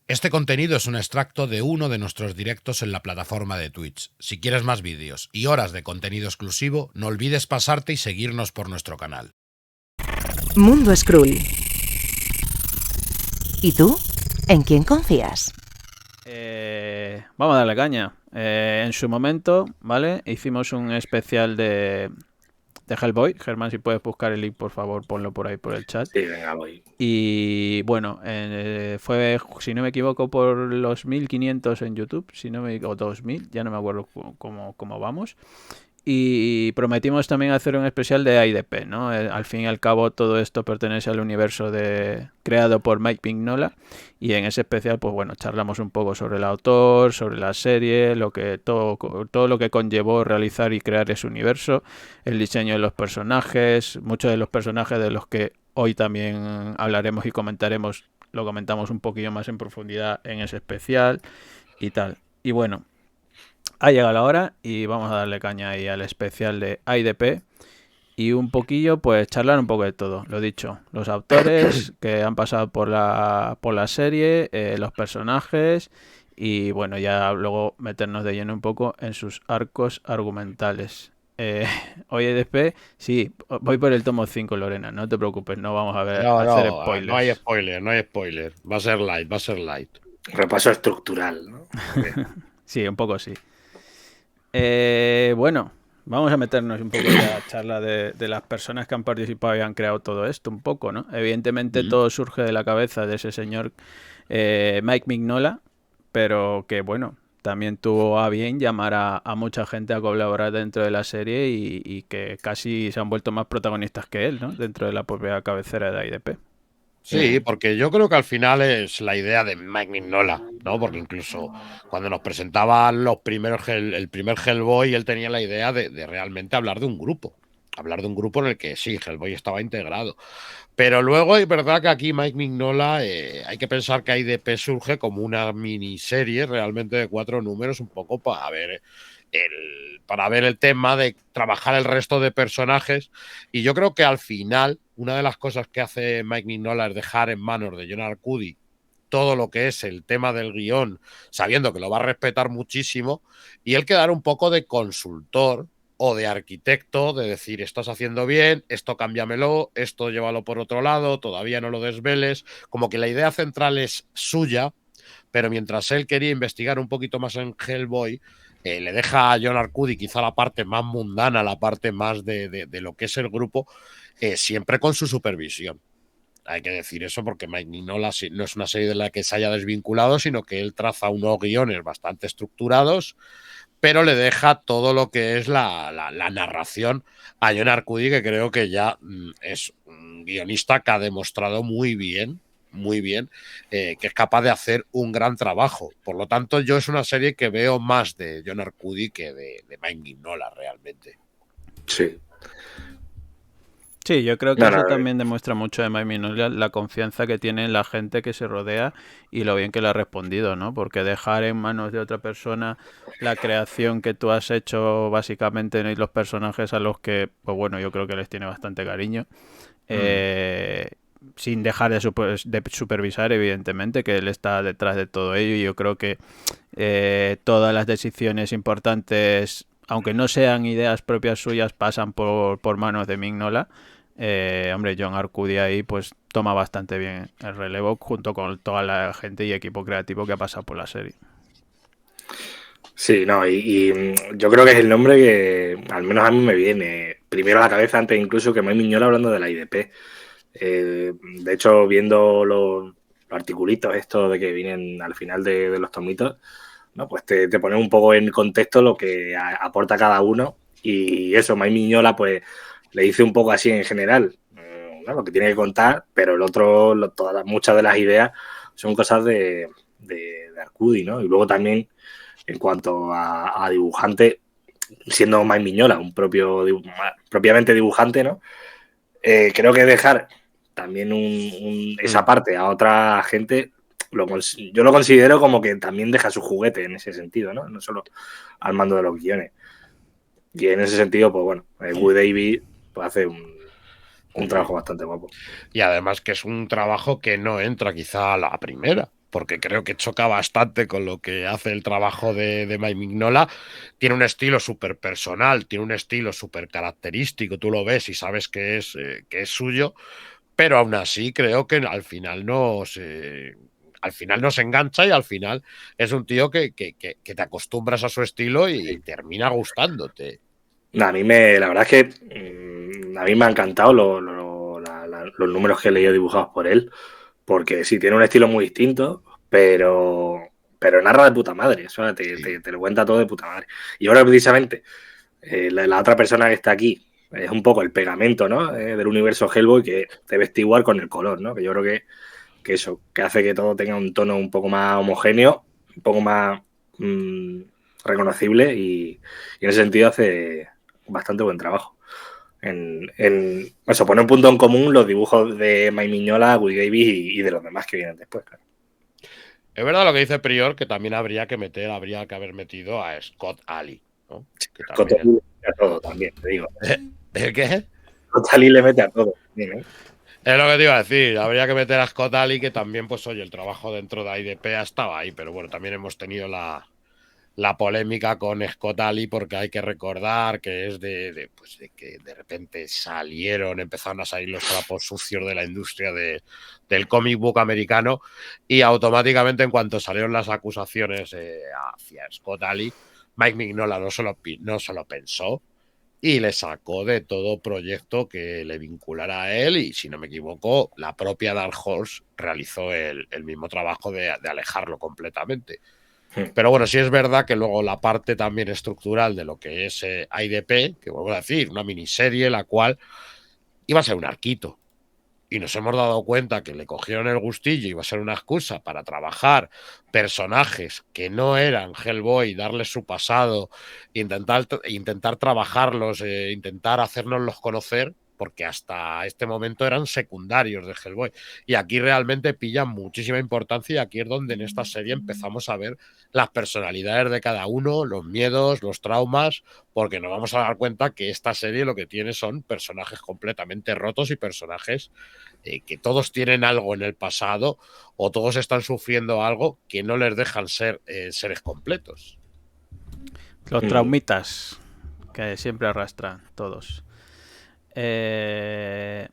Este contenido es un extracto de uno de nuestros directos en la plataforma de Twitch. Si quieres más vídeos y horas de contenido exclusivo, no olvides pasarte y seguirnos por nuestro canal. Mundo Skrull. ¿Y tú? ¿En quién confías? Vamos a darle caña. En su momento, ¿vale? Hicimos un especial de Hellboy. Germán, si puedes buscar el link, por favor, ponlo por ahí por el chat. Sí, venga, voy. Y bueno, fue, si no me equivoco, por los 1500 en YouTube, o 2000, ya no me acuerdo cómo vamos. Y prometimos también hacer un especial de IDP, ¿no? Al fin y al cabo todo esto pertenece al universo creado por Mike Mignola, y en ese especial pues bueno, charlamos un poco sobre el autor, sobre la serie, todo lo que conllevó realizar y crear ese universo, el diseño de los personajes, muchos de los personajes de los que hoy también hablaremos y comentaremos, lo comentamos un poquillo más en profundidad en ese especial y tal. Y bueno, ha llegado la hora y vamos a darle caña ahí al especial de IDP y un poquillo, pues charlar un poco de todo, lo dicho, los autores que han pasado por la serie, los personajes y bueno, ya luego meternos de lleno un poco en sus arcos argumentales. Hoy IDP, sí, voy por el tomo 5, Lorena, no te preocupes, no vamos a hacer spoilers. No hay spoiler, va a ser light. Repaso estructural, ¿no? Sí, un poco sí. Bueno, vamos a meternos un poco en la charla de las personas que han participado y han creado todo esto un poco, ¿no? Evidentemente todo surge de la cabeza de ese señor Mike Mignola, pero que bueno, también tuvo a bien llamar a mucha gente a colaborar dentro de la serie y que casi se han vuelto más protagonistas que él, ¿no? Dentro de la propia cabecera de IDP. Sí, porque yo creo que al final es la idea de Mike Mignola, ¿no? Porque incluso cuando nos presentaban el primer Hellboy, él tenía la idea de realmente hablar de un grupo. Hablar de un grupo en el que sí, Hellboy estaba integrado. Pero luego es verdad que aquí Mike Mignola, hay que pensar que IDP surge como una miniserie realmente de 4 números, un poco para ver el tema de trabajar el resto de personajes. Y yo creo que al final, una de las cosas que hace Mike Mignola es dejar en manos de John Arcudi todo lo que es el tema del guión, sabiendo que lo va a respetar muchísimo, y él quedar un poco de consultor o de arquitecto, de decir, estás haciendo bien, esto cámbiamelo, esto llévalo por otro lado, todavía no lo desveles, como que la idea central es suya, pero mientras él quería investigar un poquito más en Hellboy, le deja a John Arcudi quizá la parte más mundana, la parte más de lo que es el grupo, siempre con su supervisión. Hay que decir eso porque Mike Mignola no es una serie de la que se haya desvinculado, sino que él traza unos guiones bastante estructurados, pero le deja todo lo que es la narración a John Arcudi, que creo que ya es un guionista que ha demostrado muy bien, que es capaz de hacer un gran trabajo. Por lo tanto, yo es una serie que veo más de John Arcudi que de Mike Mignola realmente. Sí. Sí, yo creo que eso también demuestra mucho de Mike Mignola, la confianza que tiene en la gente que se rodea y lo bien que le ha respondido, ¿no? Porque dejar en manos de otra persona la creación que tú has hecho, básicamente, ¿no? Y los personajes a los que, pues bueno, yo creo que les tiene bastante cariño, sin dejar de supervisar, evidentemente, que él está detrás de todo ello, y yo creo que todas las decisiones importantes, aunque no sean ideas propias suyas, pasan por manos de Mignola. Hombre, John Arcudi ahí pues toma bastante bien el relevo junto con toda la gente y equipo creativo que ha pasado por la serie. Sí, no, y yo creo que es el nombre que al menos a mí me viene primero a la cabeza antes incluso que Mike Mignola hablando de la IDP. De hecho, viendo los articulitos estos de que vienen al final de los tomitos, ¿no? Pues te pone un poco en contexto lo que aporta cada uno, y eso, Mike Mignola pues le dice un poco así en general, ¿no? Lo que tiene que contar, pero el otro, muchas de las ideas son cosas de Arcudi, ¿no? Y luego también en cuanto a dibujante, siendo Mike Mignola un propiamente dibujante, ¿no? Creo que dejar también esa parte a otra gente, yo lo considero como que también deja su juguete en ese sentido, ¿no? No solo al mando de los guiones. Y en ese sentido, pues bueno, Woody Davis pues hace un trabajo bastante guapo. Y además que es un trabajo que no entra quizá a la primera. porque creo que choca bastante con lo que hace el trabajo de Mike Mignola. Tiene un estilo súper personal, tiene un estilo súper característico, tú lo ves y sabes que es suyo, pero aún así creo que al final nos engancha y al final es un tío que te acostumbras a su estilo y termina gustándote. La verdad es que a mí me ha encantado los números que he leído dibujados por él, porque sí, tiene un estilo muy distinto, pero narra de puta madre, o sea, te lo cuenta todo de puta madre. Y ahora precisamente la otra persona que está aquí es un poco el pegamento, ¿no? Del universo Hellboy que debe estiguar con el color, ¿no? Que yo creo que eso, que hace que todo tenga un tono un poco más homogéneo, un poco más reconocible y en ese sentido hace bastante buen trabajo. Eso, pone un punto en común los dibujos de Mike Mignola, Will Davis y de los demás que vienen después, claro. Es verdad lo que dice Prior, que también habría que haber metido a Scott Ali, ¿no? Que Scott Ali le mete a todo también, te digo. ¿El qué? Scott Ali le mete a todo también, ¿eh? Es lo que te iba a decir, habría que meter a Scott Ali, que también, pues oye, el trabajo dentro de IDP estaba ahí, pero bueno, también hemos tenido la polémica con Scott Ali, porque hay que recordar que es pues de que de repente empezaron a salir los trapos sucios de la industria del comic book americano, y automáticamente en cuanto salieron las acusaciones hacia Scott Ali, Mike Mignola no solo pensó y le sacó de todo proyecto que le vinculara a él, y si no me equivoco, la propia Dark Horse realizó el mismo trabajo de alejarlo completamente. Pero bueno, sí es verdad que luego la parte también estructural de lo que es IDP, que vuelvo a decir, una miniserie la cual iba a ser un arquito. Y nos hemos dado cuenta que le cogieron el gustillo y iba a ser una excusa para trabajar personajes que no eran Hellboy, darles su pasado, intentar trabajarlos, intentar hacernoslos conocer, porque hasta este momento eran secundarios de Hellboy. Y aquí realmente pillan muchísima importancia, y aquí es donde en esta serie empezamos a ver las personalidades de cada uno, los miedos, los traumas, porque nos vamos a dar cuenta que esta serie lo que tiene son personajes completamente rotos y personajes que todos tienen algo en el pasado o todos están sufriendo algo que no les dejan ser seres completos. Los traumitas que siempre arrastran todos. Hay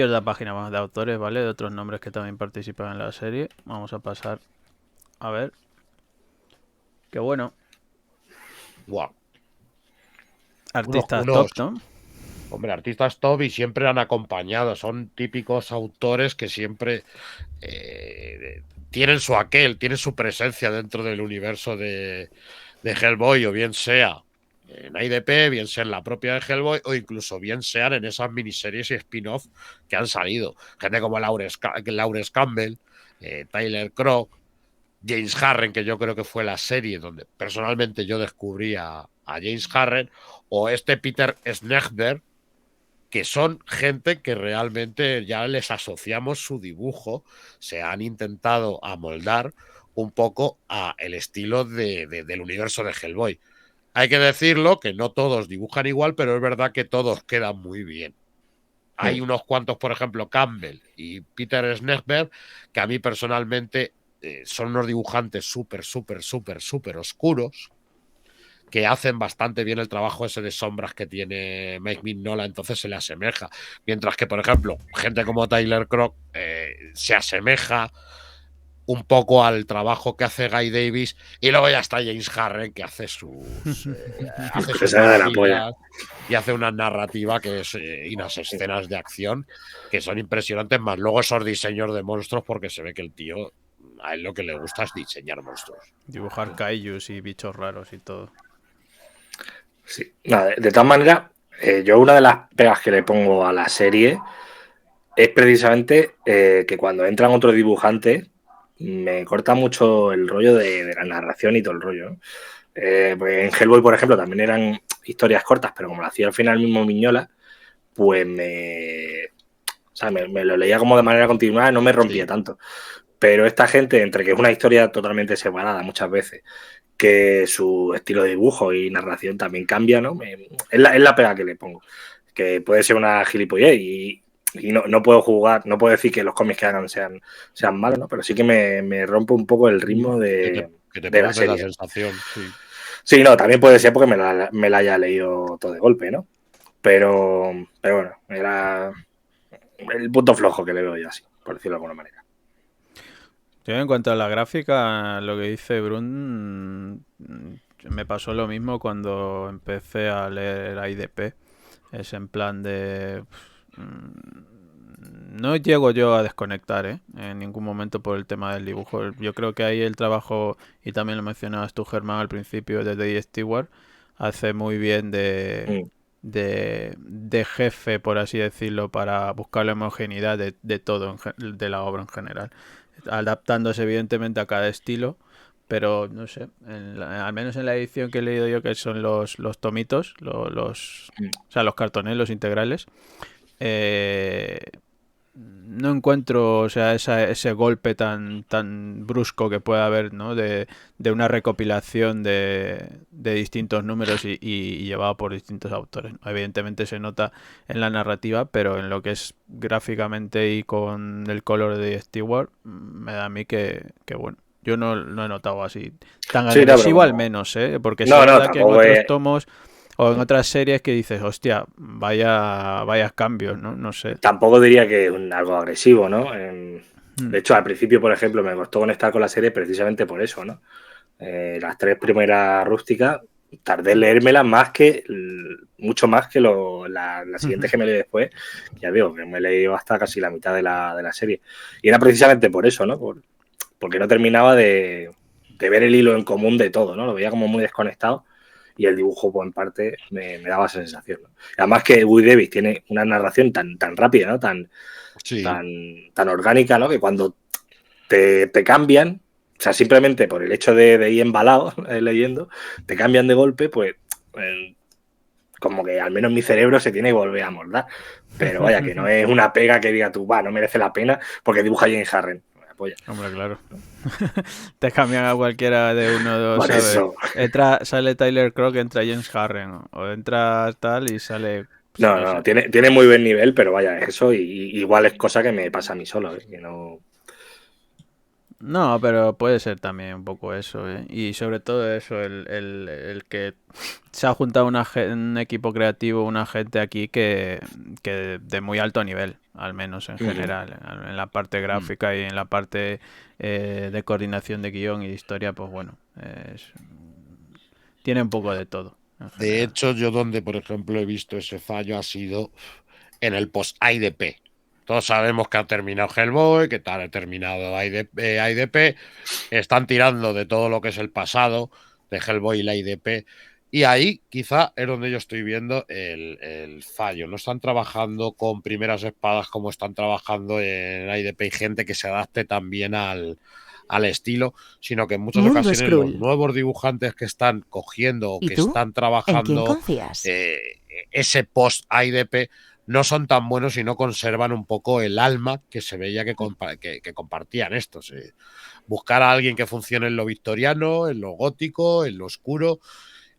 otra página más de autores, ¿vale? De otros nombres que también participan en la serie. Vamos a pasar a ver. Qué bueno. Wow. Artistas top, ¿no? Hombre, artistas top y siempre han acompañado. Son típicos autores que siempre tienen su aquel, tienen su presencia dentro del universo de Hellboy, o bien sea en IDP, bien sea en la propia de Hellboy, o incluso bien sean en esas miniseries y spin-off que han salido. Gente como Lawrence Campbell, Tyler Croc, James Harren, que yo creo que fue la serie donde personalmente yo descubrí a James Harren, o este Peter Snegberg, que son gente que realmente ya les asociamos su dibujo, se han intentado amoldar un poco a el estilo del universo de Hellboy. Hay que decirlo que no todos dibujan igual, pero es verdad que todos quedan muy bien. Hay unos cuantos, por ejemplo, Campbell y Peter Snegberg, que a mí personalmente son unos dibujantes súper oscuros, que hacen bastante bien el trabajo ese de sombras que tiene Mike Mignola, entonces se le asemeja. Mientras que, por ejemplo, gente como Tyler Croc se asemeja un poco al trabajo que hace Guy Davis, y luego ya está James Harren, que hace sus maravillas y hace una narrativa que es y unas escenas de acción que son impresionantes, más luego esos diseños de monstruos, porque se ve que el tío, a él lo que le gusta es diseñar monstruos. Dibujar kaijus y bichos raros y todo. Sí, nada, de todas maneras, yo una de las pegas que le pongo a la serie es precisamente que cuando entran otros dibujantes me corta mucho el rollo de la narración y todo el rollo, ¿no? Pues en Hellboy, por ejemplo, también eran historias cortas, pero como lo hacía al final el mismo Mignola, pues me lo leía como de manera continuada, no me rompía tanto. Pero esta gente, entre que es una historia totalmente separada muchas veces, que su estilo de dibujo y narración también cambia, ¿no? Es la pega que le pongo. Que puede ser una gilipollez y y no puedo jugar, no puedo decir que los cómics que hagan sean malos, ¿no? Pero sí que me rompe un poco el ritmo Que te de la produce serie. la sensación, sí. Sí, no, también puede ser porque me la haya leído todo de golpe, ¿no? Pero bueno, era el punto flojo que le veo yo así, por decirlo de alguna manera. Yo en cuanto a la gráfica, lo que dice Brun, me pasó lo mismo cuando empecé a leer IDP. Es en plan de... No llego yo a desconectar, en ningún momento por el tema del dibujo. Yo creo que ahí el trabajo, y también lo mencionabas tú, Germán, al principio, de Dave Stewart, hace muy bien de jefe, por así decirlo, para buscar la homogeneidad de todo, de la obra en general. Adaptándose evidentemente a cada estilo, pero no sé, al menos en la edición que he leído yo, que son los tomitos, o sea, los cartones, los integrales, eh, no encuentro, o sea, ese golpe tan brusco que puede haber, ¿no? De una recopilación de distintos números y llevado por distintos autores. Evidentemente se nota en la narrativa, pero en lo que es gráficamente y con el color de Stewart, me da a mí que bueno. Yo no he notado así tan Sí, no, agresivo, al pero menos, ¿eh? Porque sí no, es verdad que en tampoco otros es... tomos o en otras series que dices, hostia, vaya cambios, ¿no? No sé. Tampoco diría que es algo agresivo, ¿no? Hmm. De hecho, al principio, por ejemplo, me costó conectar con la serie precisamente por eso, ¿no? Las 3 primeras rústicas, tardé en leérmelas mucho más que las siguientes que me leí después. Ya digo, que me he leído hasta casi la mitad de la serie. Y era precisamente por eso, ¿no? Porque no terminaba de ver el hilo en común de todo, ¿no? Lo veía como muy desconectado y el dibujo, pues, en parte, me daba esa sensación, ¿no? Además que Guy Davis tiene una narración tan rápida, ¿no? Sí. Tan orgánica, ¿no? Que cuando te cambian, o sea, simplemente por el hecho de ir embalado leyendo, te cambian de golpe, pues como que al menos mi cerebro se tiene que volver a moldar. Pero vaya, que no es una pega que diga tú, va, no merece la pena porque dibuja James Harren. Hombre, claro. Te cambian a cualquiera de uno o dos, Por ¿sabes? eso. Sale Tyler Crook, entra James Harren. O entra tal y sale... Pues, no No, sé. tiene muy buen nivel, pero vaya, eso igual es cosa que me pasa a mí solo, ¿eh? Que no... No, pero puede ser también un poco eso, ¿eh? Y sobre todo eso, el que se ha juntado un equipo creativo, una gente aquí que de muy alto nivel, al menos en general, en la parte gráfica y en la parte de coordinación de guión y de historia, pues bueno, tiene un poco de todo, en De general. hecho, yo donde, por ejemplo, he visto ese fallo ha sido en el post-IDP. Todos sabemos que ha terminado Hellboy, que ha terminado IDP. Están tirando de todo lo que es el pasado de Hellboy y la IDP. Y ahí quizá es donde yo estoy viendo el fallo. No están trabajando con primeras espadas como están trabajando en IDP y gente que se adapte también al estilo, sino que en muchas Mundo ocasiones los Skrull. nuevos dibujantes que están cogiendo o ¿Y que tú? están ¿En quién trabajando confías? ese post-IDP no son tan buenos y no conservan un poco el alma que se veía que compartían estos. Buscar a alguien que funcione en lo victoriano, en lo gótico, en lo oscuro.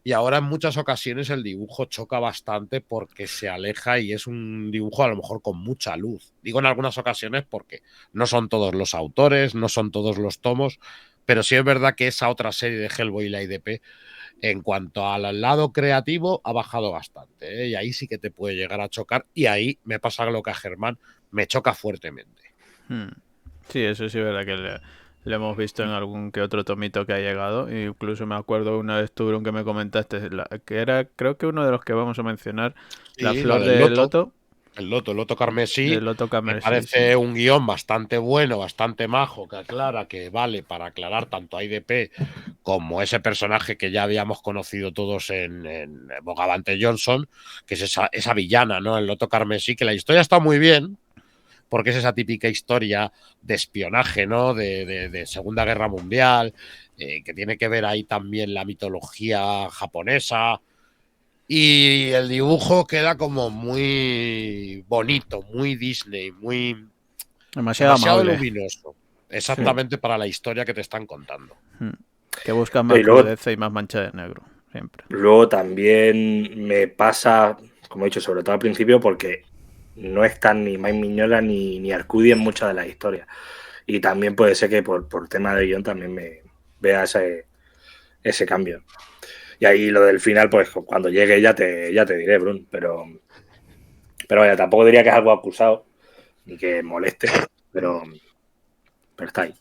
Y ahora en muchas ocasiones el dibujo choca bastante porque se aleja y es un dibujo a lo mejor con mucha luz. Digo en algunas ocasiones porque no son todos los autores, no son todos los tomos, pero sí es verdad que esa otra serie de Hellboy y la IDP, en cuanto al lado creativo, ha bajado bastante, ¿eh? Y ahí sí que te puede llegar a chocar y ahí me pasa lo que a Germán, me choca fuertemente. Sí, eso sí es verdad que le hemos visto en algún que otro tomito que ha llegado. E incluso me acuerdo una vez, Turun, que me comentaste, que era, creo que uno de los que vamos a mencionar, La Sí, la Flor del del Loto. Loto, El Loto Carmesí del Loto me Camersi, sí. parece un guión bastante bueno, bastante majo, que aclara, que vale para aclarar tanto a IDP como ese personaje que ya habíamos conocido todos en Bogavante Johnson, que es esa villana, ¿no? El Loto Carmesí, que la historia está muy bien, porque es esa típica historia de espionaje, ¿no? De Segunda Guerra Mundial, que tiene que ver ahí también la mitología japonesa. Y el dibujo queda como muy bonito, muy Disney, muy Demasiado demasiado amable. luminoso. Sí. Exactamente para la historia que te están contando. Que buscan No, más y luego, crudeza y más mancha de negro, siempre. luego también me pasa, como he dicho, sobre todo al principio, porque no están ni Mike Mignola ni Arcudi en muchas de las historias. Y también puede ser que por tema de guión también me vea ese cambio. Y ahí lo del final, pues cuando llegue ya te diré, Brun. Pero vaya, tampoco diría que es algo acusado ni que moleste, pero está ahí.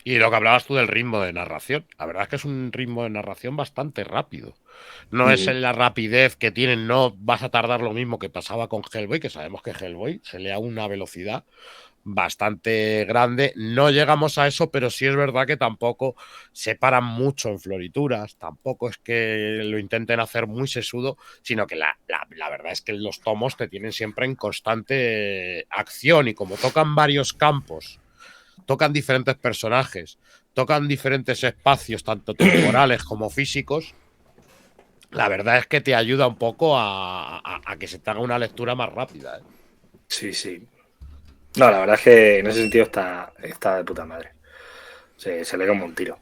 Y lo que hablabas tú del ritmo de narración, la verdad es que es un ritmo de narración bastante rápido. No es en la rapidez que tienen, no vas a tardar lo mismo que pasaba con Hellboy, que sabemos que Hellboy se lee a una velocidad bastante grande. No llegamos a eso, pero sí es verdad que tampoco se paran mucho en florituras, tampoco es que lo intenten hacer muy sesudo, sino que la verdad es que los tomos te tienen siempre en constante acción y como tocan varios campos, tocan diferentes personajes, tocan diferentes espacios, tanto temporales como físicos, la verdad es que te ayuda un poco a que se te haga una lectura más rápida. Sí, sí. No, la verdad es que en ese sentido está de puta madre. Se lee como un tiro.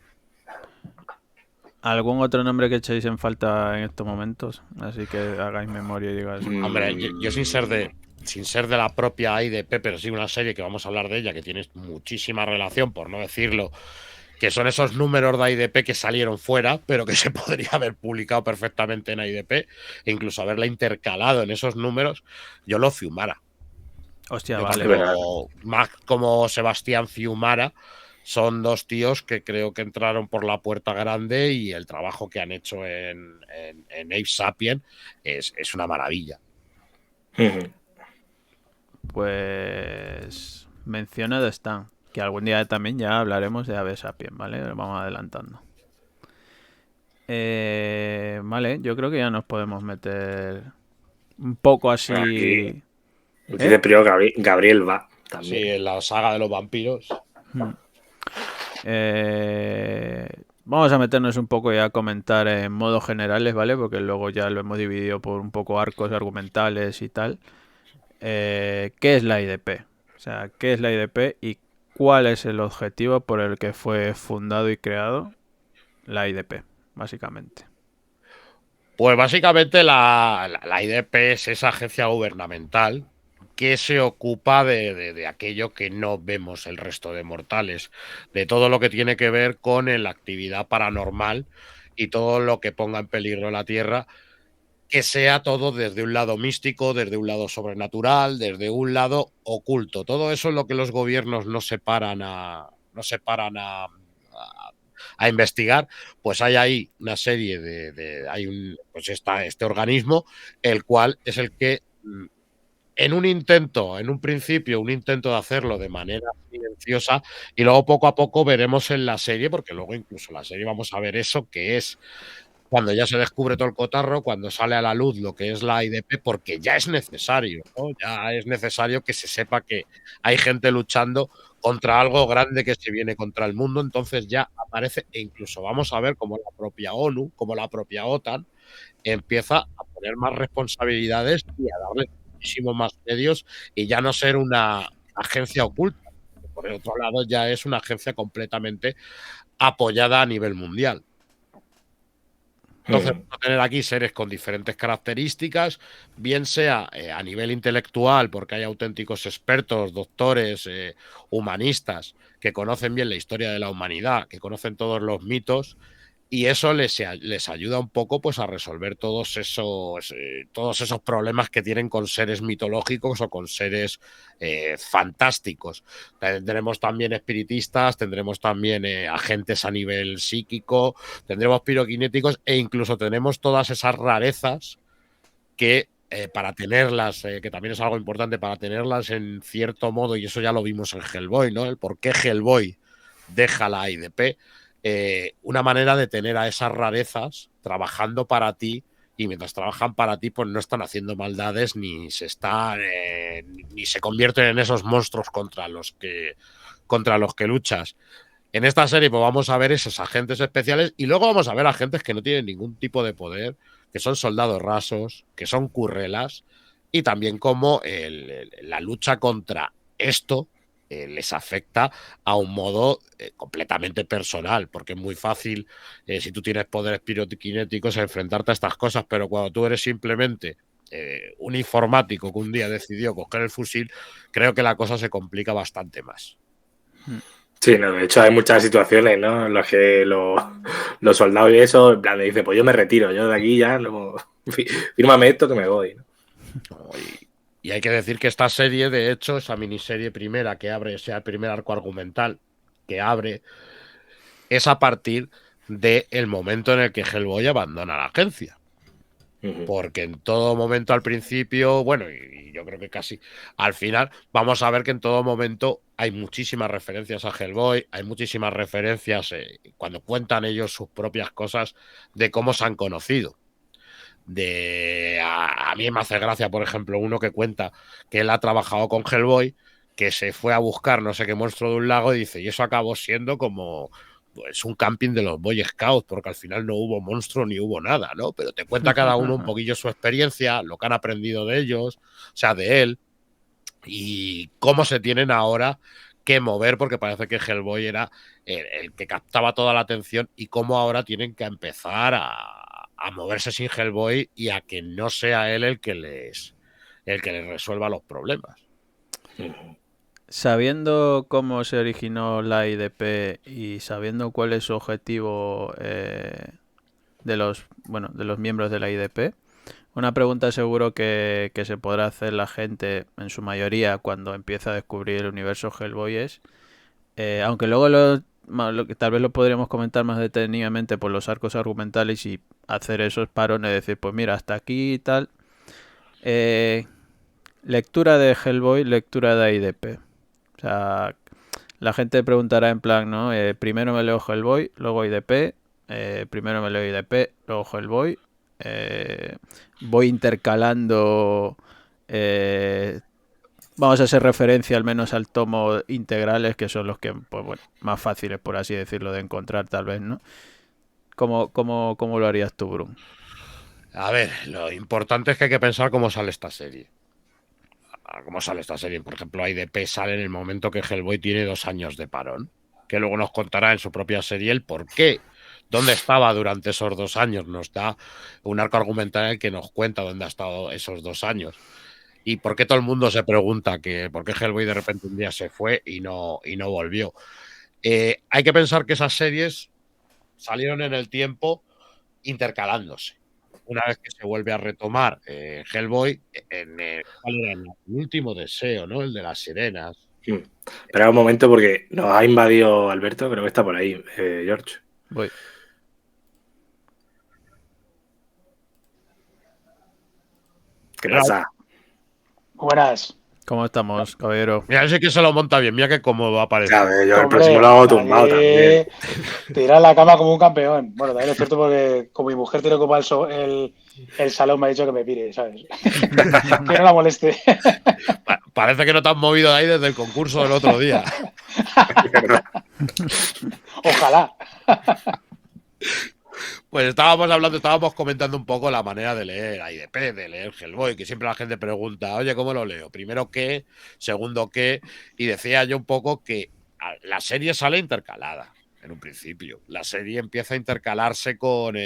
¿Algún otro nombre que echéis en falta en estos momentos? Así que hagáis memoria y digáis. Hombre, yo sin ser de la propia IDP, pero sí una serie que vamos a hablar de ella, que tiene muchísima relación, por no decirlo, que son esos números de IDP que salieron fuera, pero que se podría haber publicado perfectamente en IDP, e incluso haberla intercalado en esos números, yo lo Fiumara. Hostia, Yo vale. Mac como Sebastián Fiumara son dos tíos que creo que entraron por la puerta grande y el trabajo que han hecho en Ape Sapien es una maravilla. Pues mencionado están. Que algún día también ya hablaremos de Ape Sapien, ¿vale? Vamos adelantando. Vale, yo creo que ya nos podemos meter un poco así. Dice primero Gabriel va también. Sí, en la saga de los vampiros. Vamos a meternos un poco ya a comentar en modos generales, ¿vale? Porque luego ya lo hemos dividido por un poco arcos argumentales y tal. ¿Qué es la IDP? O sea, ¿qué es la IDP y cuál es el objetivo por el que fue fundado y creado la IDP, básicamente? Pues básicamente la IDP es esa agencia gubernamental que se ocupa de aquello que no vemos el resto de mortales, de todo lo que tiene que ver con la actividad paranormal y todo lo que ponga en peligro la Tierra, que sea todo desde un lado místico, desde un lado sobrenatural, desde un lado oculto. Todo eso es lo que los gobiernos no se paran a investigar, pues hay ahí una serie pues está este organismo, el cual es el que en un principio, un intento de hacerlo de manera silenciosa y luego poco a poco veremos en la serie, porque luego incluso en la serie vamos a ver eso, que es cuando ya se descubre todo el cotarro, cuando sale a la luz lo que es la IDP, porque ya es necesario, ¿no? Ya es necesario que se sepa que hay gente luchando contra algo grande que se viene contra el mundo, entonces ya aparece e incluso vamos a ver cómo la propia ONU, como la propia OTAN, empieza a poner más responsabilidades y a darle muchísimo más medios y ya no ser una agencia oculta. Por el otro lado, ya es una agencia completamente apoyada a nivel mundial. Entonces, vamos a tener aquí seres con diferentes características, bien sea a nivel intelectual, porque hay auténticos expertos, doctores, humanistas, que conocen bien la historia de la humanidad, que conocen todos los mitos, y eso les ayuda un poco pues, a resolver todos esos problemas que tienen con seres mitológicos o con seres fantásticos. Tendremos también espiritistas, tendremos también agentes a nivel psíquico, tendremos piroquinéticos e incluso tenemos todas esas rarezas que para tenerlas, que también es algo importante, para tenerlas en cierto modo, y eso ya lo vimos en Hellboy, ¿no? El por qué Hellboy deja la IDP. Una manera de tener a esas rarezas trabajando para ti y mientras trabajan para ti pues no están haciendo maldades ni se convierten en esos monstruos contra los que luchas. En esta serie pues vamos a ver esos agentes especiales y luego vamos a ver agentes que no tienen ningún tipo de poder, que son soldados rasos, que son currelas y también como la lucha contra esto les afecta a un modo completamente personal, porque es muy fácil, si tú tienes poderes piroquinéticos, enfrentarte a estas cosas, pero cuando tú eres simplemente un informático que un día decidió coger el fusil, creo que la cosa se complica bastante más. Sí, no, de hecho hay muchas situaciones, ¿no? En las que los soldados y eso, en plan, dicen, pues yo me retiro, yo de aquí ya no... Fírmame esto que me voy, ¿no? Y hay que decir que esta serie, de hecho, esa miniserie primera que abre, ese primer arco argumental que abre, es a partir del momento en el que Hellboy abandona la agencia. Porque en todo momento al principio, bueno, y yo creo que casi al final, vamos a ver que en todo momento hay muchísimas referencias a Hellboy, hay muchísimas referencias cuando cuentan ellos sus propias cosas de cómo se han conocido. A mí me hace gracia, por ejemplo, uno que cuenta que él ha trabajado con Hellboy, que se fue a buscar no sé qué monstruo de un lago y dice, y eso acabó siendo como pues un camping de los Boy Scouts, porque al final no hubo monstruo ni hubo nada, ¿no? Pero te cuenta cada uno un poquillo su experiencia, lo que han aprendido de ellos, o sea, de él, y cómo se tienen ahora que mover, porque parece que Hellboy era el que captaba toda la atención, y cómo ahora tienen que empezar a moverse sin Hellboy y a que no sea él el que les resuelva los problemas. Sabiendo cómo se originó la IDP y sabiendo cuál es su objetivo de los miembros de la IDP, una pregunta seguro que se podrá hacer la gente en su mayoría cuando empieza a descubrir el universo Hellboy es, aunque luego tal vez lo podríamos comentar más detenidamente por los arcos argumentales y hacer esos parones, decir, pues mira, hasta aquí y tal. Lectura de Hellboy, lectura de IDP. O sea, la gente preguntará en plan, ¿no? Primero me leo Hellboy, luego IDP, primero me leo IDP, luego Hellboy, voy intercalando, vamos a hacer referencia al menos al tomo integrales, que son los que, pues bueno, más fáciles, por así decirlo, de encontrar tal vez, ¿no? ¿Cómo lo harías tú, Brun? A ver, lo importante es que hay que pensar cómo sale esta serie. ¿Cómo sale esta serie? Por ejemplo, IDP sale en el momento que Hellboy tiene 2 años de parón, que luego nos contará en su propia serie el por qué. ¿Dónde estaba durante esos 2 años? Nos da un arco argumental en el que nos cuenta dónde ha estado esos 2 años. Y por qué todo el mundo se pregunta que por qué Hellboy de repente un día se fue y no volvió. Hay que pensar que esas series salieron en el tiempo intercalándose. Una vez que se vuelve a retomar Hellboy, ¿cuál era? El último deseo, ¿no? El de las sirenas. Espera un momento porque nos ha invadido Alberto, creo que está por ahí, George. Voy. ¿Qué pasa? Buenas. ¿Cómo estamos, caballero? Mira, ese que se lo monta bien, mira que cómodo aparece. Ya ves, yo el próximo lo hago tumbado también. Tirar la cama como un campeón. Bueno, también es cierto porque como mi mujer tiene que ocupar el salón, me ha dicho que me pire, ¿sabes? Que no la moleste. Parece que no te has movido de ahí desde el concurso del otro día. Ojalá. Pues estábamos comentando un poco la manera de leer IDP, de leer Hellboy, que siempre la gente pregunta, oye, ¿cómo lo leo? Primero qué, segundo qué, y decía yo un poco que la serie sale intercalada en un principio. La serie empieza a intercalarse con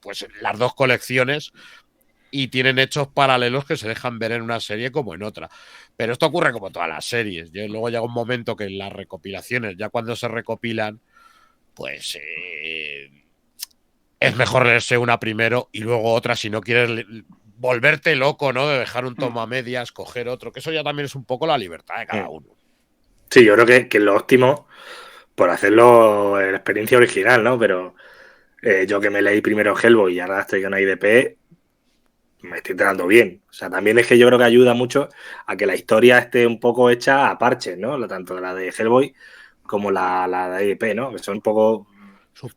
pues las 2 colecciones y tienen hechos paralelos que se dejan ver en una serie como en otra. Pero esto ocurre como todas las series. Luego llega un momento que en las recopilaciones, ya cuando se recopilan, pues es mejor leerse una primero y luego otra si no quieres volverte loco, ¿no? De dejar un tomo a medias, coger otro, que eso ya también es un poco la libertad de cada uno. Sí, yo creo que lo óptimo por hacerlo en la experiencia original, ¿no? Pero yo que me leí primero Hellboy y ahora estoy con IDP, me estoy enterando bien. O sea, también es que yo creo que ayuda mucho a que la historia esté un poco hecha a parches, ¿no? Tanto la de Hellboy como la de IDP, ¿no? Que son un poco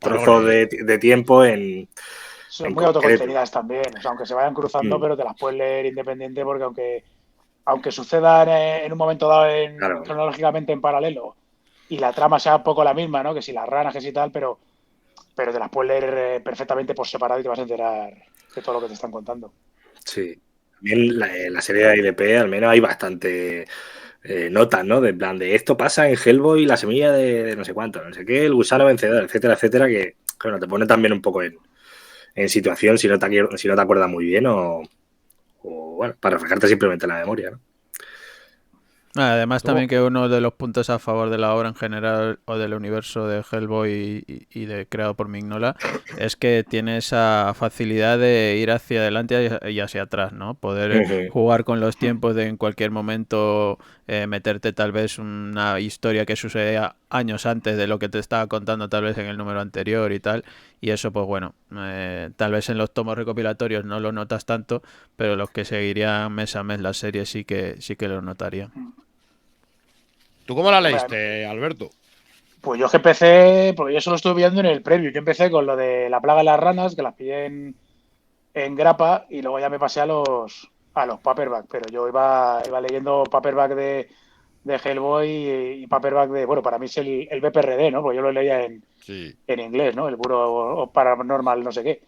trozos de tiempo son muy autocontenidas también, o sea, aunque se vayan cruzando, pero te las puedes leer independiente porque aunque sucedan en un momento dado claro, cronológicamente en paralelo y la trama sea un poco la misma, ¿no? Que si las ranas, que si tal, pero te las puedes leer perfectamente por separado y te vas a enterar de todo lo que te están contando. Sí, también la serie de IDP al menos hay bastante notas, ¿no? De plan de esto pasa en Hellboy, la semilla de no sé cuánto, no sé qué, el gusano vencedor, etcétera, etcétera, que bueno, te pone también un poco en situación si no te acuerdas muy bien o o bueno, para refrescarte simplemente la memoria, ¿no? Además también que uno de los puntos a favor de la obra en general o del universo de Hellboy y de creado por Mignola es que tiene esa facilidad de ir hacia adelante y hacia atrás, ¿no? Poder jugar con los tiempos de en cualquier momento meterte tal vez una historia que sucedía años antes de lo que te estaba contando tal vez en el número anterior y tal, y eso pues bueno, tal vez en los tomos recopilatorios no lo notas tanto, pero los que seguirían mes a mes la serie sí que lo notarían. ¿Tú cómo la leíste, Alberto? Pues yo es que empecé, porque yo solo estuve viendo en el preview. Yo empecé con lo de la plaga de las ranas, que las pillé en grapa, y luego ya me pasé a los paperback. Pero yo iba leyendo paperback de Hellboy y paperback de, bueno, para mí es el BPRD, ¿no? Porque yo lo leía en inglés, ¿no? El Bureau Paranormal, no sé qué.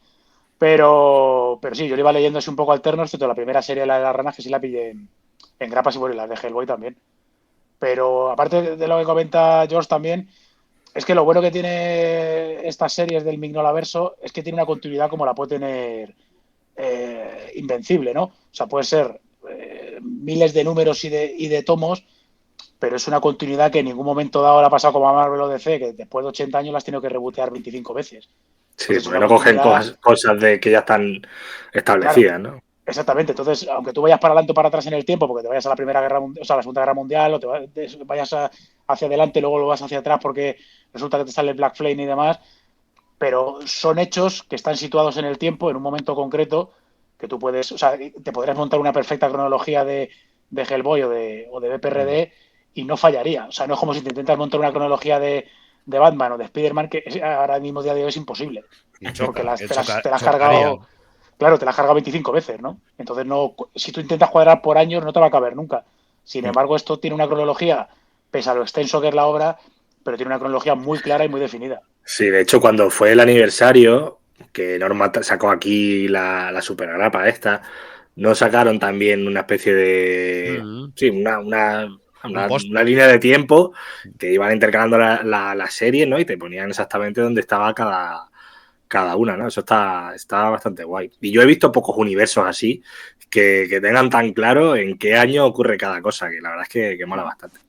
Pero sí, yo lo iba leyendo así un poco alterno, excepto la primera serie, la de las ranas, que sí la pillé en grapas, y bueno, y las de Hellboy también. Pero aparte de lo que comenta George también, es que lo bueno que tiene estas series del Mignolaverso es que tiene una continuidad como la puede tener Invencible, ¿no? O sea, puede ser miles de números y de tomos, pero es una continuidad que en ningún momento dado le ha pasado como a Marvel o DC, que después de 80 años las has tenido que rebotear 25 veces. Sí, entonces, porque no cogen cosas de que ya están establecidas, claro, ¿no? Exactamente. Entonces, aunque tú vayas para adelante o para atrás en el tiempo, porque te vayas a la Primera Guerra Mundial, o sea, a la Segunda Guerra Mundial, o te vayas hacia adelante y luego lo vas hacia atrás porque resulta que te sale Black Flame y demás, pero son hechos que están situados en el tiempo, en un momento concreto, que tú puedes, o sea, te podrías montar una perfecta cronología de Hellboy o de BPRD y no fallaría. O sea, no es como si te intentas montar una cronología de Batman o de Spider-Man, que ahora mismo día de hoy es imposible. Porque te las has cargado. Claro, te la has cargado 25 veces, ¿no? Entonces, no, si tú intentas cuadrar por años, no te va a caber nunca. Sin embargo, esto tiene una cronología, pese a lo extenso que es la obra, pero tiene una cronología muy clara y muy definida. Sí, de hecho, cuando fue el aniversario, que Norma sacó aquí la supergrapa esta, no sacaron también una especie de... Sí, una línea de tiempo que iban intercalando la serie, ¿no? Y te ponían exactamente dónde estaba cada una, ¿no? Eso está bastante guay. Y yo he visto pocos universos así que tengan tan claro en qué año ocurre cada cosa, que la verdad es que mola bastante.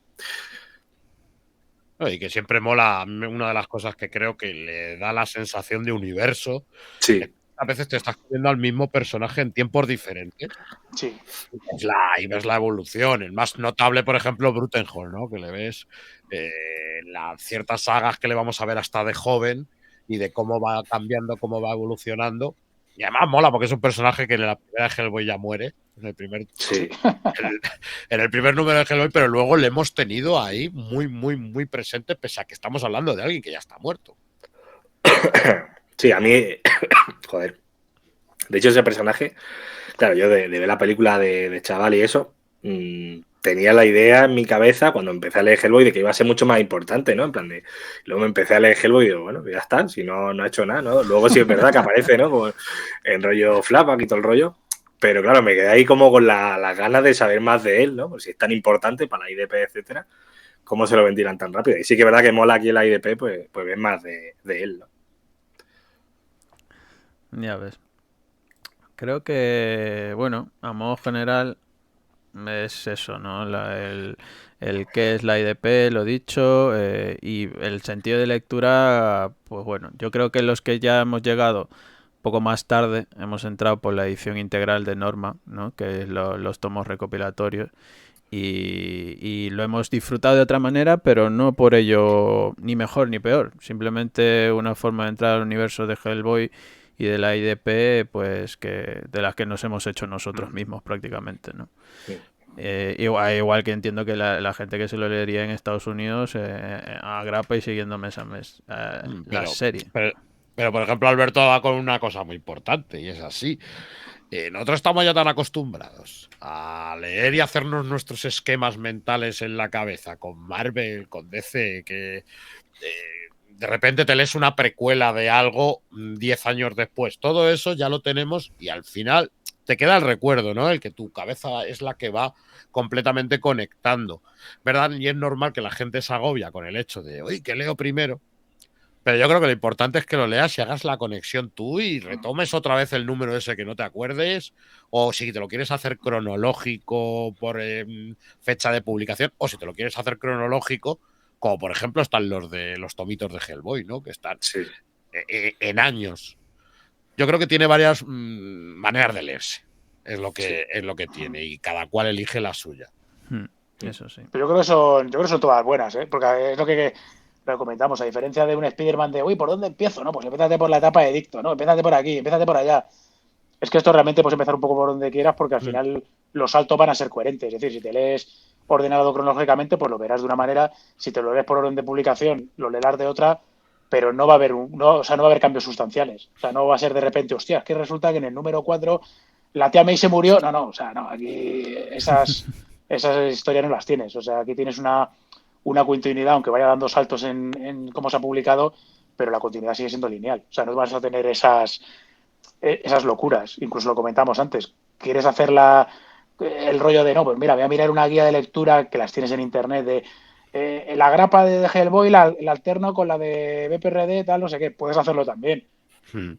Y que siempre mola, una de las cosas que creo que le da la sensación de universo. Sí. A veces te estás viendo al mismo personaje en tiempos diferentes. Sí. Y ves la evolución. El más notable, por ejemplo, Bruttenholm, ¿no? Que le ves las ciertas sagas que le vamos a ver hasta de joven y de cómo va cambiando, cómo va evolucionando. Y además mola porque es un personaje que en la primera de Hellboy ya muere. En el primer, sí. en el primer número de Hellboy, pero luego le hemos tenido ahí muy, muy, muy presente, pese a que estamos hablando de alguien que ya está muerto. Sí, a mí, joder. De hecho, ese personaje, claro, yo de ver la película de chaval y eso, tenía la idea en mi cabeza cuando empecé a leer Hellboy de que iba a ser mucho más importante, ¿no? En plan de, luego me empecé a leer Hellboy y digo, bueno, ya está, si no ha hecho nada, ¿no? Luego sí es verdad que aparece, ¿no? Como en rollo flashback y todo el rollo. Pero claro, me quedé ahí como con las ganas de saber más de él, ¿no? Pues si es tan importante para la IDP, etcétera, ¿cómo se lo ventilan tan rápido? Y sí que es verdad que mola aquí en la IDP, pues ves más de él, ¿no? Ya ves. Creo que, bueno, a modo general es eso, ¿no? El qué es la IDP, lo dicho, y el sentido de lectura, pues bueno, yo creo que los que ya hemos llegado poco más tarde, hemos entrado por la edición integral de Norma, ¿no? Que es los tomos recopilatorios, y lo hemos disfrutado de otra manera, pero no por ello ni mejor ni peor, simplemente una forma de entrar al universo de Hellboy y de la IDP, pues que de las que nos hemos hecho nosotros mismos prácticamente, ¿no? Sí. Igual que entiendo que la gente que se lo leería en Estados Unidos a grapa y siguiendo mes a mes la serie. Pero, por ejemplo, Alberto va con una cosa muy importante y es así. Nosotros estamos ya tan acostumbrados a leer y hacernos nuestros esquemas mentales en la cabeza con Marvel, con DC, que de repente te lees una precuela de algo 10 años después. Todo eso ya lo tenemos y al final te queda el recuerdo, ¿no? El que tu cabeza es la que va completamente conectando, ¿verdad? Y es normal que la gente se agobia con el hecho de, oye, ¿qué leo primero? Pero yo creo que lo importante es que lo leas y hagas la conexión tú y retomes otra vez el número ese que no te acuerdes, o si te lo quieres hacer cronológico por fecha de publicación, o si te lo quieres hacer cronológico, como por ejemplo están los de los tomitos de Hellboy, ¿no? Que están en años. Yo creo que tiene varias maneras de leerse. Es lo que tiene, y cada cual elige la suya. Eso sí. Pero yo creo que son todas buenas, ¿eh? Porque es lo que comentamos, a diferencia de un Spider-Man de, uy, ¿por dónde empiezo? No, pues empiézate por la etapa de Dicto, ¿no? Empiézate por aquí, empiézate por allá. Es que esto realmente puedes empezar un poco por donde quieras, porque al final los saltos van a ser coherentes. Es decir, si te lees ordenado cronológicamente, pues lo verás de una manera. Si te lo lees por orden de publicación, lo leerás de otra, pero no va a haber no va a haber cambios sustanciales. O sea, no va a ser de repente, hostia, es que resulta que en el número 4 la tía May se murió. No, o sea, no, aquí esas historias no las tienes. O sea, aquí tienes una continuidad, aunque vaya dando saltos en cómo se ha publicado, pero la continuidad sigue siendo lineal. O sea, no vas a tener esas locuras. Incluso lo comentamos antes. ¿Quieres hacer el rollo de, no, pues mira, voy a mirar una guía de lectura que las tienes en internet de la grapa de Hellboy la alterno con la de BPRD, tal, no sé qué? Puedes hacerlo también.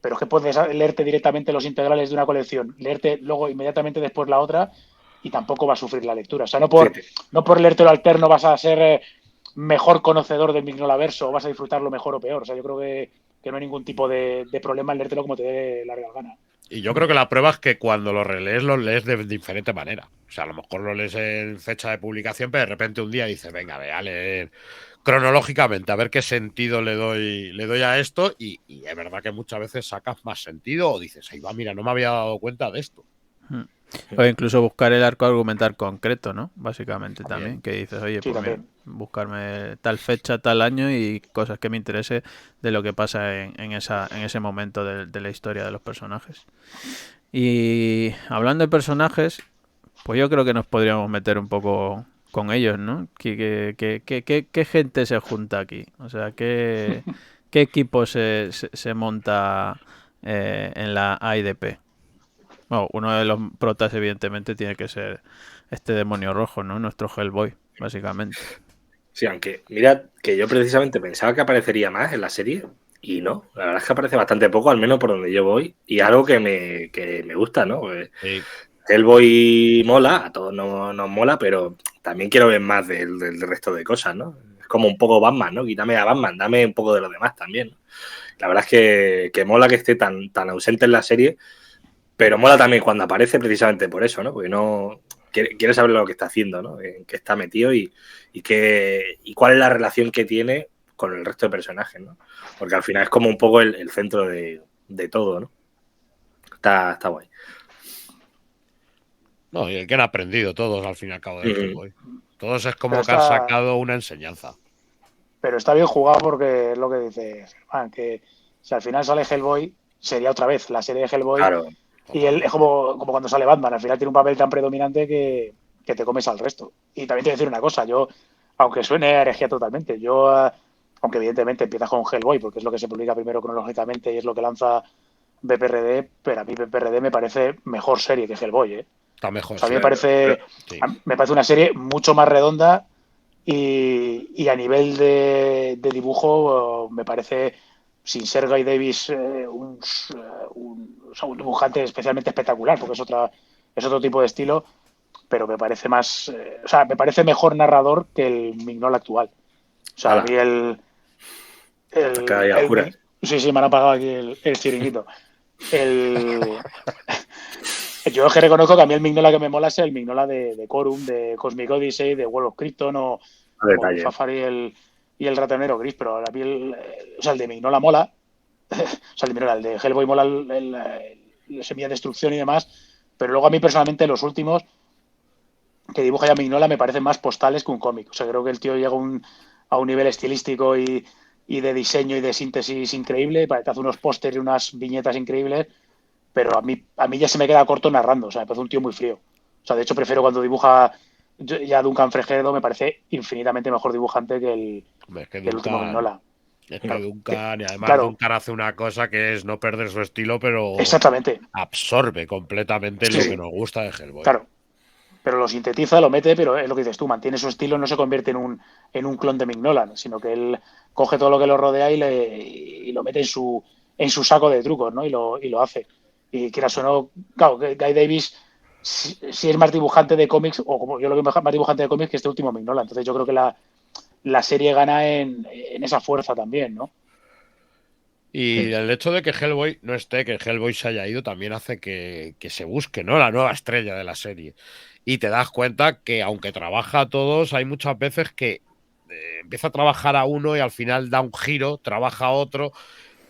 Pero es que puedes leerte directamente los integrales de una colección, leerte luego inmediatamente después la otra y tampoco va a sufrir la lectura. O sea, no por leerte lo alterno vas a ser mejor conocedor del Mignolaverso o vas a disfrutarlo mejor o peor. O sea, yo creo que no hay ningún tipo de problema en leértelo como te dé la real gana. Y yo creo que la prueba es que cuando lo lees de diferente manera. O sea, a lo mejor lo lees en fecha de publicación, pero de repente un día dices, venga, voy a leer cronológicamente, a ver qué sentido le doy a esto. Y es verdad que muchas veces sacas más sentido o dices, ahí va, mira, no me había dado cuenta de esto. O incluso buscar el arco argumental concreto, ¿no? Básicamente también. Que dices, oye, pues mira, buscarme tal fecha, tal año y cosas que me interese de lo que pasa en ese momento de la historia de los personajes. Y hablando de personajes, pues yo creo que nos podríamos meter un poco con ellos, ¿no? ¿Qué gente se junta aquí? O sea, ¿qué equipo se monta en la AIDP? Bueno, uno de los protas, evidentemente, tiene que ser este demonio rojo, ¿no? Nuestro Hellboy, básicamente. Sí, aunque mira que yo precisamente pensaba que aparecería más en la serie y no. La verdad es que aparece bastante poco, al menos por donde yo voy. Y algo que me gusta, ¿no? Pues, sí. Hellboy mola, a todos nos mola, pero también quiero ver más del resto de cosas, ¿no? Es como un poco Batman, ¿no? Quítame a Batman, dame un poco de los demás también, ¿no? La verdad es que mola que esté tan ausente en la serie, pero mola también cuando aparece precisamente por eso, ¿no? Porque no quiere saber lo que está haciendo, ¿no? En qué está metido y cuál es la relación que tiene con el resto de personajes, ¿no? Porque al final es como un poco el centro de todo, ¿no? Está guay. No, y el que han aprendido todos al fin y al cabo del Hellboy. Todos es como que han sacado una enseñanza. Pero está bien jugado porque es lo que dice Germán, que si al final sale Hellboy, sería otra vez la serie de Hellboy. Claro. Y él es como cuando sale Batman, al final tiene un papel tan predominante que te comes al resto. Y también te voy a decir una cosa, yo, aunque suene herejía totalmente, aunque evidentemente empieza con Hellboy, porque es lo que se publica primero cronológicamente y es lo que lanza BPRD, pero a mí BPRD me parece mejor serie que Hellboy, ¿eh? Está mejor. O sea, a mí me parece una serie mucho más redonda y a nivel de dibujo me parece, sin ser Guy Davis, un dibujante especialmente espectacular, porque es otro tipo de estilo, pero me parece me parece mejor narrador que el Mignola actual. O sea, a mí sí, me han apagado aquí el chiringuito. Yo es que reconozco que a mí el Mignola que me mola es el Mignola de Corum, de Cosmic Odyssey, de World of Krypton o Fafari y el ratonero gris, pero a mí el de Mignola mola. O sea, el de Hellboy mola la semilla de destrucción y demás, pero luego a mí personalmente los últimos que dibuja ya Mignola me parecen más postales que un cómic. O sea, creo que el tío llega a un nivel estilístico y de diseño y de síntesis increíble, te hace unos pósters y unas viñetas increíbles, pero a mí ya se me queda corto narrando. O sea, me parece un tío muy frío. O sea, de hecho prefiero cuando dibuja ya Duncan Fregredo, me parece infinitamente mejor dibujante que el último Mignola. Es que Duncan, y además Duncan hace una cosa que es no perder su estilo, pero exactamente absorbe completamente lo que nos gusta de Hellboy. Claro. pero lo sintetiza, lo mete, pero es lo que dices tú, mantiene su estilo, no se convierte en un clon de Mignola, sino que él coge todo lo que lo rodea y lo mete en su saco de trucos, ¿no? Y lo hace. Y quieras o no, claro, Guy Davis si es más dibujante de cómics, o como yo lo veo más dibujante de cómics que este último Mignola. Entonces yo creo que la serie gana en esa fuerza también, ¿no? Y el hecho de que Hellboy no esté, que Hellboy se haya ido, también hace que se busque, ¿no? La nueva estrella de la serie. Y te das cuenta que aunque trabaja a todos, hay muchas veces que empieza a trabajar a uno y al final da un giro, trabaja a otro.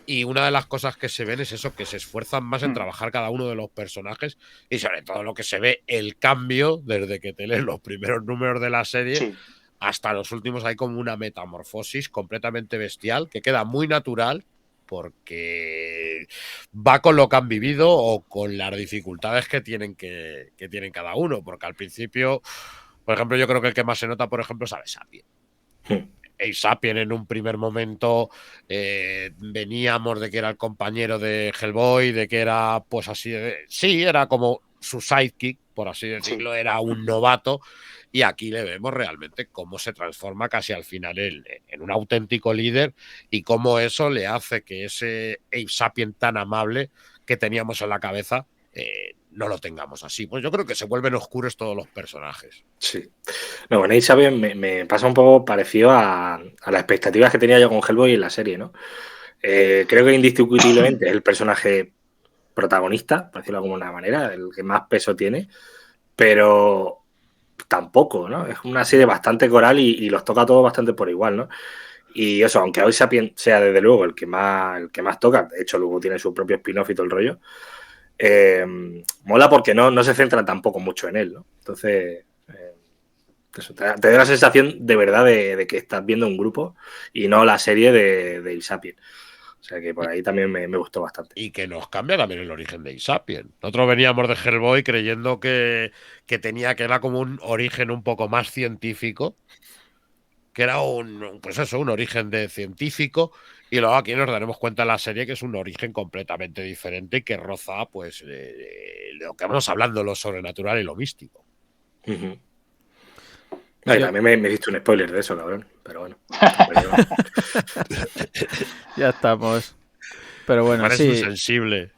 Y una de las cosas que se ven es eso, que se esfuerzan más en trabajar cada uno de los personajes y sobre todo lo que se ve, el cambio desde que te lees los primeros números de la serie hasta los últimos. Hay como una metamorfosis completamente bestial que queda muy natural porque va con lo que han vivido o con las dificultades que tienen cada uno, porque al principio, por ejemplo, yo creo que el que más se nota, por ejemplo, es Abe Sapien. Abe Sapien en un primer momento veníamos de que era el compañero de Hellboy, de que era pues así, sí, era como su sidekick, por así decirlo, era un novato. Y aquí le vemos realmente cómo se transforma casi al final en un auténtico líder y cómo eso le hace que ese Abe Sapien tan amable que teníamos en la cabeza no lo tengamos así. Pues yo creo que se vuelven oscuros todos los personajes. Sí. No, bueno, Abe Sapien me pasa un poco parecido a las expectativas que tenía yo con Hellboy en la serie, ¿no? Creo que indiscutiblemente es el personaje protagonista, por decirlo de alguna manera, el que más peso tiene, pero tampoco, ¿no? Es una serie bastante coral y los toca a todos bastante por igual, ¿no? Y eso, aunque Abe Sapien sea desde luego el que más toca, de hecho luego tiene su propio spin-off y todo el rollo, mola porque no se centran tampoco mucho en él, ¿no? Entonces, eso, te da la sensación de verdad de que estás viendo un grupo y no la serie de Abe Sapien. O sea que por ahí también me gustó bastante. Y que nos cambia también el origen de Abe Sapien. Nosotros veníamos de Hellboy creyendo que era como un origen un poco más científico, que era un origen de científico, y luego aquí nos daremos cuenta en la serie que es un origen completamente diferente y que roza pues lo que vamos hablando, lo sobrenatural y lo místico. No, y también me diste un spoiler de eso, cabrón. Pero bueno. Ya estamos. Pero bueno, Parece sí. muy sensible.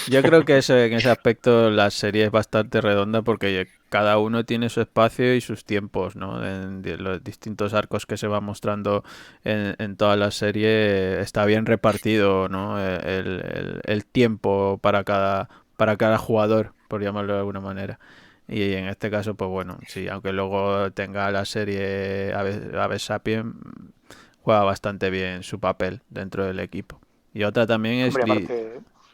Yo creo que en ese aspecto la serie es bastante redonda porque cada uno tiene su espacio y sus tiempos, ¿no? En los distintos arcos que se van mostrando en toda la serie está bien repartido, ¿no? El tiempo para cada jugador, por llamarlo de alguna manera. Y en este caso, pues bueno, sí, aunque luego tenga la serie Abe Sapien, juega bastante bien su papel dentro del equipo. Y otra también es...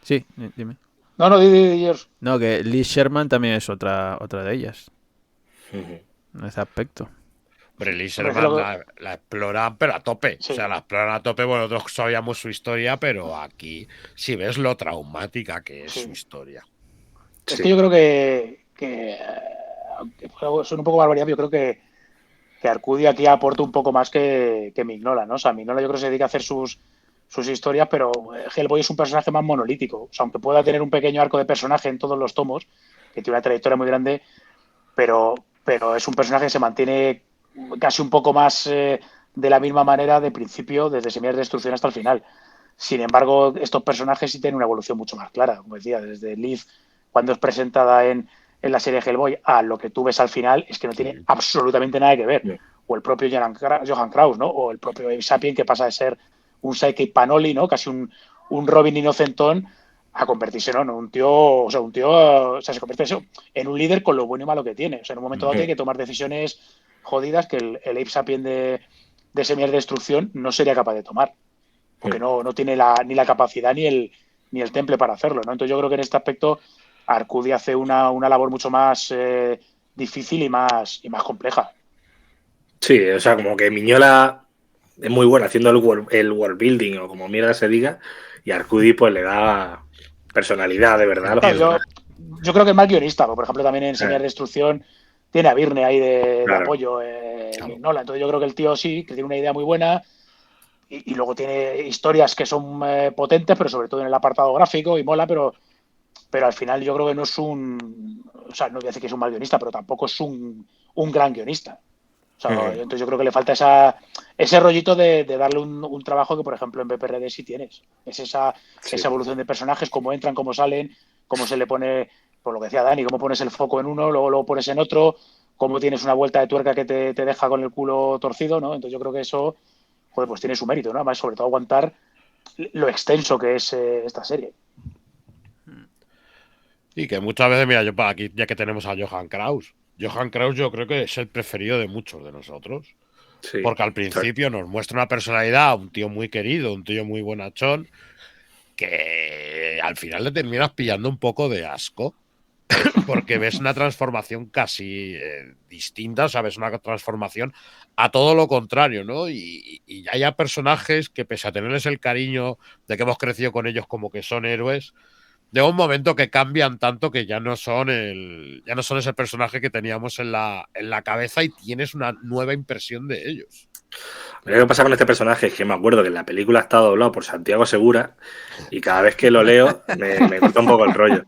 Sí, dime. No, di. No, que Lee Sherman también es otra de ellas. En ese aspecto. Hombre, Lee Sherman la exploran, pero a tope. Sí. O sea, la exploran a tope. Bueno, nosotros sabíamos su historia, pero aquí sí ves lo traumática que es su historia. Es que yo creo que aunque suena un poco barbaridad, yo creo que Arcudi aquí aporta un poco más que Mignola, ¿no? O sea, Mignola yo creo que se dedica a hacer sus historias, pero Hellboy es un personaje más monolítico. O sea, aunque pueda tener un pequeño arco de personaje en todos los tomos, que tiene una trayectoria muy grande, pero es un personaje que se mantiene casi un poco más de la misma manera de principio, desde Semillas de Destrucción hasta el final. Sin embargo, estos personajes sí tienen una evolución mucho más clara, como decía, desde Liv, cuando es presentada en la serie Hellboy, a lo que tú ves al final, es que no tiene absolutamente nada que ver. O el propio Johan Kraus, ¿no? O el propio Abe Sapien, que pasa de ser un sidekick panoli, ¿no? Casi un Robin inocentón, a convertirse, ¿no? Un tío, se convierte en un líder con lo bueno y malo que tiene. O sea, en un momento dado tiene que tomar decisiones jodidas que el Abe Sapien de Semillas de Destrucción no sería capaz de tomar. Porque no tiene ni la capacidad ni el temple para hacerlo, ¿no? Entonces yo creo que en este aspecto Arcudi hace una labor mucho más difícil y más compleja. Sí, o sea, como que Mignola es muy bueno haciendo el world building o como mierda se diga, y Arcudi pues le da personalidad de verdad. Yo creo que es más guionista, por ejemplo también en Semillas de Destrucción tiene a Virne ahí de apoyo Mignola, entonces yo creo que el tío sí, que tiene una idea muy buena y luego tiene historias que son potentes, pero sobre todo en el apartado gráfico y mola, pero pero al final yo creo que no es o sea, no voy a decir que es un mal guionista, pero tampoco es un gran guionista. O sea, entonces yo creo que le falta ese rollito de darle un trabajo que, por ejemplo, en BPRD sí tienes. Es esa evolución de personajes, cómo entran, cómo salen, cómo se le pone, por lo que decía Dani, cómo pones el foco en uno, luego lo pones en otro, cómo tienes una vuelta de tuerca que te deja con el culo torcido, ¿no? Entonces yo creo que eso, joder, pues tiene su mérito, ¿no? Además, sobre todo aguantar lo extenso que es esta serie. Y que muchas veces, mira, yo para aquí, ya que tenemos a Johan Kraus yo creo que es el preferido de muchos de nosotros. Sí, porque al principio nos muestra una personalidad, un tío muy querido, un tío muy bonachón, que al final le terminas pillando un poco de asco. Porque ves una transformación casi distinta, o sea, ves una transformación a todo lo contrario, ¿no? Y haya personajes que, pese a tenerles el cariño de que hemos crecido con ellos como que son héroes, llega un momento que cambian tanto que ya no son ese personaje que teníamos en la cabeza y tienes una nueva impresión de ellos. Lo que pasa con este personaje es que me acuerdo que en la película está doblado por Santiago Segura y cada vez que lo leo me corta un poco el rollo.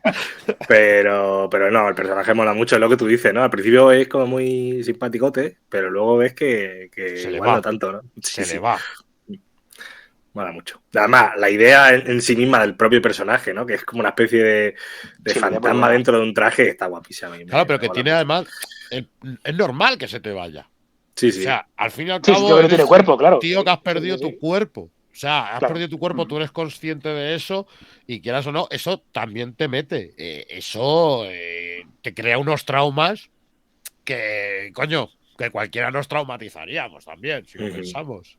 Pero no, el personaje mola mucho, es lo que tú dices, ¿no? Al principio es como muy simpaticote, pero luego ves que se igual no tanto, ¿no? Sí, se le va. Mola mucho. Además, la idea en sí misma del propio personaje, ¿no? Que es como una especie de fantasma dentro de un traje, está guapísima. Claro, pero que tiene además... Es normal que se te vaya. Sí. O sea, al fin y al cabo, no tiene cuerpo, claro. Tío, que has perdido tu cuerpo. O sea, has perdido tu cuerpo, tú eres consciente de eso y quieras o no, eso también te mete. Eso te crea unos traumas que, coño, que cualquiera nos traumatizaríamos también, si lo pensamos.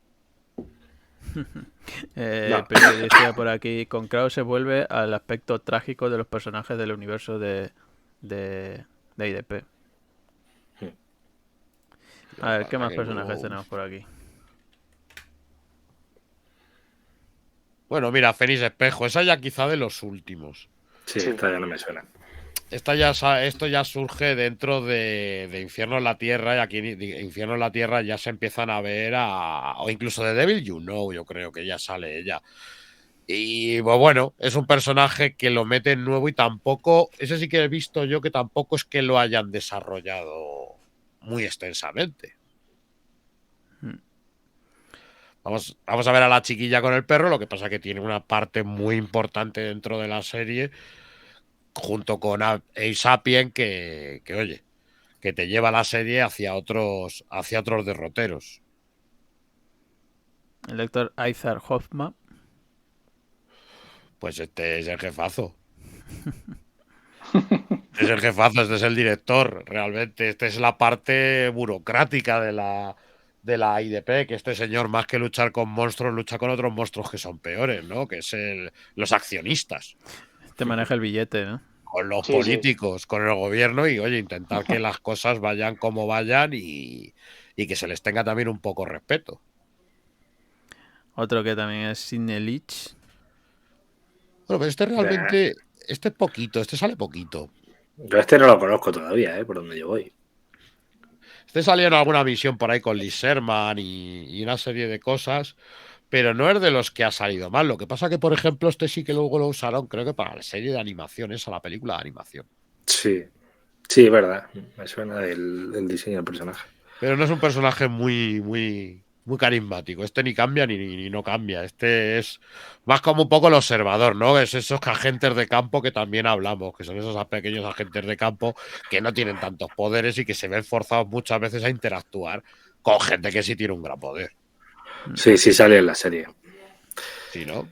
Pero decía por aquí, con Kraus se vuelve al aspecto trágico de los personajes del universo de IDP. A ver, ¿qué más personajes tenemos por aquí? Bueno, mira, Fénix Espejo, esa ya quizá de los últimos. Sí, esta ya no me suena. Esto ya surge dentro de Infierno en la Tierra, y aquí Infierno en la Tierra ya se empiezan a ver o incluso de Devil You Know, yo creo que ya sale ella. Y bueno, es un personaje que lo meten nuevo y tampoco, ese sí que he visto yo que tampoco es que lo hayan desarrollado muy extensamente. Vamos a ver a la chiquilla con el perro, lo que pasa que tiene una parte muy importante dentro de la serie, junto con Sapien, que oye, que te lleva la serie hacia otros derroteros. El lector Aizar Hoffman. Pues este es el jefazo. Es el jefazo, este es el director, realmente. Esta es la parte burocrática de la IDP, que este señor, más que luchar con monstruos, lucha con otros monstruos que son peores, ¿no? Que es los accionistas. Este maneja el billete, ¿no? Con los políticos, con el gobierno y, oye, intentar que las cosas vayan como vayan y que se les tenga también un poco respeto. Otro que también es Sidney Leach. Bueno, pero este realmente, este es poquito, este sale poquito. Yo este no lo conozco todavía, por donde yo voy. Este salió en alguna misión por ahí con Liz Sherman y una serie de cosas, pero no es de los que ha salido mal. Lo que pasa que, por ejemplo, este sí que luego lo usaron, creo que para la serie de animación, la película de animación. Sí, es verdad. Me suena el diseño del personaje. Pero no es un personaje muy carismático. Este ni cambia ni no cambia. Este es más como un poco el observador, ¿no? Es esos agentes de campo que también hablamos, que son esos pequeños agentes de campo que no tienen tantos poderes y que se ven forzados muchas veces a interactuar con gente que sí tiene un gran poder. Sí sale en la serie. Sí, ¿no?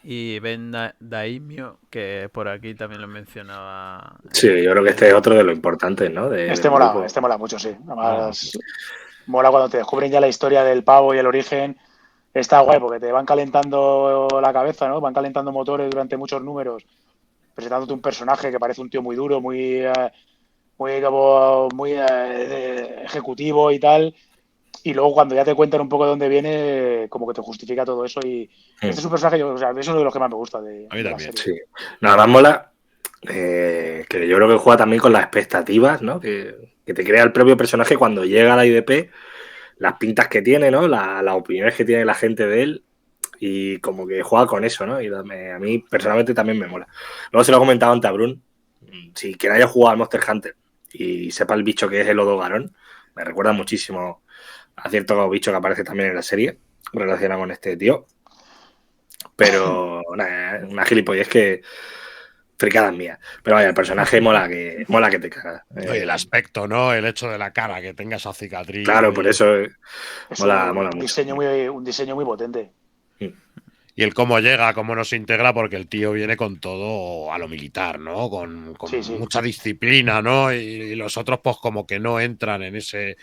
Y Ben Daimio, que por aquí también lo mencionaba. Sí, yo creo que este es otro de lo importante, ¿no? Este mola mucho, sí. Además, mola cuando te descubren ya la historia del pavo y el origen. Está guay porque te van calentando la cabeza, ¿no? Van calentando motores durante muchos números, presentándote un personaje que parece un tío muy duro, muy ejecutivo y tal. Y luego cuando ya te cuentan un poco de dónde viene, como que te justifica todo eso. Y este es un personaje, es uno de los que más me gusta de la serie. Sí. Nada más mola que yo creo que juega también con las expectativas, ¿no? Que te crea el propio personaje cuando llega a la IDP, las pintas que tiene, ¿no? Las opiniones que tiene la gente de él. y como que juega con eso, ¿no? Y a mí personalmente también me mola. Luego se lo he comentado ante a Brun, si quien haya jugado al Monster Hunter y sepa el bicho que es el Odogaron, me recuerda muchísimo a cierto bicho que aparece también en la serie, relacionado con este tío. Pero una gilipollez que fricadas mías. Pero vaya, el personaje mola que te cagas. El aspecto, ¿no? El hecho de la cara, que tenga esa cicatriz. Claro, por eso mola un mucho. Un diseño muy potente. Y el cómo llega, cómo nos integra, porque el tío viene con todo a lo militar, ¿no? Con mucha disciplina, ¿no? Y los otros, pues, como que no entran en ese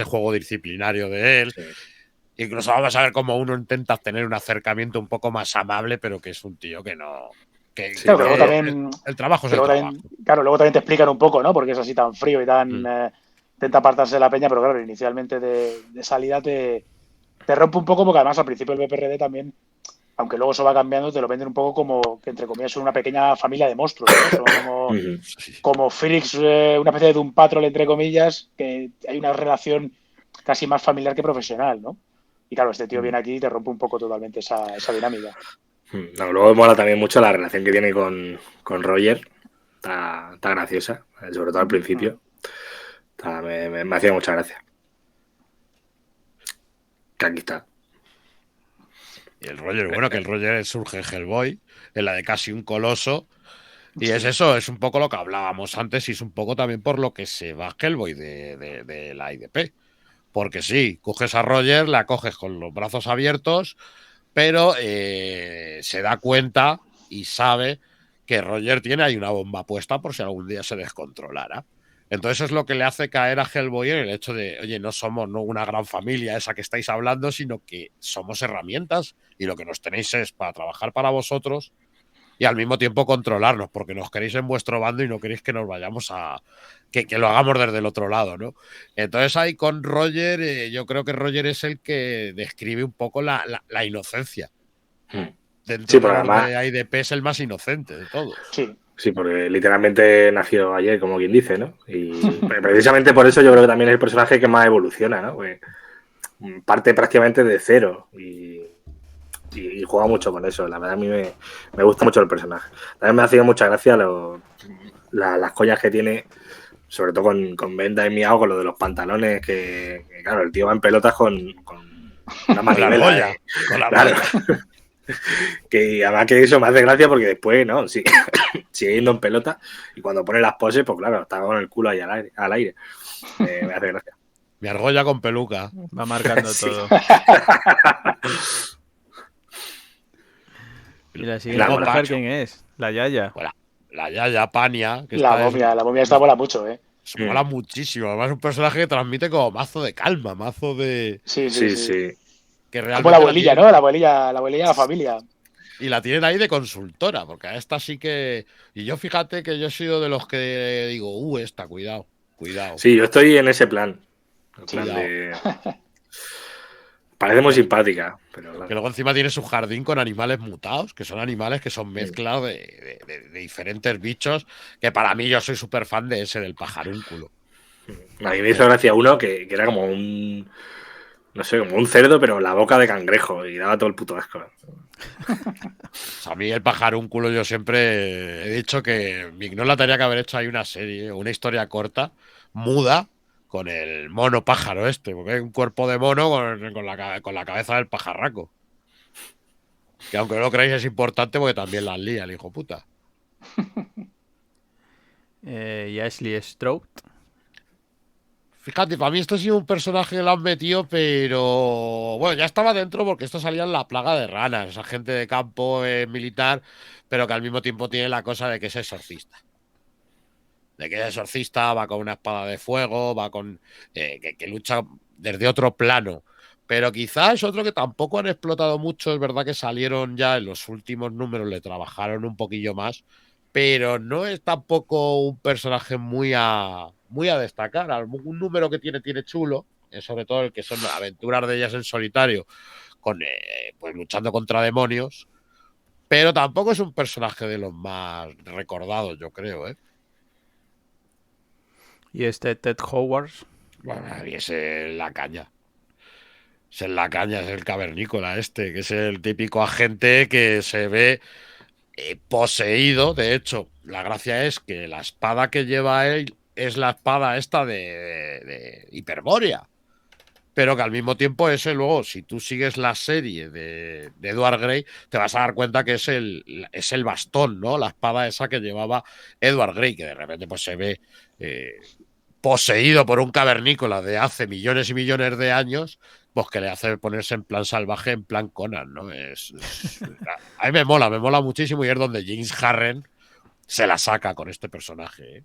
juego disciplinario de él. Sí. Incluso vamos a ver cómo uno intenta tener un acercamiento un poco más amable, pero que es un tío que no. Claro, que luego también. El trabajo es el trabajo. Claro, luego también te explican un poco, ¿no? Porque es así tan frío y tan. Intenta apartarse de la peña, pero claro, inicialmente de salida te rompe un poco, porque además al principio el BPRD también, aunque luego eso va cambiando, te lo venden un poco como que entre comillas son una pequeña familia de monstruos, ¿no? Son como Felix, una especie de Doom Patrol, entre comillas, que hay una relación casi más familiar que profesional, ¿no? Y claro, este tío viene aquí y te rompe un poco totalmente esa dinámica. No, luego mola también mucho la relación que tiene con Roger. Está graciosa, sobre todo al principio. Me hacía mucha gracia. Que aquí está. Y el Roger, bueno, que el Roger surge en Hellboy, en la de Casi un coloso. Y es eso, es un poco lo que hablábamos antes y es un poco también por lo que se va Hellboy de la IDP. Porque sí, coges a Roger, la coges con los brazos abiertos, pero se da cuenta y sabe que Roger tiene ahí una bomba puesta por si algún día se descontrolara. Entonces es lo que le hace caer a Hellboy en el hecho de, oye, no somos una gran familia esa que estáis hablando, sino que somos herramientas y lo que nos tenéis es para trabajar para vosotros y al mismo tiempo controlarnos, porque nos queréis en vuestro bando y no queréis que nos vayamos a... que lo hagamos desde el otro lado, ¿no? Entonces ahí con Roger, yo creo que Roger es el que describe un poco la inocencia. Dentro de además, IDP es el más inocente de todos. Sí, porque literalmente nació ayer, como quien dice, ¿no? Y precisamente por eso yo creo que también es el personaje que más evoluciona, ¿no? Porque parte prácticamente de cero y juega mucho con eso. La verdad a mí me gusta mucho el personaje. También me ha sido mucha gracia las collas que tiene, sobre todo con Venda y Miao, con lo de los pantalones, que claro, el tío va en pelotas con una manivela. Con la claro. Que además que eso me hace gracia porque después, ¿no? Sí, sigue yendo en pelota y cuando pone las poses, pues claro, está con el culo ahí al aire. Me hace gracia. Mi argolla con peluca. Va marcando todo. Y la siguiente mujer, ¿quién es? La Yaya. Bueno, la Yaya Pania. Que la momia esta mola mucho, ¿eh? Se mola muchísimo. Además es un personaje que transmite como mazo de calma, mazo de... Sí. Que realmente como la abuelilla, ¿no? La abuelilla de la familia. Y la tienen ahí de consultora, porque a esta sí que... Y yo fíjate que yo he sido de los que digo, esta, cuidado. Sí, yo estoy en ese plan. Parece muy simpática. Pero claro. Que luego encima tiene su jardín con animales mutados, que son animales que son mezclas de diferentes bichos, que para mí yo soy súper fan de ese, del pajarúnculo. A mí me hizo gracia uno que era como un... No sé, como un cerdo, pero la boca de cangrejo y daba todo el puto asco. A mí el pajarúnculo yo siempre he dicho que Mignola tenía que haber hecho ahí una serie, una historia corta, muda, con el mono pájaro este, porque es un cuerpo de mono con la cabeza del pajarraco. Que aunque no lo creáis es importante porque también la lía el hijo puta. Y Ashley Stroud. Fíjate, para mí esto ha sido un personaje que lo han metido, pero bueno, ya estaba dentro porque esto salía en la plaga de ranas, esa gente de campo militar, pero que al mismo tiempo tiene la cosa de que es exorcista. De que es exorcista, va con una espada de fuego, va con... que lucha desde otro plano. Pero quizás es otro que tampoco han explotado mucho, es verdad que salieron ya en los últimos números, le trabajaron un poquillo más, pero no es tampoco un personaje muy a destacar. Algún número que tiene chulo, sobre todo el que son aventuras de ellas en solitario, con pues luchando contra demonios, pero tampoco es un personaje de los más recordados, yo creo, ¿eh? Y este Ted Howard. Bueno, y es la caña. Es en la caña, es el cavernícola que es el típico agente que se ve poseído. De hecho, la gracia es que la espada que lleva él es la espada esta de Hiperbórea. Pero que al mismo tiempo ese luego, si tú sigues la serie de Edward Grey, te vas a dar cuenta que es el bastón, ¿no? La espada esa que llevaba Edward Grey, que de repente pues se ve poseído por un cavernícola de hace millones y millones de años, pues que le hace ponerse en plan salvaje, en plan Conan, ¿no? A mí me mola muchísimo y es donde James Harren se la saca con este personaje, ¿eh?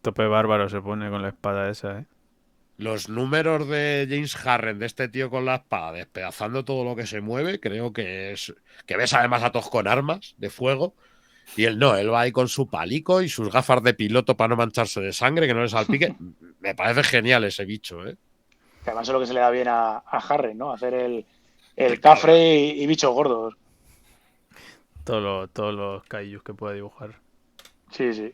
Tope bárbaro se pone con la espada esa, ¿eh? Los números de James Harren, de este tío con la espada, despedazando todo lo que se mueve, creo que es. Que ves además a todos con armas de fuego. Y él no, él va ahí con su palico y sus gafas de piloto para no mancharse de sangre, que no le salpique. Me parece genial ese bicho, ¿eh? Que además es lo que se le da bien a Harry, ¿no? Hacer el cafre y bichos gordos. Todos los kaijus que puede dibujar. Sí, sí.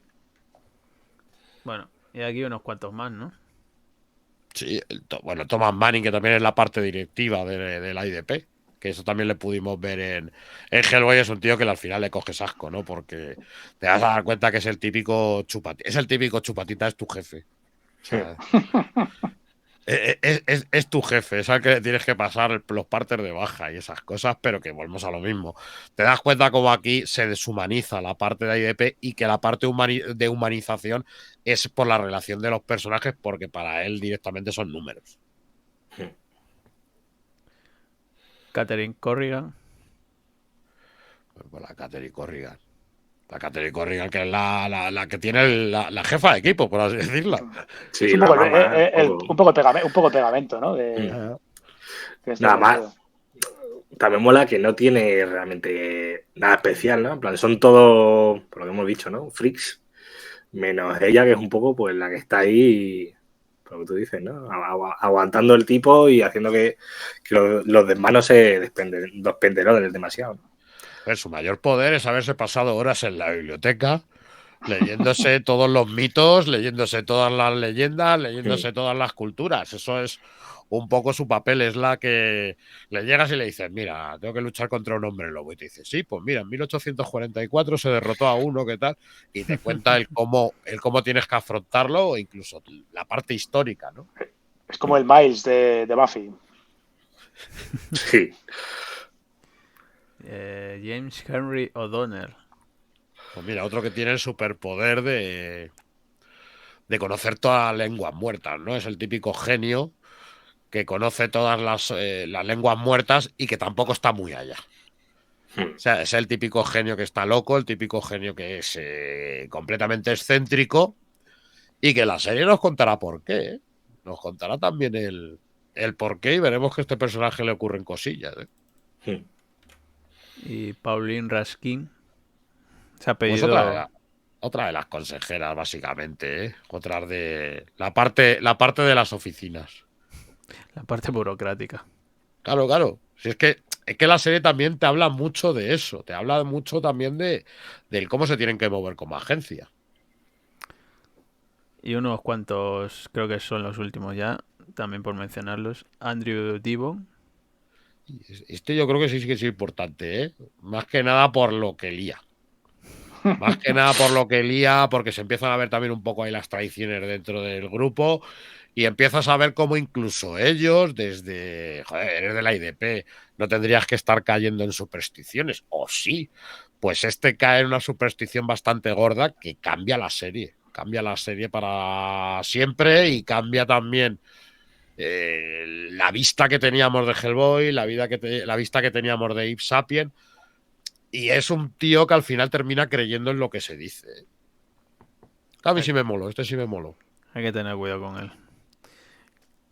Bueno, y aquí unos cuantos más, ¿no? Sí, bueno, Thomas Manning, que también es la parte directiva de la IDP, que eso también le pudimos ver en Hellboy, es un tío que al final le coges asco, ¿no? Porque te vas a dar cuenta que es el típico chupatita, es tu jefe. O sea, es tu jefe, es al que tienes que pasar los partes de baja y esas cosas, pero que volvemos a lo mismo. Te das cuenta como aquí se deshumaniza la parte de IDP y que la parte de humanización es por la relación de los personajes, porque para él directamente son números. Catherine Corrigan. Pues la Catherine Corrigan. La Catherine Corrigan, que es la que tiene la jefa de equipo, por así decirlo. Sí, un poco de pegamento, ¿no? Nada más. También mola que no tiene realmente nada especial, ¿no? En plan, son todos, por lo que hemos dicho, ¿no? Freaks. Menos ella, que es un poco pues la que está ahí, por lo que tú dices, ¿no? Aguantando el tipo y haciendo que los demás no se despenderoden demasiado. Pues su mayor poder es haberse pasado horas en la biblioteca, leyéndose todos los mitos, leyéndose todas las leyendas, leyéndose todas las culturas. Eso es un poco su papel, es la que le llegas y le dices, mira, tengo que luchar contra un hombre lobo. Y te dice, sí, pues mira, en 1844 se derrotó a uno, ¿qué tal? Y te cuenta el cómo tienes que afrontarlo, o incluso la parte histórica, ¿no? Es como el Miles de Buffy. Sí. James Henry O'Donnell. Pues mira, otro que tiene el superpoder de conocer todas las lenguas muertas, ¿no? Es el típico genio que conoce todas las lenguas muertas y que tampoco está muy allá. O sea, es el típico genio que está loco, el típico genio que es completamente excéntrico y que la serie nos contará por qué, ¿eh? Nos contará también el por qué y veremos que a este personaje le ocurren cosillas, ¿eh? Y Pauline Raskin. Se ha Pues pedido... otra de las consejeras, básicamente, ¿eh? Otras de la parte de las oficinas. La parte burocrática. Claro, claro. Si es que la serie también te habla mucho de eso. Te habla mucho también del cómo se tienen que mover como agencia. Y unos cuantos, creo que son los últimos ya, también por mencionarlos. Andrew Dibon. Este yo creo que sí que es importante, ¿eh? Más que nada por lo que lía. Más que nada por lo que lía, porque se empiezan a ver también un poco ahí las traiciones dentro del grupo y empiezas a ver cómo incluso ellos, desde, joder, eres de la IDP, no tendrías que estar cayendo en supersticiones, o sí, pues cae en una superstición bastante gorda que cambia la serie para siempre y cambia también la vista que teníamos de Hellboy, la vista que teníamos de Ip Sapien. Y es un tío que al final termina creyendo en lo que se dice. A mí sí me moló, sí me moló. Hay que tener cuidado con él.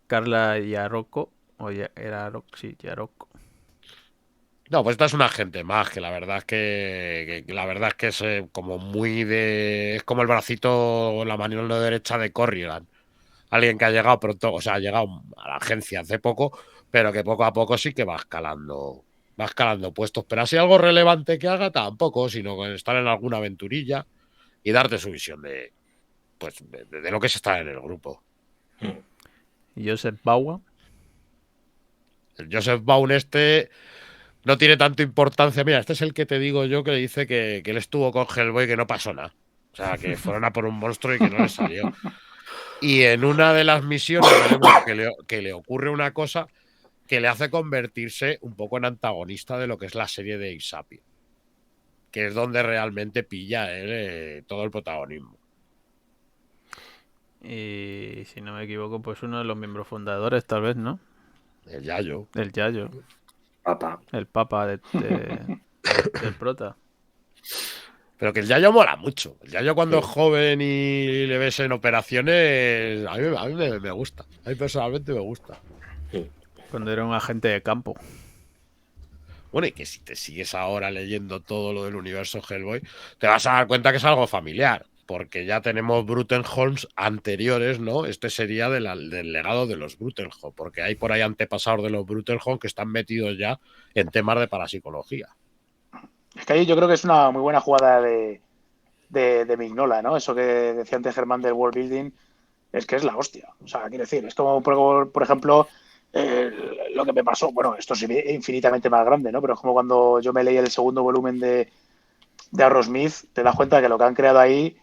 Carla Yarocco. Yarocco. No, pues esta es una gente más, que la verdad es que es como muy de. Es como el bracito, la mano derecha de Corrigan. Alguien que ha llegado pronto, o sea, ha llegado a la agencia hace poco, pero que poco a poco sí que va escalando puestos. Pero así algo relevante que haga tampoco, sino con estar en alguna aventurilla y darte su visión de lo que es estar en el grupo. Joseph Bawa. El Joseph Vaughn no tiene tanta importancia. Mira, este es el que te digo yo que le dice que él estuvo con Hellboy y que no pasó nada. O sea, que fueron a por un monstruo y que no le salió. Y en una de las misiones vemos que le ocurre una cosa que le hace convertirse un poco en antagonista de lo que es la serie de Aesopia, que es donde realmente pilla él todo el protagonismo. Y si no me equivoco, pues uno de los miembros fundadores, tal vez, ¿no? El Yayo. Del Yayo. Papa. El papa del prota. Pero que el Yayo mola mucho. El Yayo cuando es joven y le ves en operaciones, a mí me gusta. A mí personalmente me gusta. Cuando era un agente de campo. Bueno, y que si te sigues ahora leyendo todo lo del universo Hellboy, te vas a dar cuenta que es algo familiar, porque ya tenemos Brutenholms anteriores, ¿no? Este sería del legado de los Brutenholm, porque hay por ahí antepasados de los Brutenholm que están metidos ya en temas de parapsicología. Es que ahí yo creo que es una muy buena jugada de Mignola, ¿no? Eso que decía antes Germán del world building, es que es la hostia. O sea, quiero decir, es como, por ejemplo, lo que me pasó, bueno, esto es infinitamente más grande, ¿no? Pero es como cuando yo me leí el segundo volumen de Aerosmith, te das cuenta que lo que han creado ahí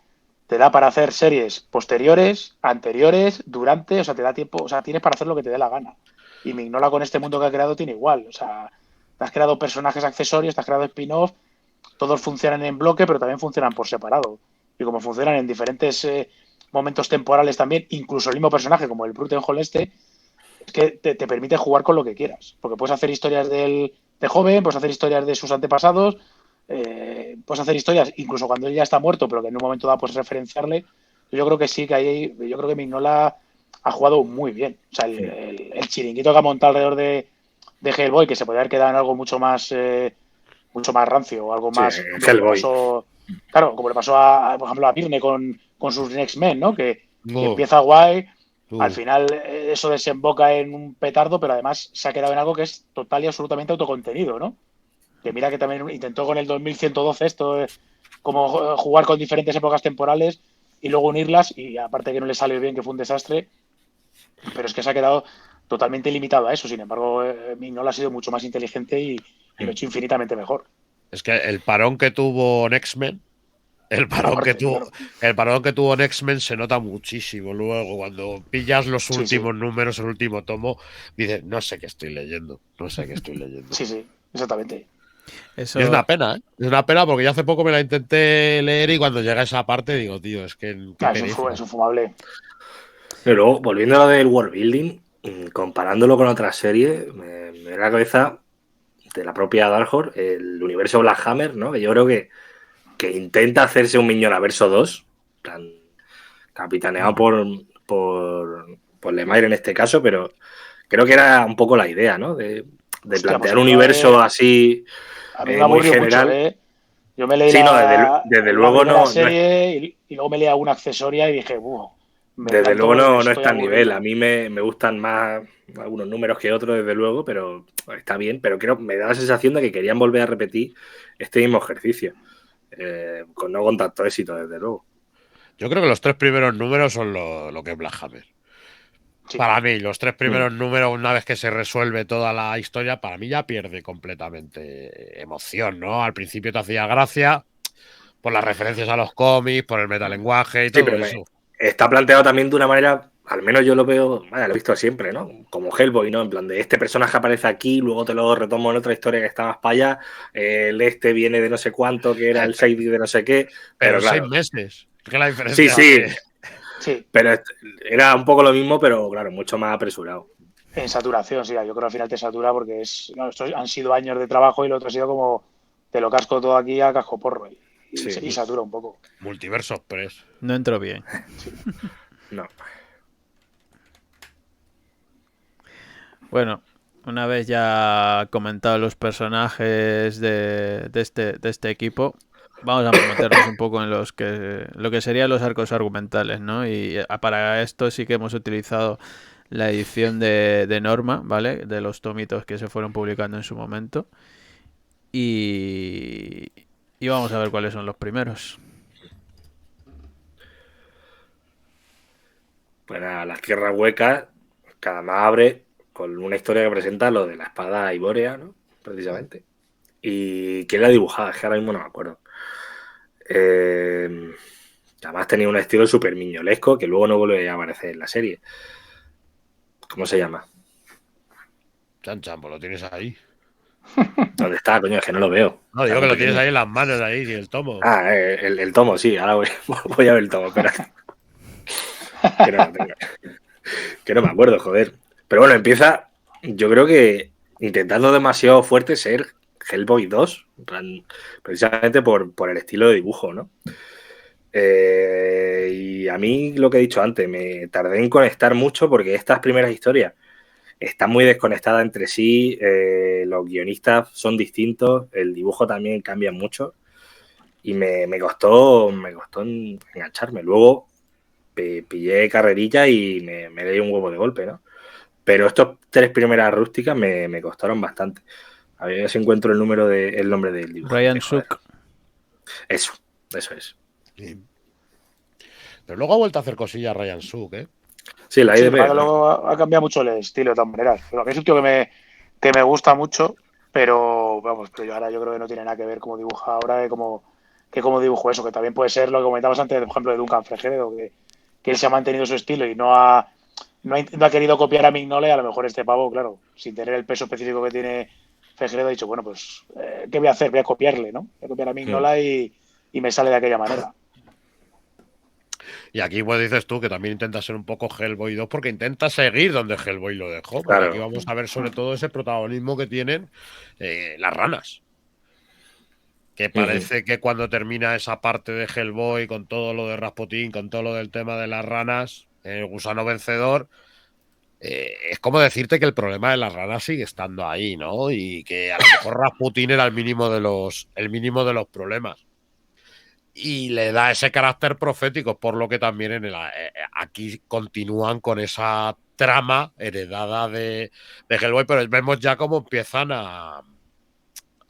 te da para hacer series posteriores, anteriores, durante, o sea, te da tiempo, o sea, tienes para hacer lo que te dé la gana. Y Mignola con este mundo que ha creado tiene igual, o sea, te has creado personajes accesorios, te has creado spin-off, todos funcionan en bloque, pero también funcionan por separado. Y como funcionan en diferentes momentos temporales también, incluso el mismo personaje, como el Brutenholm es que te permite jugar con lo que quieras. Porque puedes hacer historias de joven, puedes hacer historias de sus antepasados, puedes hacer historias incluso cuando él ya está muerto, pero que en un momento dado puedes referenciarle. Yo creo que sí, yo creo que Mignola ha jugado muy bien. O sea, el chiringuito que ha montado alrededor de Hellboy, que se podría haber quedado en algo mucho más rancio o algo más. Claro, como le pasó por ejemplo, a Pirne con sus Next Men, ¿no? Que empieza guay, al final eso desemboca en un petardo, pero además se ha quedado en algo que es total y absolutamente autocontenido, ¿no? Que mira que también intentó con el 2112 esto, como jugar con diferentes épocas temporales y luego unirlas, y aparte que no le salió bien, que fue un desastre, pero es que se ha quedado totalmente limitado a eso. Sin embargo, Mignola ha sido mucho más inteligente y lo ha hecho infinitamente mejor. Es que el parón que tuvo en X-Men, el parón que tuvo en X-Men se nota muchísimo. Luego, cuando pillas los últimos números, el último tomo, dices, no sé qué estoy leyendo. Sí, exactamente. Eso... Y es una pena, ¿eh? Es una pena porque yo hace poco me la intenté leer y cuando llega a esa parte digo, tío, es que... es infumable. Pero luego, volviendo a lo del world building, comparándolo con otras series, me da la cabeza de la propia Dark Horse, el universo Black Hammer, ¿no? Que yo creo que intenta hacerse un Mignola verso 2, capitaneado por Lemire en este caso, pero creo que era un poco la idea, ¿no? De plantear un universo así muy general. Mucho, Yo me leí desde luego la serie y luego me leí alguna accesoria y dije, desde luego no está al nivel. A mí me gustan más algunos números que otros, desde luego, pero está bien. Pero me da la sensación de que querían volver a repetir este mismo ejercicio. No con tanto éxito, desde luego. Yo creo que los 3 primeros números son lo que es Black Hammer. Sí. Para mí, los 3 primeros números, una vez que se resuelve toda la historia, para mí ya pierde completamente emoción, ¿no? Al principio te hacía gracia por las referencias a los cómics, por el metalenguaje y todo eso. Está planteado también de una manera, al menos yo lo veo, lo he visto siempre, ¿no? Como Hellboy, ¿no? En plan de este personaje aparece aquí, luego te lo retomo en otra historia que estabas para allá, el viene de no sé cuánto, que era el Sadie de no sé qué. Pero claro, 6 meses. ¿Qué es la diferencia? Sí, pero era un poco lo mismo, pero claro, mucho más apresurado. En saturación, sí, yo creo que al final te satura porque estos han sido años de trabajo y lo otro ha sido como te lo casco todo aquí a casco porro y satura un poco. Multiverso Express. No entró bien. Sí. No. Bueno, una vez ya comentado los personajes de este equipo, vamos a meternos un poco en lo que serían los arcos argumentales, ¿no? Y para esto sí que hemos utilizado la edición de Norma, ¿vale? De los tomitos que se fueron publicando en su momento. Y vamos a ver cuáles son los primeros. Pues nada, las tierras huecas, cada más abre, con una historia que presenta lo de la espada Iboria, ¿no? Precisamente. Y quién la dibujaba, es que ahora mismo no me acuerdo. Además tenía un estilo súper miñolesco que luego no vuelve a aparecer en la serie. ¿Cómo se llama? Chan Chan, pues lo tienes ahí. ¿Dónde está, coño? Es que no lo veo. No, digo que lo tienes ahí en las manos, ahí, el tomo. Ah, el tomo, sí. Ahora voy a ver el tomo, espera. Que no lo tengo. Que no me acuerdo, joder. Pero bueno, empieza, yo creo que intentando demasiado fuerte ser Hellboy 2, precisamente por el estilo de dibujo, ¿no? Y a mí, lo que he dicho antes, me tardé en conectar mucho porque estas primeras historias están muy desconectadas entre sí, los guionistas son distintos, el dibujo también cambia mucho y me costó engancharme. Luego pillé carrerilla y me leí un huevo de golpe, ¿no? Pero estos 3 primeras rústicas me costaron bastante. A ver si encuentro el nombre del dibujo. Ryan Suk. Eso es. Sí. Pero luego ha vuelto a hacer cosillas Ryan Suk, ¿eh? Sí, la IDP. Luego ha cambiado mucho el estilo de todas maneras. Pero es un tío que me gusta mucho, pero vamos, pero ahora yo creo que no tiene nada que ver cómo dibuja ahora que cómo dibujo eso, que también puede ser lo que comentabas antes, por ejemplo, de Duncan Fregledo, que él se ha mantenido su estilo y no ha querido copiar a Mignola, y a lo mejor este pavo, claro, sin tener el peso específico que tiene Fregledo, ha dicho, bueno, pues, ¿qué voy a hacer? Voy a copiarle, ¿no? Voy a copiar a Mignola y me sale de aquella manera. Y aquí pues dices tú que también intenta ser un poco Hellboy 2 porque intenta seguir donde Hellboy lo dejó. Porque aquí vamos a ver sobre todo ese protagonismo que tienen las ranas. Que parece que cuando termina esa parte de Hellboy con todo lo de Rasputin, con todo lo del tema de las ranas, el gusano vencedor, es como decirte que el problema de las ranas sigue estando ahí, ¿no? Y que a lo mejor Rasputin era el mínimo de los problemas. Y le da ese carácter profético, por lo que también aquí continúan con esa trama heredada de Hellboy, pero vemos ya cómo empiezan a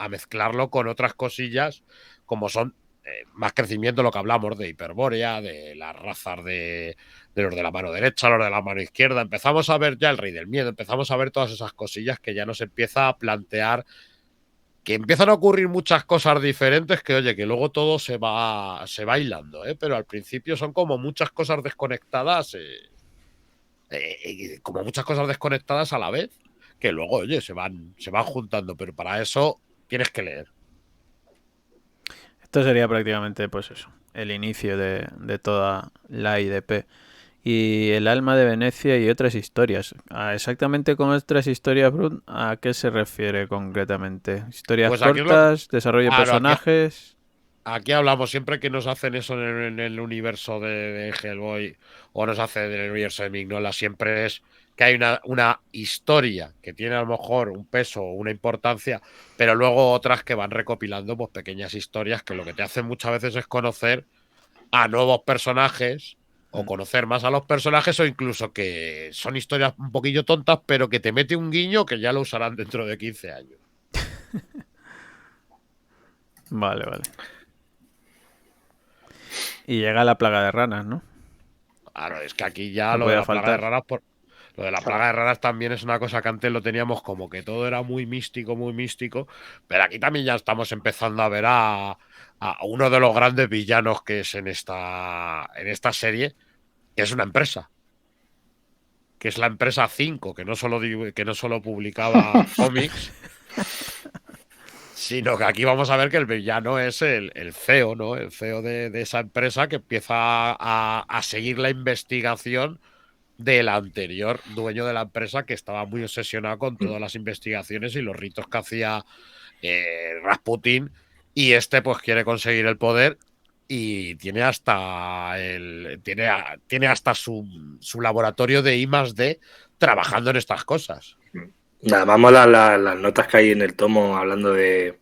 mezclarlo con otras cosillas, como son más crecimiento, lo que hablamos de Hiperbórea, de las razas de los de la mano derecha, los de la mano izquierda. Empezamos a ver ya el Rey del Miedo, empezamos a ver todas esas cosillas que ya nos empieza a plantear que empiezan a ocurrir muchas cosas diferentes que, oye, que luego todo se va hilando, pero al principio son como muchas cosas desconectadas, como muchas cosas desconectadas a la vez, que luego, oye, se van juntando, pero para eso tienes que leer. Esto sería prácticamente, pues eso, el inicio de toda la IDP. Y el alma de Venecia y otras historias. Exactamente con otras historias, Brun, ¿a qué se refiere concretamente? ¿Historias pues cortas? ¿Desarrollo de personajes? Aquí hablamos siempre que nos hacen eso en el universo de Hellboy o nos hace en el universo de Mignola, siempre es que hay una historia que tiene a lo mejor un peso o una importancia, pero luego otras que van recopilando pues pequeñas historias que lo que te hacen muchas veces es conocer a nuevos personajes o conocer más a los personajes o incluso que son historias un poquillo tontas, pero que te mete un guiño que ya lo usarán dentro de 15 años. Vale. Y llega la plaga de ranas, ¿no? Claro, es que aquí ya lo de la plaga de ranas lo de la plaga de ranas también es una cosa que antes lo teníamos como que todo era muy místico, pero aquí también ya estamos empezando a ver a uno de los grandes villanos que es en esta serie, que es una empresa. Que es la empresa 5, que no solo publicaba cómics, sino que aquí vamos a ver que el villano es el CEO, ¿no? El CEO de esa empresa que empieza a seguir la investigación del anterior dueño de la empresa, que estaba muy obsesionado con todas las investigaciones y los ritos que hacía Rasputin, y pues quiere conseguir el poder y tiene hasta su laboratorio de I+D trabajando en estas cosas. Nada, vamos a las notas que hay en el tomo hablando de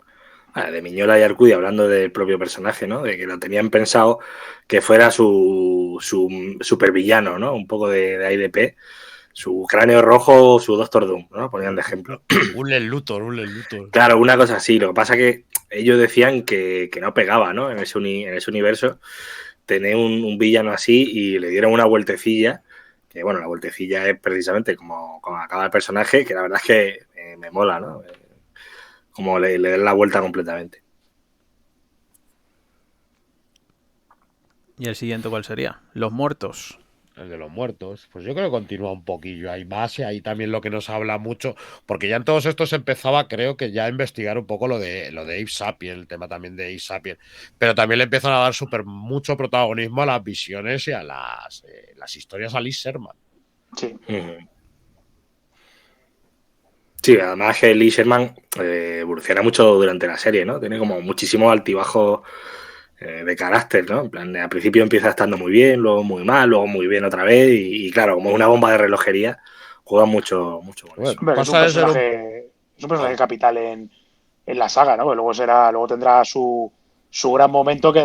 Mignola y Arcudi, hablando del propio personaje, ¿no? De que lo tenían pensado que fuera su supervillano, ¿no? Un poco de IDP, su cráneo rojo, su Doctor Doom, ¿no? Ponían de ejemplo. Un Lex Luthor. Claro, una cosa así. Lo que pasa es que ellos decían que no pegaba, ¿no? En ese universo, tener un villano así, y le dieron una vueltecilla Que bueno, la vueltecilla es precisamente como acaba el personaje, que la verdad es que me mola, ¿no? Como le den la vuelta completamente. ¿Y el siguiente cuál sería? Los muertos. El de los muertos. Pues yo creo que continúa un poquillo. Hay más y ahí también lo que nos habla mucho. Porque ya en todos estos empezaba, creo que ya a investigar un poco lo de Ape Sapien, el tema también de Ape Sapien. Pero también le empiezan a dar mucho protagonismo a las visiones y a las historias a Lee Sherman. Sí. Sí, además que Lee Sherman evoluciona mucho durante la serie, ¿no? Tiene como muchísimos altibajos de carácter, ¿no? En plan, al principio empieza estando muy bien, luego muy mal, luego muy bien otra vez y claro, como es una bomba de relojería, juega mucho con eso. Bueno, es un personaje capital en la saga, ¿no? Luego tendrá su gran momento que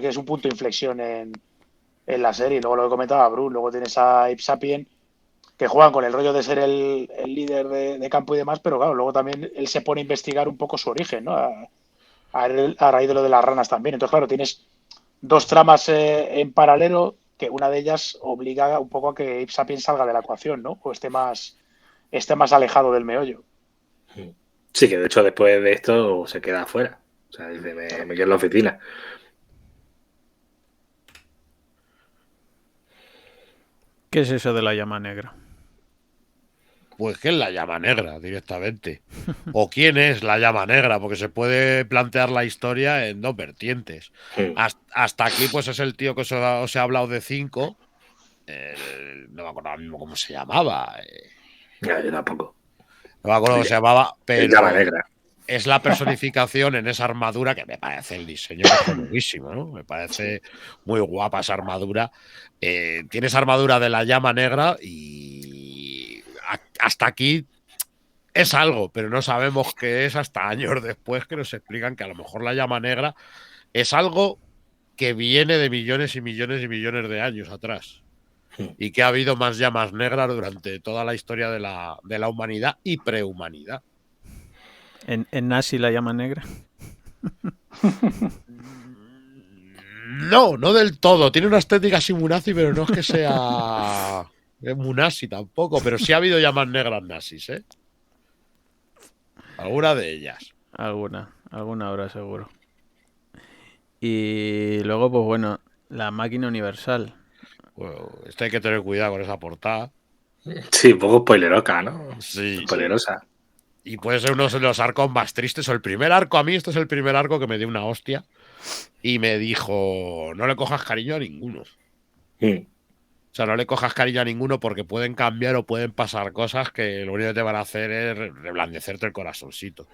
es un punto de inflexión en la serie. Luego lo que comentaba Bruce, luego tienes a Ape Sapien, que juegan con el rollo de ser el líder de campo y demás, pero claro, luego también él se pone a investigar un poco su origen, ¿no? A raíz de lo de las ranas también. Entonces, claro, tienes dos tramas en paralelo, que una de ellas obliga un poco a que Ape Sapien salga de la ecuación, ¿no? O esté más alejado del meollo. Sí, que de hecho después de esto se queda afuera. O sea, dice, me quedo en la oficina. ¿Qué es eso de la llama negra? Pues que es la llama negra directamente. O quién es la llama negra, porque se puede plantear la historia en dos vertientes. Hasta aquí, pues es el tío que os he hablado de 5. No me acuerdo ahora mismo cómo se llamaba. Yo tampoco. No me acuerdo cómo se llamaba, pero llama negra. Es la personificación en esa armadura que me parece el diseño buenísimo, ¿no? Me parece muy guapa esa armadura. Tiene esa armadura de la llama negra y hasta aquí es algo, pero no sabemos qué es hasta años después que nos explican que a lo mejor la llama negra es algo que viene de millones y millones y millones de años atrás y que ha habido más llamas negras durante toda la historia de la humanidad y prehumanidad. ¿En Nazi la llama negra? No del todo. Tiene una estética así muy nazi, pero no es que sea muy nazi tampoco. Pero sí ha habido llamas negras nazis, ¿eh? Alguna de ellas. Alguna habrá seguro. Y luego, pues bueno, la máquina universal. Bueno, hay que tener cuidado con esa portada. Sí, un poco spoileroca, ¿no? Sí. Spoilerosa. Y puede ser uno de los arcos más tristes. O el primer arco, a mí este es el primer arco que me dio una hostia. Y me dijo, no le cojas cariño a ninguno. O sea, no le cojas cariño a ninguno porque pueden cambiar o pueden pasar cosas que lo único que te van a hacer es reblandecerte el corazoncito.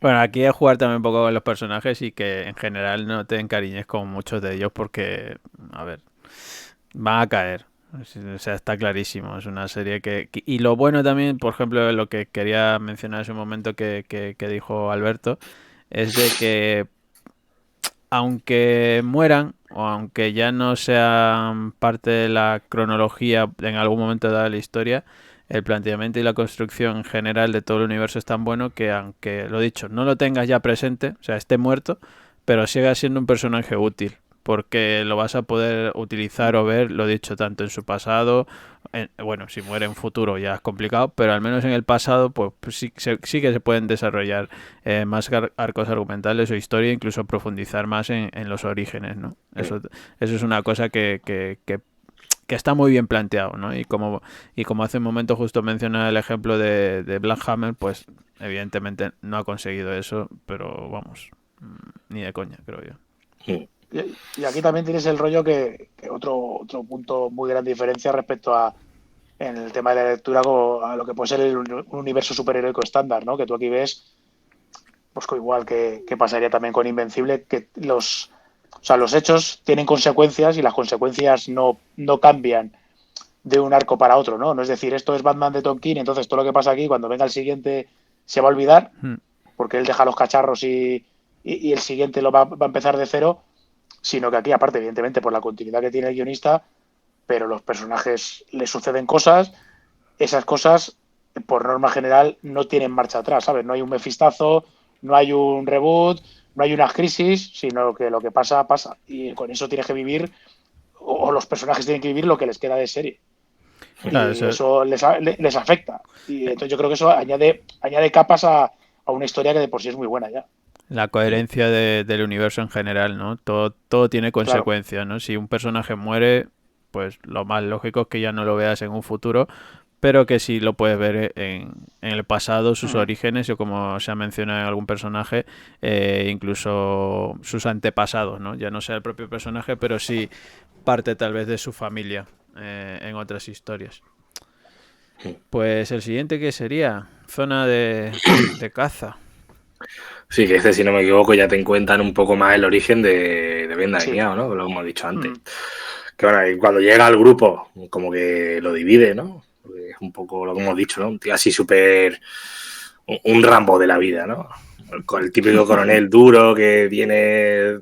Bueno, aquí es jugar también un poco con los personajes y que en general no te encariñes con muchos de ellos porque, a ver, van a caer. O sea, está clarísimo. Es una serie y lo bueno también, por ejemplo, lo que quería mencionar en un momento que dijo Alberto, es de que aunque mueran o aunque ya no sean parte de la cronología en algún momento dado de la historia, el planteamiento y la construcción en general de todo el universo es tan bueno que aunque, lo dicho, no lo tengas ya presente, o sea, esté muerto, pero siga siendo un personaje útil, porque lo vas a poder utilizar o ver, lo dicho, tanto en su pasado, bueno, si muere en futuro ya es complicado, pero al menos en el pasado pues sí que se pueden desarrollar más arcos argumentales o historia, incluso profundizar más en los orígenes, ¿no? Eso es una cosa que está muy bien planteado, ¿no? Y como hace un momento justo mencionaba el ejemplo de Black Hammer, pues evidentemente no ha conseguido eso, pero vamos, ni de coña, creo yo. Y aquí también tienes el rollo que otro punto muy gran diferencia respecto a en el tema de la lectura a lo que puede ser un universo superheroico estándar, ¿no? Que tú aquí ves, pues igual que pasaría también con Invencible, que los hechos tienen consecuencias y las consecuencias no cambian de un arco para otro, ¿no? No es decir, esto es Batman de Tom King, entonces todo lo que pasa aquí, cuando venga el siguiente, se va a olvidar, porque él deja los cacharros y el siguiente lo va a empezar de cero, sino que aquí, aparte, evidentemente, por la continuidad que tiene el guionista, pero los personajes le suceden cosas, esas cosas, por norma general, no tienen marcha atrás, ¿sabes? No hay un mefistazo, no hay un reboot, no hay unas crisis, sino que lo que pasa, pasa. Y con eso tienes que vivir o los personajes tienen que vivir lo que les queda de serie. Claro, y eso les afecta. Y entonces yo creo que eso añade capas a una historia que de por sí es muy buena ya. La coherencia del universo en general, ¿no? Todo tiene consecuencias, ¿no? Si un personaje muere, pues lo más lógico es que ya no lo veas en un futuro, pero que sí lo puedes ver en el pasado, sus orígenes, o como se ha mencionado en algún personaje, incluso sus antepasados, ¿no? Ya no sea el propio personaje, pero sí parte tal vez de su familia en otras historias. Pues el siguiente, ¿qué sería? Zona de caza. Sí, que si no me equivoco, ya te cuentan un poco más el origen de Venda de Miao, ¿no? Lo hemos dicho antes. Que bueno, y cuando llega al grupo, como que lo divide, ¿no? Es un poco lo que hemos dicho, ¿no? Un tío así súper... Un Rambo de la vida, ¿no? Con el típico coronel duro que tiene...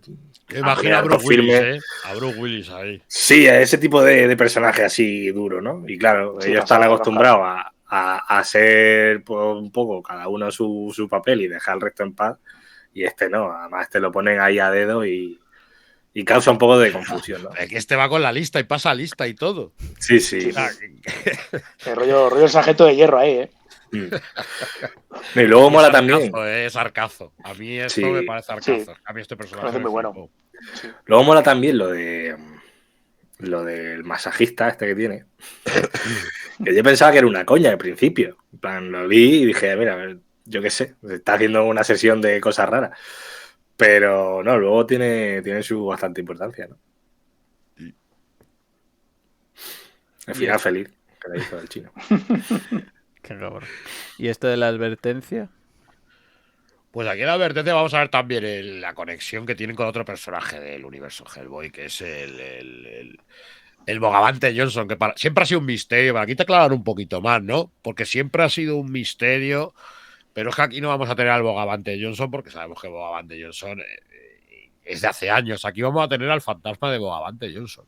Imagina a Bruce Willis, a Bruce Willis ahí. Sí, a ese tipo de personaje así duro, ¿no? Y claro, ellos están acostumbrados a ser pues, un poco cada uno su papel y dejar el resto en paz. Y este no, además lo ponen ahí a dedo y causa un poco de confusión, ¿no? Es que este va con la lista y pasa lista y todo. Sí, sí. El rollo sargento de hierro ahí, ¿eh? Y luego mola también. Es arcazo. A mí esto me parece arcazo. Sí. A mí este personaje parece muy bueno. Sí. Luego mola también lo del masajista este que tiene. Que yo pensaba que era una coña al principio. En plan, lo vi y dije, mira, a ver, yo qué sé, está haciendo una sesión de cosas raras. Pero no, luego tiene su bastante importancia, ¿no? El final feliz que le hizo el chino. Qué cabrón. ¿Y esto de la advertencia? Pues aquí en la advertencia vamos a ver también la conexión que tienen con otro personaje del universo Hellboy, que es el Bogavante Johnson, que siempre ha sido un misterio, pero aquí te aclaran un poquito más, ¿no? Porque siempre ha sido un misterio, pero es que aquí no vamos a tener al Bogavante Johnson porque sabemos que Bogavante Johnson es de hace años. Aquí vamos a tener al fantasma de Bogavante Johnson,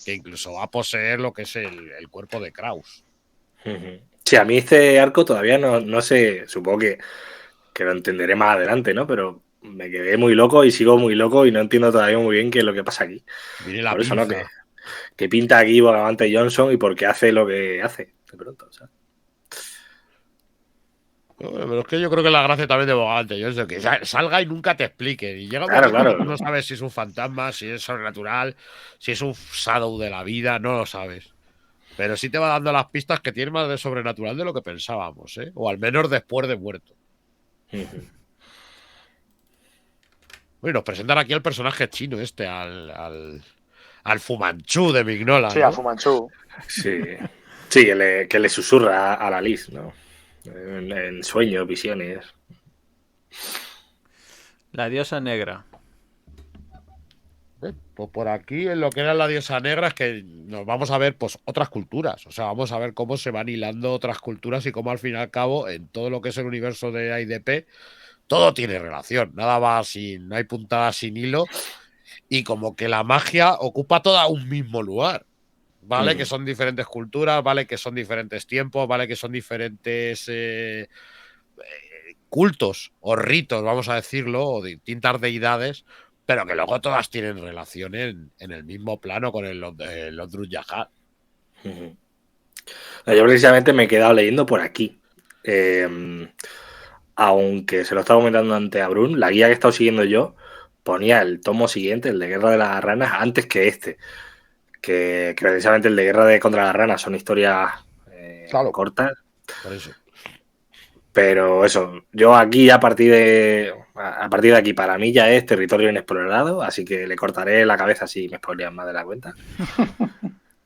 que incluso va a poseer lo que es el cuerpo de Kraus. Sí, a mí este arco todavía no sé, supongo que lo entenderé más adelante, ¿no? Pero me quedé muy loco y sigo muy loco y no entiendo todavía muy bien qué es lo que pasa aquí. Por eso, ¿no? Que pinta aquí Bogavante Johnson y por qué hace lo que hace de pronto, ¿sabes? Pero es que yo creo que la gracia también de Bogavante Johnson, que salga y nunca te explique. Y llega un momento que no sabes si es un fantasma, si es sobrenatural, si es un shadow de la vida, no lo sabes. Pero sí te va dando las pistas que tiene más de sobrenatural de lo que pensábamos, ¿eh? O al menos después de muerto. Bueno, nos presentan aquí al personaje chino este, al Fu Manchu de Mignola. Sí, ¿no? al Fu Manchu. Sí, que le susurra a la Liz, ¿no? En sueños, visiones. La diosa negra. Pues por aquí, en lo que era la diosa negra, es que nos vamos a ver pues otras culturas. O sea, vamos a ver cómo se van hilando otras culturas y cómo al fin y al cabo, en todo lo que es el universo de IDP, todo tiene relación. Nada va sin, no hay puntadas sin hilo. Y como que la magia ocupa todo un mismo lugar. Vale, que son diferentes culturas, vale, que son diferentes tiempos, vale, que son diferentes cultos o ritos, vamos a decirlo, o distintas deidades, pero que luego todas tienen relación en el mismo plano con el Odruz Yahad. Yo precisamente me he quedado leyendo por aquí. Aunque se lo estaba comentando ante a Brun, la guía que he estado siguiendo yo ponía el tomo siguiente, el de Guerra de las Ranas, antes que este. Que precisamente el de Guerra contra las Ranas son historias cortas. Por eso. Pero eso, yo aquí a partir de aquí para mí ya es territorio inexplorado, así que le cortaré la cabeza si me spoilean más de la cuenta.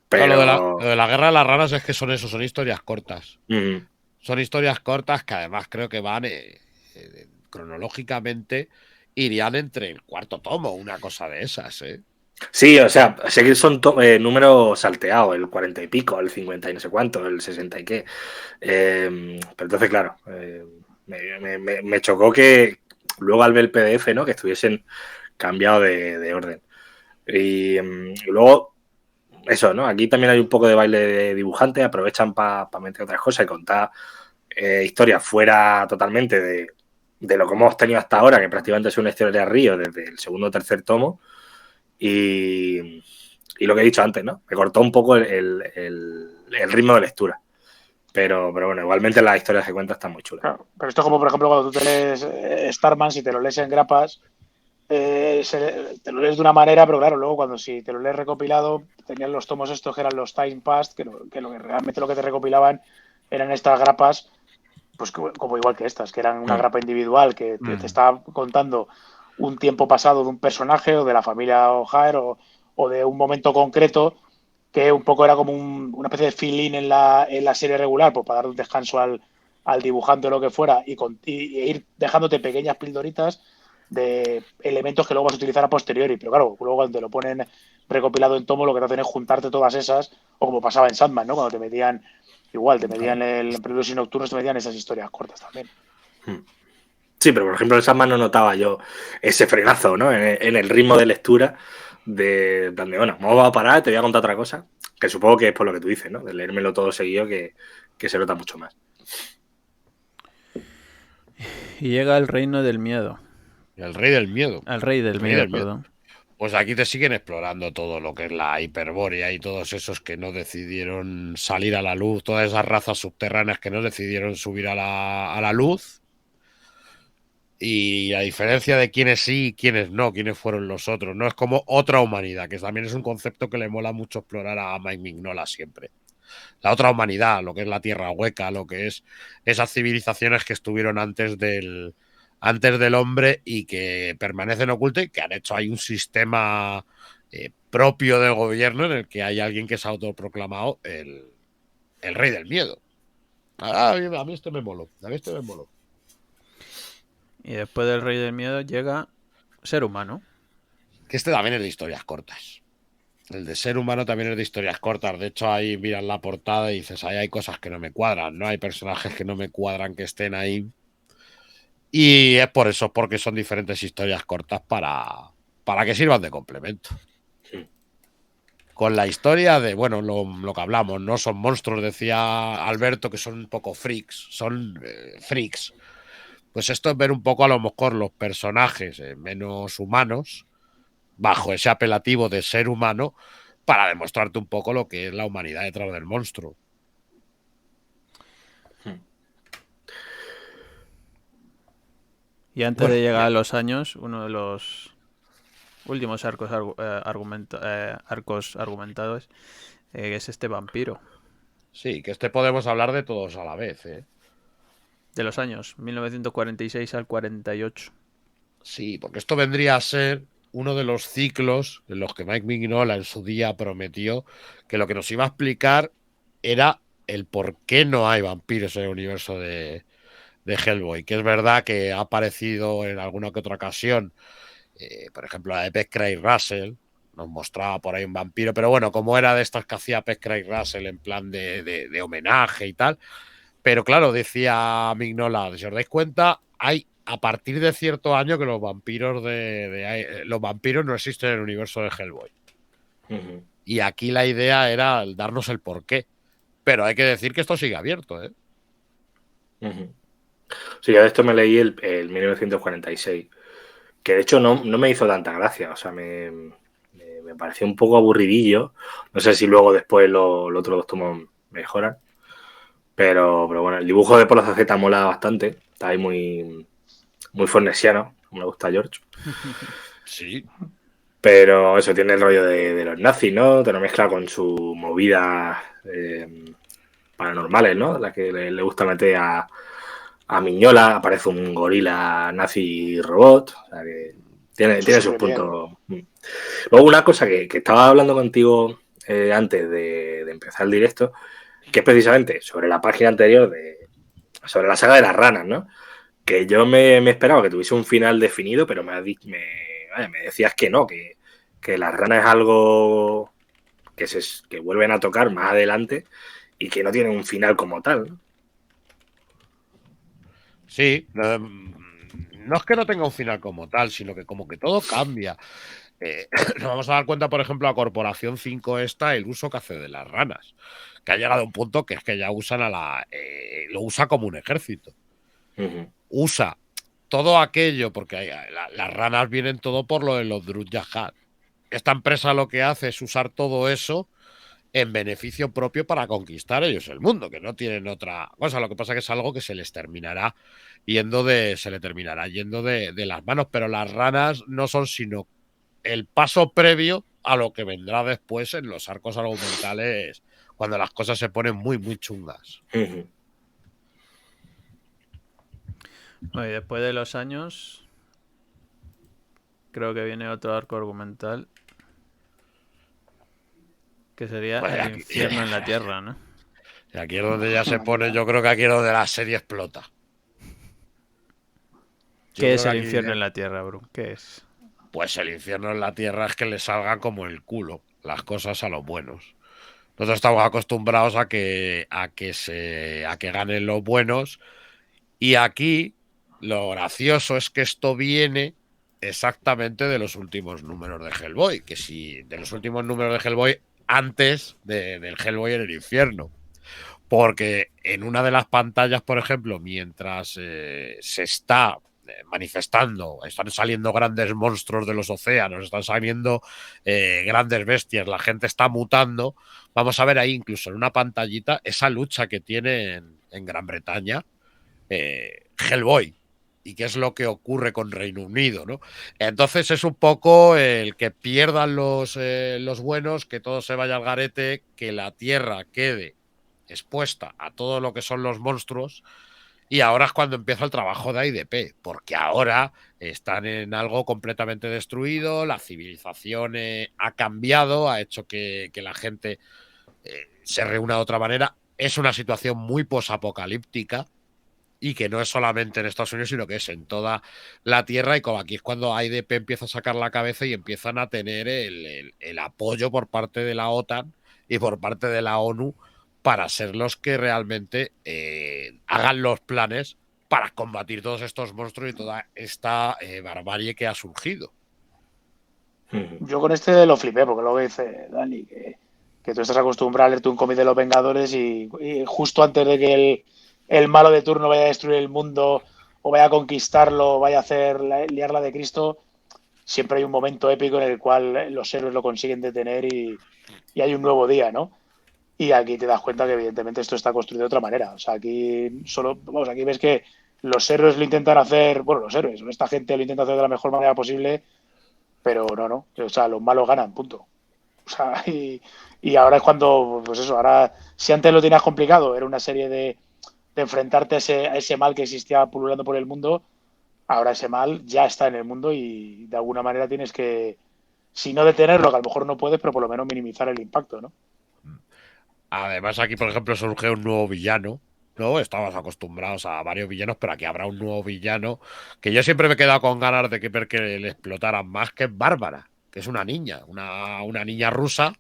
Pero lo de la Guerra de las Ranas es que son historias cortas. Son historias cortas que además creo que van cronológicamente irían entre el cuarto tomo, una cosa de esas, ¿eh? Sí, o sea, sé que son números salteados, el 40 y pico, el 50 y no sé cuánto, el 60 y qué. Pero entonces, claro, me chocó que luego al ver el PDF, ¿no? Que estuviesen cambiado de orden. Y luego, eso, ¿no? Aquí también hay un poco de baile de dibujante, aprovechan para meter otras cosas y contar historias fuera totalmente de lo que hemos tenido hasta ahora, que prácticamente es una historia de Río desde el segundo o tercer tomo. Y lo que he dicho antes, ¿no? Me cortó un poco el ritmo de lectura. Pero bueno, igualmente las historias que cuenta están muy chulas. Claro, pero esto es como, por ejemplo, cuando tú te lees Starman, si te lo lees en grapas, te lo lees de una manera, pero claro, luego cuando si te lo lees recopilado, tenían los tomos estos que eran los Time Past, que realmente lo que te recopilaban eran estas grapas, pues como igual que estas, que eran una grapa individual que te estaba contando un tiempo pasado de un personaje o de la familia O'Hare o de un momento concreto, que un poco era como una especie de fill-in en la serie regular, pues para dar un descanso al dibujante o lo que fuera y ir dejándote pequeñas pildoritas de elementos que luego vas a utilizar a posteriori. Pero claro, luego cuando te lo ponen recopilado en tomo, lo que te hacen es juntarte todas esas, o como pasaba en Sandman, ¿no? Cuando te metían, igual, te metían en Preludios y Nocturnos, te metían esas historias cortas también. Sí, pero por ejemplo en Sandman no notaba yo ese frenazo, ¿no? En el ritmo de lectura de donde, bueno, vamos a parar, te voy a contar otra cosa, que supongo que es por lo que tú dices, ¿no? De leérmelo todo seguido que se nota mucho más. Y llega el reino del miedo. El rey del miedo. El rey del miedo, perdón. Pues aquí te siguen explorando todo lo que es la hiperbórea y todos esos que no decidieron salir a la luz, todas esas razas subterráneas que no decidieron subir a la luz. Y a diferencia de quiénes sí y quiénes no, quiénes fueron los otros, no es como otra humanidad, que también es un concepto que le mola mucho explorar a Mike Mignola siempre. La otra humanidad, lo que es la tierra hueca, lo que es esas civilizaciones que estuvieron antes del hombre y que permanecen ocultas y que han hecho ahí un sistema propio del gobierno en el que hay alguien que se ha autoproclamado el rey del miedo. A mí este me moló, Y después del rey del miedo llega Ser Humano. Que este también es de historias cortas. El de Ser Humano también es de historias cortas. De hecho, ahí miras la portada y dices, ahí hay cosas que no me cuadran, ¿no? Hay personajes que no me cuadran que estén ahí. Y es por eso, porque son diferentes historias cortas para que sirvan de complemento. Con la historia de, bueno, lo que hablamos, ¿no? Son monstruos, decía Alberto, que son un poco freaks. Son freaks. Pues esto es ver un poco a lo mejor los personajes menos humanos bajo ese apelativo de ser humano para demostrarte un poco lo que es la humanidad detrás del monstruo. Y antes de llegar a los años, uno de los últimos arcos argumentados es este vampiro. Sí, que podemos hablar de todos a la vez, ¿eh? De los años 1946 al 48. Sí, porque esto vendría a ser uno de los ciclos en los que Mike Mignola en su día prometió que lo que nos iba a explicar era el por qué no hay vampiros en el universo de Hellboy, que es verdad que ha aparecido en alguna que otra ocasión, por ejemplo la de P. Craig Russell, nos mostraba por ahí un vampiro, pero bueno, como era de estas que hacía P. Craig Russell en plan de homenaje y tal, pero claro, decía Mignola, si os dais cuenta, hay a partir de cierto año que los vampiros los vampiros no existen en el universo de Hellboy. Y aquí la idea era darnos el porqué. Pero hay que decir que esto sigue abierto, ¿eh? Sí, yo de esto me leí el 1946, que de hecho no me hizo tanta gracia, o sea, me pareció un poco aburridillo. No sé si luego después los otros dos tomos mejoran. Pero bueno, el dibujo de Polo Z mola bastante. Está ahí muy fornesiano. Me gusta George. Sí. Pero eso, tiene el rollo de los nazis, ¿no? Te lo mezcla con su movida paranormales, ¿no? La que le gusta meter a Mignola. Aparece un gorila nazi robot. O sea que tiene sus puntos. Luego una cosa que estaba hablando contigo antes de empezar el directo, que es precisamente sobre la página anterior sobre la saga de las ranas, ¿no? Que yo me esperaba que tuviese un final definido, pero me decías que no, que las ranas es algo que vuelven a tocar más adelante y que no tiene un final como tal, ¿no? Sí, no es que no tenga un final como tal, sino que como que todo cambia. Nos vamos a dar cuenta, por ejemplo, la Corporación 5 el uso que hace de las ranas, que ha llegado a un punto que es que ya usan lo usa como un ejército. Usa todo aquello, porque las ranas vienen todo por lo de los Druk Yahad. esta empresa lo que hace es usar todo eso en beneficio propio para conquistar ellos el mundo, que no tienen otra cosa. Lo que pasa es que es algo que se les terminará yendo de las manos, pero las ranas no son sino el paso previo a lo que vendrá después en los arcos argumentales cuando las cosas se ponen muy, muy chungas. Bueno, y después de los años, creo que viene otro arco argumental que sería Pues el aquí, infierno en la tierra, ¿no? Y aquí es donde ya se pone, yo creo que aquí es donde la serie explota. ¿Qué es el infierno en la tierra, Bru? ¿Qué es? Pues el infierno en la tierra es que le salgan como el culo las cosas a los buenos. Nosotros estamos acostumbrados a que ganen los buenos, y aquí lo gracioso es que esto viene exactamente de los últimos números de Hellboy, que si de los últimos números de Hellboy antes del Hellboy en el infierno. Porque en una de las pantallas, por ejemplo, mientras se está manifestando, están saliendo grandes monstruos de los océanos, están saliendo grandes bestias, la gente está mutando, vamos a ver ahí incluso en una pantallita esa lucha que tiene en Gran Bretaña Hellboy, y qué es lo que ocurre con Reino Unido, ¿no? Entonces es un poco el que pierdan los buenos, que todo se vaya al garete, que la tierra quede expuesta a todo lo que son los monstruos, y ahora es cuando empieza el trabajo de IDP, porque ahora están en algo completamente destruido, la civilización ha cambiado, ha hecho que la gente se reúna de otra manera, es una situación muy posapocalíptica, y que no es solamente en Estados Unidos, sino que es en toda la Tierra, y como aquí es cuando IDP empieza a sacar la cabeza y empiezan a tener el apoyo por parte de la OTAN y por parte de la ONU para ser los que realmente hagan los planes para combatir todos estos monstruos y toda esta barbarie que ha surgido. Yo con este lo flipé, porque luego dice Dani que tú estás acostumbrado a leerte un cómic de los Vengadores y justo antes de que el malo de turno vaya a destruir el mundo o vaya a conquistarlo o vaya a hacer liarla de Cristo, siempre hay un momento épico en el cual los héroes lo consiguen detener y hay un nuevo día, ¿no? Y aquí te das cuenta que evidentemente esto está construido de otra manera. O sea, aquí aquí ves que los héroes lo intentan hacer, bueno, los héroes, esta gente lo intenta hacer de la mejor manera posible, pero no. O sea, los malos ganan, punto. O sea, y ahora es cuando, pues eso, ahora, si antes lo tenías complicado, era una serie de enfrentarte a ese mal que existía pululando por el mundo, ahora ese mal ya está en el mundo y de alguna manera tienes que, si no detenerlo, que a lo mejor no puedes, pero por lo menos minimizar el impacto, ¿no? Además, aquí, por ejemplo, surge un nuevo villano, ¿no? Estamos acostumbrados a varios villanos, pero aquí habrá un nuevo villano que yo siempre me he quedado con ganas de ver que le explotaran más, que es Bárbara, que es una niña, una niña rusa,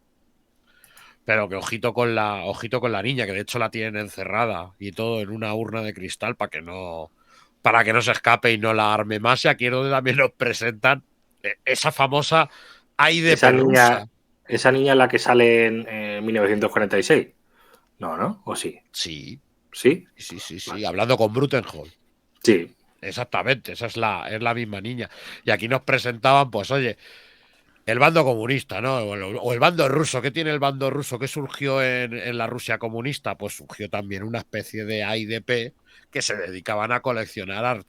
pero que ojito con la niña, que de hecho la tienen encerrada y todo en una urna de cristal para que no se escape y no la arme más. Y aquí es donde también nos presentan esa famosa IDP rusa. Esa niña es la que sale en 1946. No, ¿o sí? Sí. ¿Sí? Sí. Vale. Hablando con Brutenholz. Sí. Exactamente, esa es la misma niña. Y aquí nos presentaban, pues, oye, el bando comunista, ¿no? O el bando ruso. ¿Qué tiene el bando ruso? ¿Qué surgió en la Rusia comunista? Pues surgió también una especie de IDP que se dedicaban a coleccionar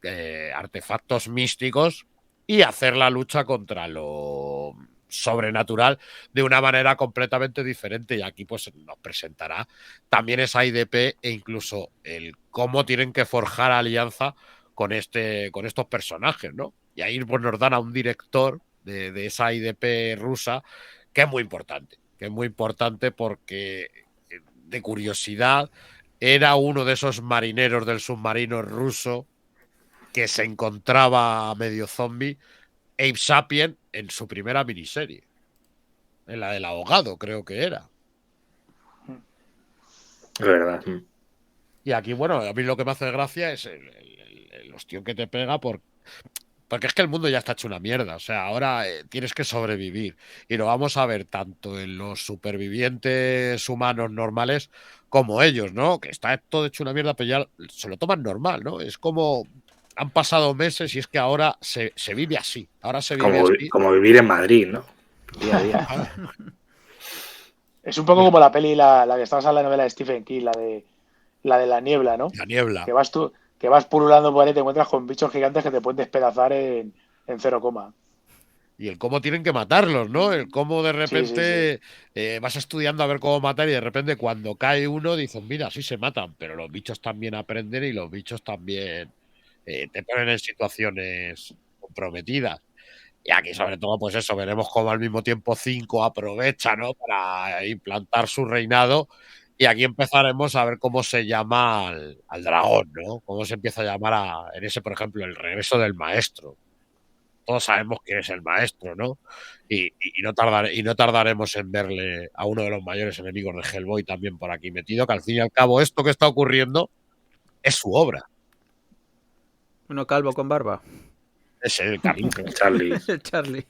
artefactos místicos y hacer la lucha contra lo sobrenatural de una manera completamente diferente. Y aquí pues nos presentará también esa IDP e incluso el cómo tienen que forjar alianza con estos personajes, ¿no? Y ahí pues nos dan a un director de esa IDP rusa que es muy importante porque, de curiosidad, era uno de esos marineros del submarino ruso que se encontraba medio zombie, Abe Sapien, en su primera miniserie. En la del ahogado, creo que era. Es verdad. Y aquí, bueno, a mí lo que me hace gracia es el hostión que te pega porque es que el mundo ya está hecho una mierda. O sea, ahora tienes que sobrevivir. Y lo vamos a ver tanto en los supervivientes humanos normales como ellos, ¿no? Que está todo hecho una mierda, pero ya se lo toman normal, ¿no? Es como han pasado meses y es que ahora se vive así. Ahora se vive así. Como vivir en Madrid, ¿no? Día a día. Es un poco como la peli, la que estabas en la novela de Stephen King, la de la niebla, ¿no? La niebla. Que vas pululando por ahí y te encuentras con bichos gigantes que te pueden despedazar en 0, Y el cómo tienen que matarlos, ¿no? El cómo de sí. repente vas estudiando a ver cómo matar y de repente cuando cae uno dices, mira, sí se matan, pero los bichos también aprenden y los bichos también te ponen en situaciones comprometidas. Y aquí, sobre todo, pues eso, veremos cómo al mismo tiempo 5 aprovecha, ¿no? Para implantar su reinado. Y aquí empezaremos a ver cómo se llama al dragón, ¿no? Cómo se empieza a llamar en ese, por ejemplo, el regreso del maestro. Todos sabemos quién es el maestro, ¿no? Y no tardaremos en verle a uno de los mayores enemigos de Hellboy también por aquí metido, que al fin y al cabo esto que está ocurriendo es su obra. Uno calvo con barba. Es el Carlito. Charlie. Charlie.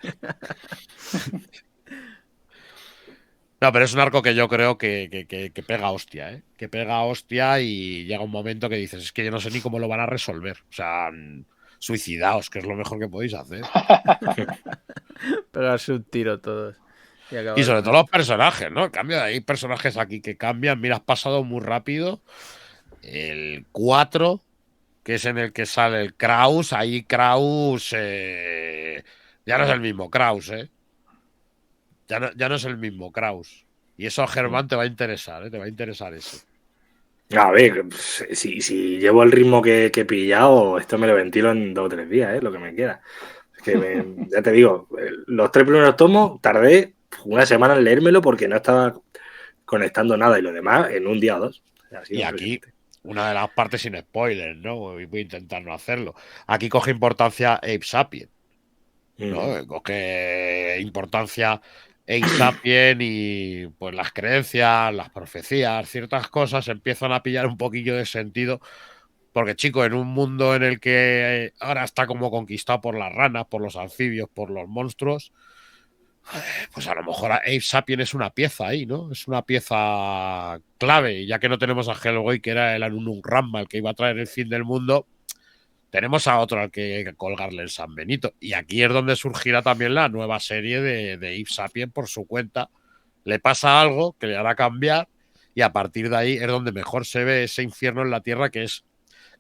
No, pero es un arco que yo creo que pega hostia, ¿eh? Que pega hostia y llega un momento que dices, es que yo no sé ni cómo lo van a resolver. O sea, suicidaos, que es lo mejor que podéis hacer. Pegarse un tiro todos. Y sobre todo los personajes, ¿no? En cambio, hay personajes aquí que cambian. Mira, has pasado muy rápido. El 4, que es en el que sale el Kraus. Ahí Kraus ya no es el mismo Kraus, ¿eh? Ya no es el mismo Kraus. Y eso a Germán te va a interesar, ¿eh? Te va a interesar eso. A ver, si llevo el ritmo que he pillado, esto me lo ventilo en 2 o 3 días, lo que me queda. Es que ya te digo, los 3 primeros tomos tardé una semana en leérmelo porque no estaba conectando nada y lo demás en un día o 2. Y aquí, una de las partes sin spoilers, ¿no? Voy a intentar no hacerlo. Aquí coge importancia Ape Sapien, ¿no? Coge importancia Ape Sapien y pues las creencias, las profecías, ciertas cosas empiezan a pillar un poquillo de sentido. Porque, chico, en un mundo en el que ahora está como conquistado por las ranas, por los anfibios, por los monstruos, pues a lo mejor Ape Sapien es una pieza ahí, ¿no? Es una pieza clave. Y ya que no tenemos a Hellboy, que era el Anunun Ramma, el que iba a traer el fin del mundo, tenemos a otro al que colgarle el San Benito. Y aquí es donde surgirá también la nueva serie de Ape Sapien por su cuenta. Le pasa algo que le hará cambiar y a partir de ahí es donde mejor se ve ese infierno en la Tierra, que es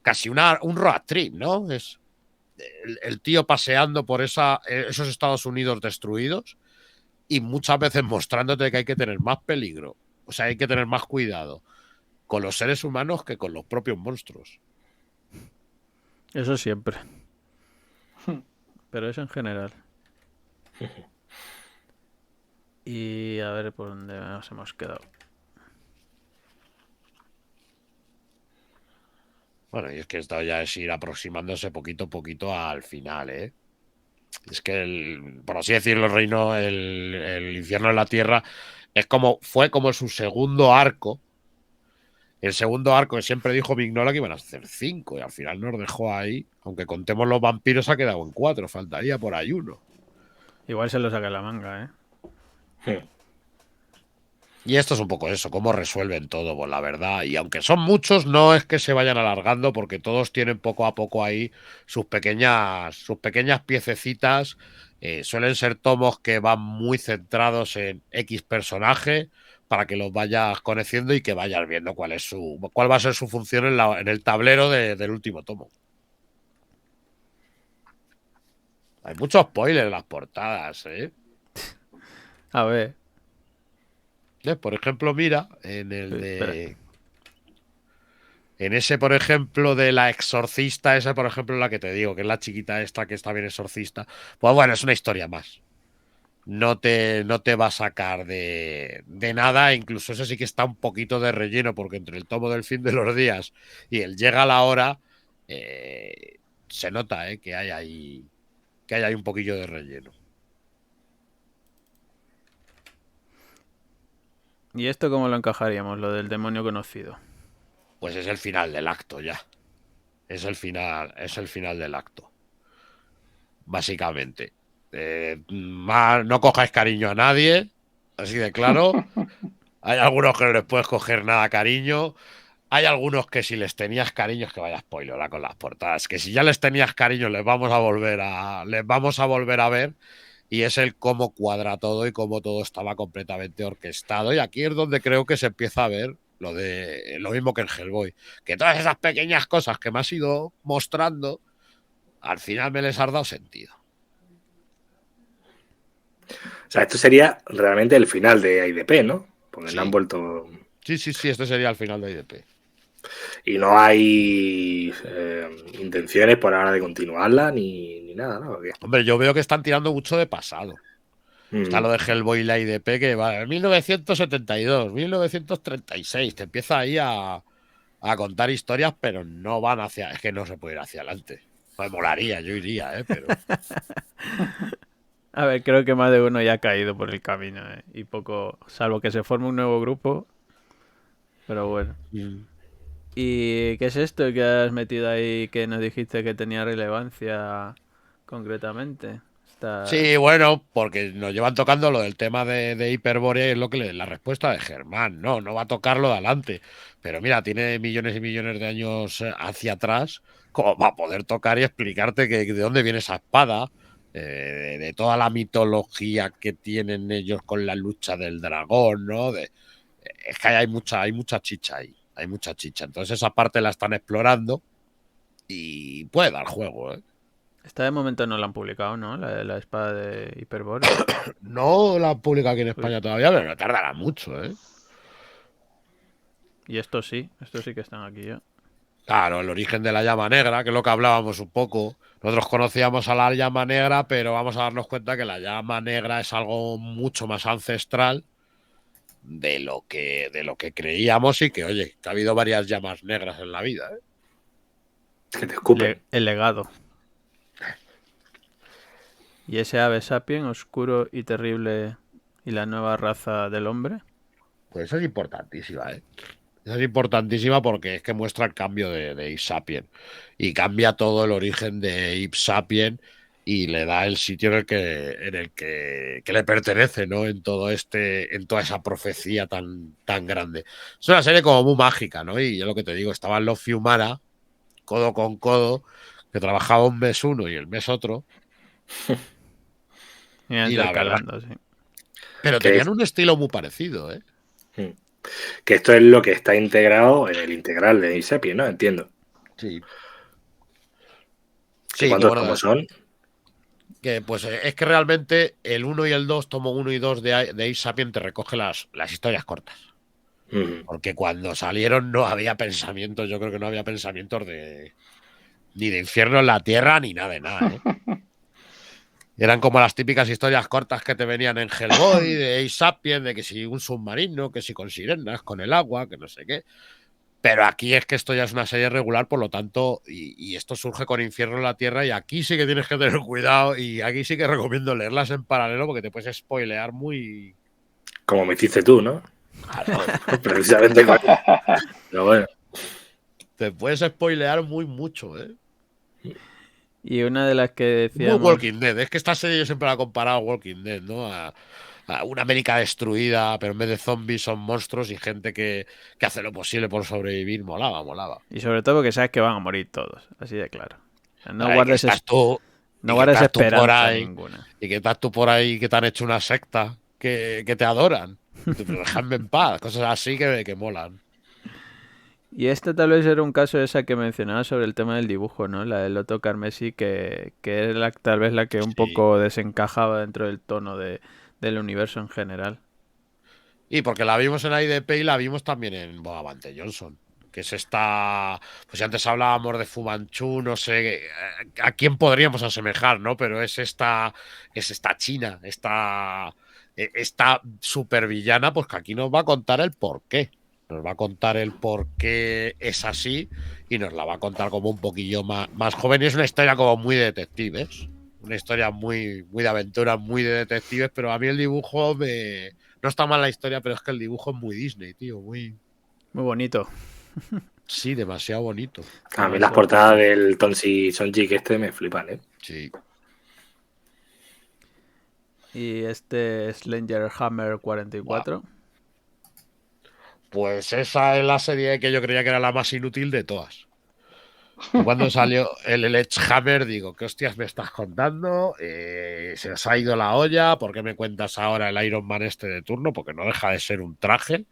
casi un road trip, ¿no? Es el tío paseando por esos Estados Unidos destruidos y muchas veces mostrándote que hay que tener más peligro, o sea, hay que tener más cuidado con los seres humanos que con los propios monstruos. Eso siempre. Pero eso en general. Y a ver por dónde nos hemos quedado. Bueno, y es que esto ya es ir aproximándose poquito a poquito al final, ¿eh? Es que, por así decirlo, el infierno en la Tierra fue como su segundo arco. El segundo arco que siempre dijo Mignola que iban a hacer 5 y al final nos dejó ahí. Aunque contemos los vampiros, ha quedado en 4. Faltaría por ahí uno. Igual se lo saca la manga, ¿eh? Sí. Y esto es un poco eso, cómo resuelven todo, pues la verdad. Y aunque son muchos, no es que se vayan alargando, porque todos tienen poco a poco ahí sus pequeñas piececitas. Suelen ser tomos que van muy centrados en X personaje para que los vayas conociendo y que vayas viendo cuál va a ser su función en el tablero del último tomo. Hay mucho spoiler en las portadas, ¿eh? A ver. Por ejemplo, mira, en ese, por ejemplo, de la exorcista, esa, por ejemplo, la que te digo, que es la chiquita esta que está bien exorcista, pues bueno, es una historia más. No te va a sacar de nada, incluso eso sí que está un poquito de relleno, porque entre el tomo del fin de los días y el llega la hora, se nota que hay ahí un poquillo de relleno. ¿Y esto cómo lo encajaríamos, lo del demonio conocido? Pues es el final del acto ya. Es el final del acto. Básicamente. No cojáis cariño a nadie, así de claro. Hay algunos que no les puedes coger nada cariño. Hay algunos que si les tenías cariño, es que vaya spoiler con las portadas. Que si ya les tenías cariño, les vamos a volver a ver. y es el cómo cuadra todo y cómo todo estaba completamente orquestado. Y aquí es donde creo que se empieza a ver lo mismo que en Hellboy, que todas esas pequeñas cosas que me has ido mostrando, al final me les has dado sentido. O sea, esto sería realmente el final de IDP, ¿no? Porque Sí. no han vuelto... Sí, este sería el final de IDP. Y no hay intenciones por ahora de continuarla ni nada, ¿no? Hombre, yo veo que están tirando mucho de pasado. Está lo de Hellboy y la IDP que va en 1972, 1936. Te empieza ahí a contar historias, pero no van hacia... Es que no se puede ir hacia adelante. Me molaría, yo iría, pero... A ver, creo que más de uno ya ha caído por el camino, y poco, salvo que se forme un nuevo grupo. Pero bueno. ¿Y qué es esto que has metido ahí que nos dijiste que tenía relevancia concretamente? Sí, bueno, porque nos llevan tocando lo del tema de Hyperborea, es lo que la respuesta de Germán. No va a tocarlo de adelante. Pero mira, tiene millones y millones de años hacia atrás, como va a poder tocar y explicarte que, de dónde viene esa espada, de toda la mitología que tienen ellos con la lucha del dragón, ¿no? Es que hay mucha chicha ahí. Hay mucha chicha. Entonces esa parte la están explorando y puede dar juego, ¿eh? Esta de momento no la han publicado, ¿no? La espada de Hyperborea. No la han publicado aquí en España todavía, pero no tardará mucho, ¿eh? Y estos sí que están aquí ya. Claro, el origen de la llama negra, que es lo que hablábamos un poco. Nosotros conocíamos a la llama negra, pero vamos a darnos cuenta que la llama negra es algo mucho más ancestral de lo que creíamos y que, oye, que ha habido varias llamas negras en la vida, ¿eh? Que te escupen. El legado. ¿Y ese ave sapien oscuro y terrible y la nueva raza del hombre? Pues eso es importantísima, ¿eh? Esa es importantísima porque es que muestra el cambio de Ape Sapien y cambia todo el origen de Ape Sapien y le da el sitio en el que le pertenece, ¿no? En toda esa profecía tan grande. Es una serie como muy mágica, ¿no? Y yo lo que te digo, estaban los Fiumara, codo con codo, que trabajaba un mes uno y el mes otro. Y la calando, sí. Pero tenían un estilo muy parecido, ¿eh? Que esto es lo que está integrado en el integral de Ape Sapien, ¿no? Entiendo. Sí. ¿Cuántos tomos son? Que pues es que realmente el 1 y el 2, tomo 1 y 2 de Ape Sapien te recoge las historias cortas. Porque cuando salieron no había pensamientos, yo creo que no había pensamientos ni de infierno en la tierra ni nada de nada, ¿eh? Eran como las típicas historias cortas que te venían en Hellboy, de Ape Sapien, de que si un submarino, que si con sirenas, con el agua, que no sé qué. Pero aquí es que esto ya es una serie regular, por lo tanto, y esto surge con Infierno en la Tierra, y aquí sí que tienes que tener cuidado, y aquí sí que recomiendo leerlas en paralelo porque te puedes spoilear muy... Como me hiciste tú, ¿no? Claro, precisamente. Pero bueno. Te puedes spoilear mucho, ¿eh? Y una de las que decíamos... Muy Walking Dead. Es que esta serie yo siempre la he comparado a Walking Dead, ¿no? A una América destruida, pero en vez de zombies son monstruos y gente que hace lo posible por sobrevivir. Molaba. Y sobre todo porque sabes que van a morir todos, así de claro. No guardes esperanza ninguna. Y que estás tú por ahí que te han hecho una secta que te adoran. Pero déjame en paz. Cosas así que molan. Y esta tal vez era un caso de esa que mencionaba sobre el tema del dibujo, ¿no? La de Loto Carmesí, que era tal vez la que un poco desencajaba dentro del tono del universo en general. Y porque la vimos en IDP y la vimos también en Bogavante Johnson, que es esta... Pues antes hablábamos de Fu Manchu, no sé a quién podríamos asemejar, ¿no? Pero es esta China, esta supervillana, pues que aquí nos va a contar el porqué. Nos va a contar el por qué es así y nos la va a contar como un poquillo más joven. Y es una historia como muy de detectives. Una historia muy de aventuras, muy de detectives, pero a mí el dibujo no está mal la historia, pero es que el dibujo es muy Disney, tío. Muy bonito. Sí, demasiado bonito. A mí las portadas del Tonsi Sonjik me flipan, ¿eh? Sí. Y este Slanger Hammer 44. Wow. Pues esa es la serie que yo creía que era la más inútil de todas. Cuando salió el Sledgehammer, digo, ¿qué hostias me estás contando? Se os ha ido la olla, ¿por qué me cuentas ahora el Iron Man este de turno? Porque no deja de ser un traje,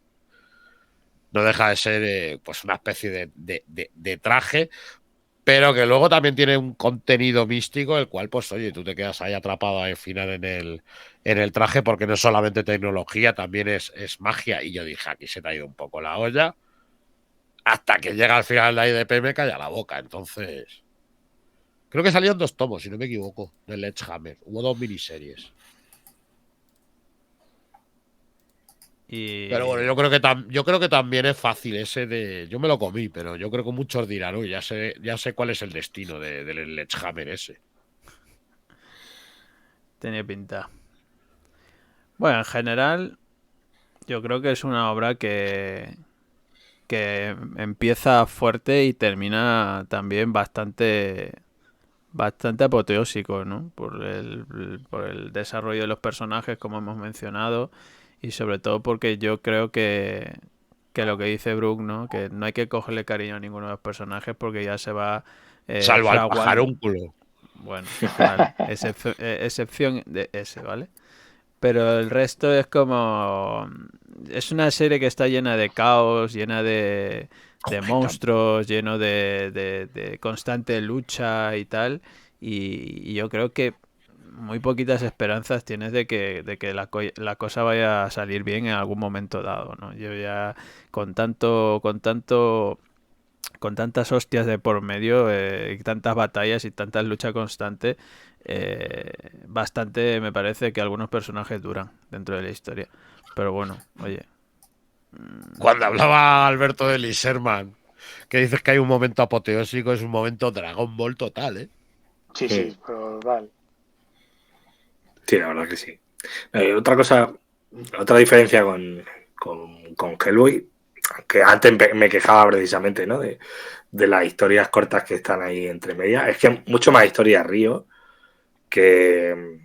no deja de ser pues una especie de traje, pero que luego también tiene un contenido místico, el cual, pues oye, tú te quedas ahí atrapado al final en el traje, porque no es solamente tecnología, también es magia. Y yo dije, aquí se te ha ido un poco la olla. Hasta que llega al final la IDP me calla la boca. Entonces, creo que salieron 2 tomos, si no me equivoco, del Sledgehammer. Hubo 2 miniseries. Pero bueno, yo creo que también es fácil ese de. Yo me lo comí, pero yo creo que muchos dirán, uy, ya sé cuál es el destino del Sledgehammer ese. Tenía pinta. Bueno, en general, yo creo que es una obra que empieza fuerte y termina también bastante apoteósico, ¿no? Por el desarrollo de los personajes, como hemos mencionado, y sobre todo porque yo creo que lo que dice Brooke, ¿no? Que no hay que cogerle cariño a ninguno de los personajes porque ya se va Salvo al fraguando. pajarúnculo. Bueno, vale, excepción de ese, ¿vale? Pero el resto es como... Es una serie que está llena de caos, llena de monstruos, lleno de constante lucha y tal. Y yo creo que muy poquitas esperanzas tienes de que la cosa vaya a salir bien en algún momento dado, ¿no? Yo ya con tantas hostias de por medio, y tantas batallas y tantas luchas constantes, bastante me parece que algunos personajes duran dentro de la historia. Pero bueno, oye. Cuando hablaba Alberto de Liserman, que dices que hay un momento apoteósico, es un momento Dragon Ball total, ¿eh? Sí, pero vale. Sí, la verdad que sí. Otra diferencia con Hellboy, que antes me quejaba precisamente, ¿no? De las historias cortas que están ahí entre medias. Es que mucho más historia Río que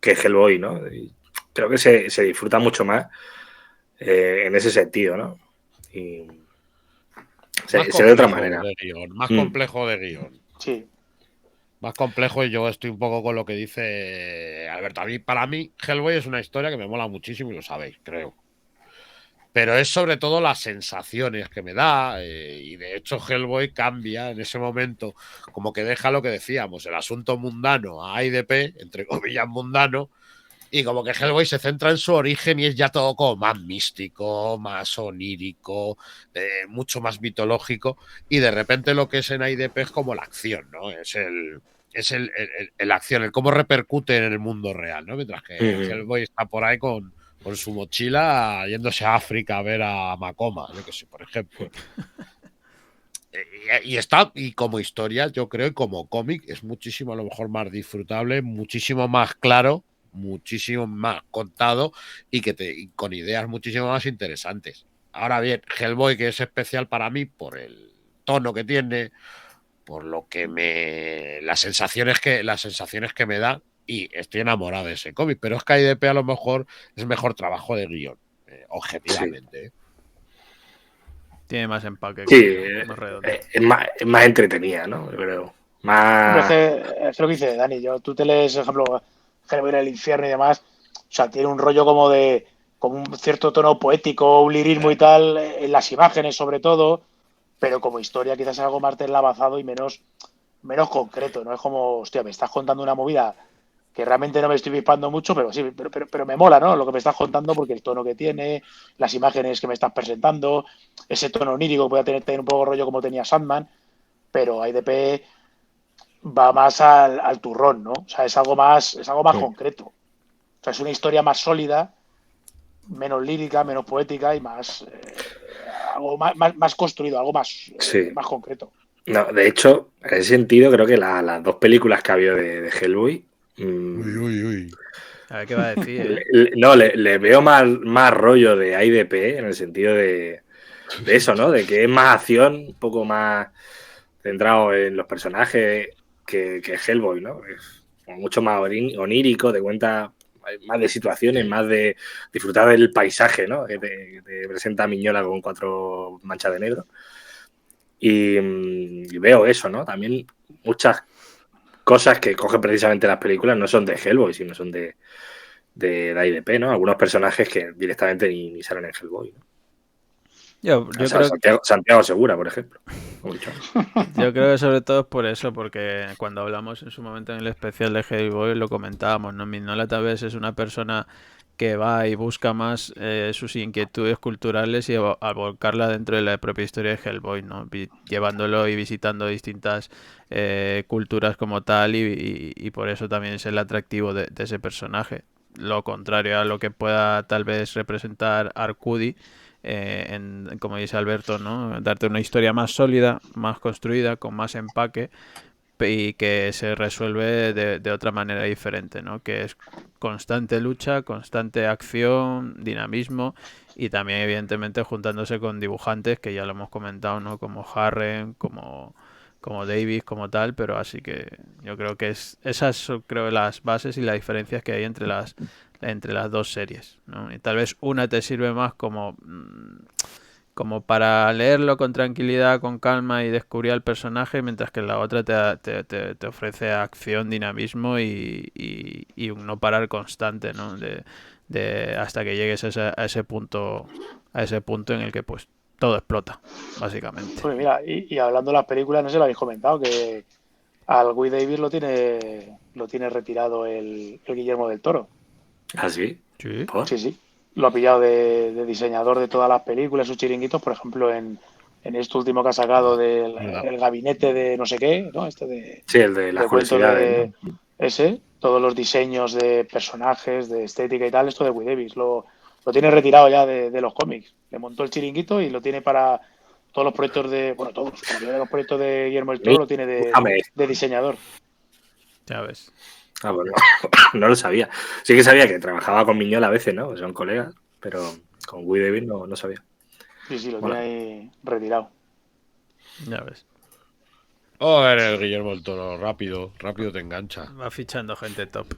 Hellboy, ¿no? Y creo que se disfruta mucho más en ese sentido, ¿no? Y se ve de otra manera. Más complejo de guión. Sí. Más complejo, y yo estoy un poco con lo que dice Alberto. Para mí, Hellboy es una historia que me mola muchísimo y lo sabéis, creo. Pero es sobre todo las sensaciones que me da, y de hecho Hellboy cambia en ese momento, como que deja lo que decíamos, el asunto mundano a IDP, entre comillas mundano, y como que Hellboy se centra en su origen y es ya todo como más místico, más onírico, mucho más mitológico, y de repente lo que es en IDP es como la acción, ¿no? Es el acción, el cómo repercute en el mundo real, ¿no? Mientras que Hellboy está por ahí con su mochila yéndose a África a ver a Macoma, yo que sé, por ejemplo. Y como historia, yo creo que como cómic es muchísimo a lo mejor más disfrutable, muchísimo más claro, muchísimo más contado y con ideas muchísimo más interesantes. Ahora bien, Hellboy, que es especial para mí por el tono que tiene, por lo que las sensaciones que me da, y estoy enamorado de ese cómic, pero es que IDP a lo mejor es mejor trabajo de guión, objetivamente. Sí. Tiene más empaque. Sí, es más entretenida, ¿no? Yo creo. Más... Es lo que dice Dani. Tú te lees, por ejemplo, Hellboy en el infierno y demás. O sea, tiene un rollo como un cierto tono poético, un lirismo y tal, en las imágenes sobre todo, pero como historia quizás es algo más deslavazado y menos concreto, ¿no? Es como, hostia, me estás contando una movida que realmente no me estoy vispando mucho, pero sí, pero me mola, ¿no? Lo que me estás contando, porque el tono que tiene, las imágenes que me estás presentando, ese tono onírico puede tener un poco rollo como tenía Sandman, pero IDP va más al turrón, ¿no? O sea, es algo más concreto. O sea, es una historia más sólida, menos lírica, menos poética y algo más construido, algo más concreto. No, de hecho, en ese sentido, creo que las 2 películas que ha habido de Hellboy. A ver qué va a decir. No, le veo más rollo de IDP en el sentido de eso, ¿no? De que es más acción, un poco más centrado en los personajes que Hellboy, ¿no? Es mucho más onírico, te cuenta más de situaciones, más de disfrutar del paisaje, ¿no? Que te presenta Miñola con 4 manchas de negro. Y veo eso, ¿no? También muchas cosas que cogen precisamente las películas no son de Hellboy, sino son de la IDP, ¿no? Algunos personajes que directamente ni salen en Hellboy, ¿no? Yo creo Santiago Segura, por ejemplo. Yo creo que sobre todo es por eso, porque cuando hablamos en su momento en el especial de Hellboy lo comentábamos, ¿no? Mignola tal vez es una persona que va y busca más sus inquietudes culturales y a volcarla dentro de la propia historia de Hellboy, ¿no? Llevándolo y visitando distintas culturas como tal y por eso también es el atractivo de ese personaje. Lo contrario a lo que pueda tal vez representar Arcudi, como dice Alberto, ¿no? Darte una historia más sólida, más construida, con más empaque y que se resuelve de otra manera diferente, ¿no? Que es constante lucha, constante acción, dinamismo y también evidentemente juntándose con dibujantes que ya lo hemos comentado, ¿no? Como Harren, como Davis, como tal, pero así que yo creo que esas son, creo, las bases y las diferencias que hay entre las dos series, ¿no? Y tal vez una te sirve más como para leerlo con tranquilidad, con calma y descubrir al personaje, mientras que la otra te ofrece acción, dinamismo y un no parar constante, ¿no? Hasta que llegues a ese punto en el que pues todo explota, básicamente. Pues mira, y hablando de las películas, no sé si lo habéis comentado, que al Guy Davis lo tiene retirado el Guillermo del Toro. ¿Ah, sí? Sí. ¿Por? Sí. Lo ha pillado de diseñador de todas las películas, sus chiringuitos, por ejemplo, en este último que ha sacado del el gabinete de no sé qué, ¿no? Sí, el de las curiosidades, ¿no? Ese, todos los diseños de personajes, de estética y tal, esto de Guy Davis. Lo tiene retirado ya de los cómics. Le montó el chiringuito y lo tiene para todos los proyectos los proyectos de Guillermo del Toro lo tiene de diseñador. Ya ves. Ah, bueno, no lo sabía. Sí que sabía que trabajaba con Mignola a veces, ¿no? Son colegas, pero con Guy Davis no sabía. Sí, lo tiene ahí retirado. Ya ves. El Guillermo del Toro, rápido te engancha. Va fichando gente top.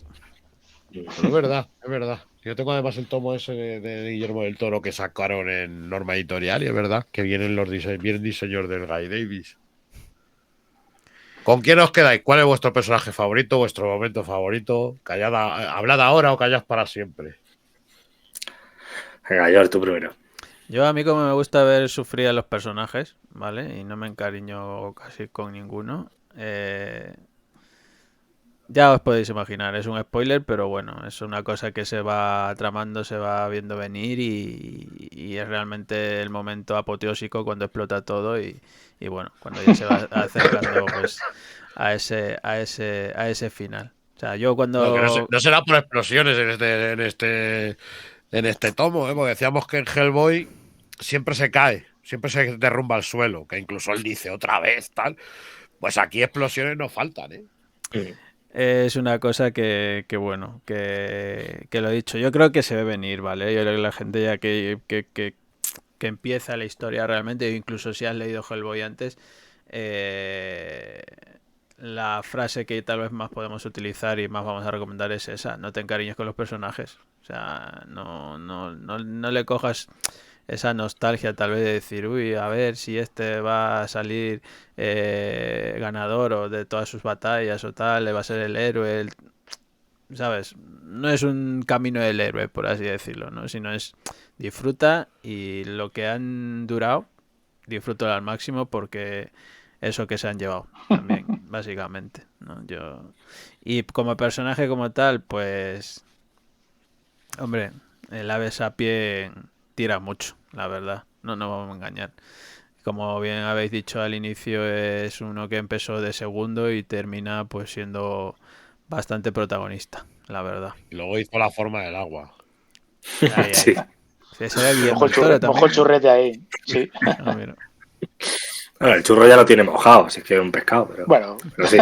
Pero es verdad. Yo tengo además el tomo ese de Guillermo del Toro que sacaron en Norma Editorial y es verdad que vienen diseños del Guy Davis. ¿Con quién os quedáis? ¿Cuál es vuestro personaje favorito, vuestro momento favorito? Hablad ahora o callad para siempre. Venga, George, tú primero. A mí como me gusta ver sufrir a los personajes, ¿vale? Y no me encariño casi con ninguno. Ya os podéis imaginar, es un spoiler, pero bueno, es una cosa que se va tramando, se va viendo venir y es realmente el momento apoteósico cuando explota todo y bueno, cuando ya se va acercando pues a ese final. O sea, yo cuando... No será por explosiones en este tomo, porque decíamos que en Hellboy siempre se cae, siempre se derrumba al suelo, que incluso él dice otra vez, tal. Pues aquí explosiones no faltan, ¿eh? Es una cosa que bueno, que lo he dicho. Yo creo que se ve venir, ¿vale? Yo creo que la gente ya que empieza la historia realmente, incluso si has leído Hellboy antes, la frase que tal vez más podemos utilizar y más vamos a recomendar es esa: no te encariñes con los personajes. O sea, no le cojas esa nostalgia tal vez de decir, uy, a ver si este va a salir ganador o de todas sus batallas o tal, le va a ser el héroe, ¿sabes? No es un camino del héroe, por así decirlo, ¿no? Sino es disfruta y lo que han durado, disfrútalo al máximo porque eso que se han llevado también, básicamente, ¿no? Y como personaje como tal, pues, hombre, el ave sapien tira mucho, la verdad, no nos vamos a engañar. Como bien habéis dicho al inicio, es uno que empezó de segundo y termina pues siendo bastante protagonista, la verdad. Y luego hizo La forma del agua. Ahí. Sí. Mojo el churrete ahí, sí. No, mira. Bueno, el churro ya lo tiene mojado, así que es un pescado, pero, bueno. Pero sí.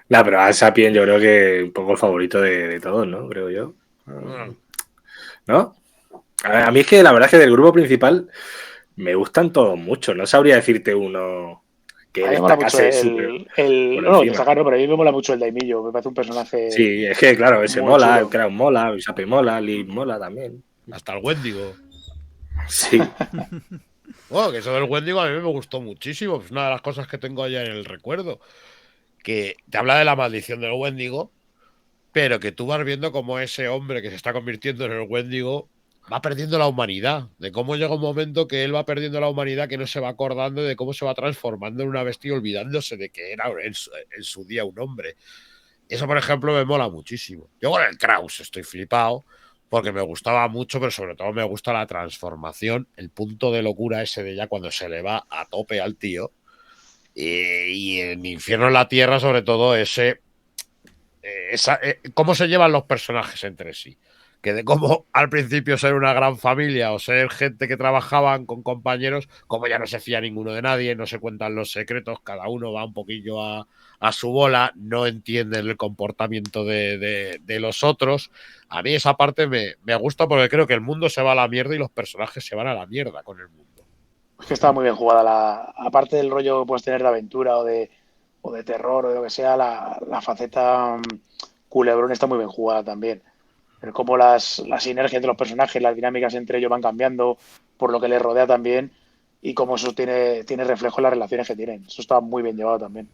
No, pero Al Sapien yo creo que un poco el favorito de todos, ¿no? Creo yo. ¿No? A mí es que la verdad es que del grupo principal me gustan todos mucho. No sabría decirte uno que destacase súper. Pero a mí me mola mucho el Daimillo. Me parece un personaje. Sí, es que claro, ese mola, el Kraus mola, el Sape mola, Lee mola también. Hasta el Wendigo. Sí. Bueno, que eso del Wendigo a mí me gustó muchísimo. Es una de las cosas que tengo allá en el recuerdo. Que te habla de la maldición del Wendigo, pero que tú vas viendo cómo ese hombre que se está convirtiendo en el Wendigo va perdiendo la humanidad. De cómo llega un momento que él va perdiendo la humanidad, que no se va acordando de cómo se va transformando en una bestia, olvidándose de que era en su día un hombre. Eso, por ejemplo, me mola muchísimo. Yo con el Kraus estoy flipado porque me gustaba mucho, pero sobre todo me gusta la transformación, el punto de locura ese de ya cuando se le va a tope al tío. Y en Infierno en la Tierra, sobre todo, cómo se llevan los personajes entre sí. Que de cómo al principio ser una gran familia o ser gente que trabajaban con compañeros, como ya no se fía ninguno de nadie, no se cuentan los secretos, cada uno va un poquillo a su bola, no entienden el comportamiento de los otros. A mí esa parte me gusta porque creo que el mundo se va a la mierda y los personajes se van a la mierda con el mundo. Es que estaba muy bien jugada. Aparte del rollo que puedes tener de aventura o de terror o de lo que sea, la faceta culebrón está muy bien jugada también. El cómo las sinergias de los personajes, las dinámicas entre ellos van cambiando por lo que les rodea también y cómo eso tiene reflejo en las relaciones que tienen. Eso está muy bien llevado también.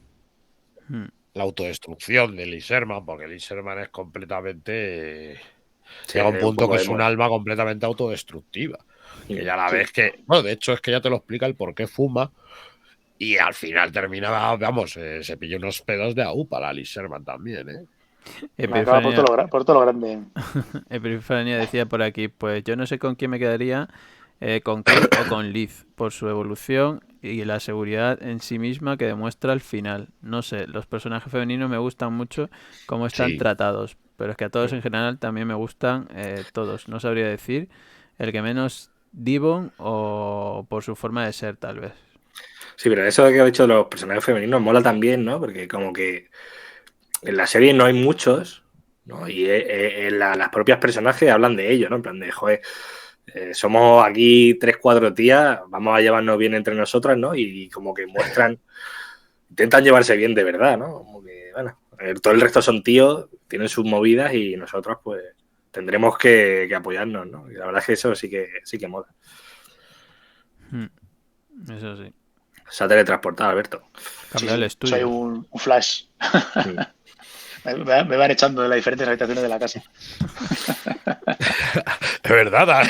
La autodestrucción de Lee Sherman, porque Lee Sherman es completamente... llega a un punto que es un alma completamente autodestructiva. Que ya la ves que... Bueno, de hecho es que ya te lo explica el por qué fuma y al final termina, vamos, se pilló unos pedos de AUPA la Lee Sherman también, ¿eh? Epifania, por todo lo grande. Epifania decía por aquí, pues yo no sé con quién me quedaría, con Kate o con Liz, por su evolución y la seguridad en sí misma que demuestra al final. No sé, los personajes femeninos me gustan mucho cómo están tratados, pero es que a todos en general también me gustan todos. No sabría decir el que menos Devon o por su forma de ser, tal vez. Sí, pero eso que ha dicho de los personajes femeninos mola también, ¿no? Porque como que en la serie no hay muchos, ¿no? Y las propias personajes hablan de ello, ¿no? En plan de, joder, somos aquí 3-4 tías, vamos a llevarnos bien entre nosotras, ¿no? Y como que intentan llevarse bien de verdad, ¿no? Como que, bueno, todo el resto son tíos, tienen sus movidas y nosotros, pues, tendremos que apoyarnos, ¿no? Y la verdad es que eso sí que mola. Eso sí. Se ha teletransportado, Alberto. Cambiar el estudio. Soy un flash. Me van echando de las diferentes habitaciones de la casa. Es verdad.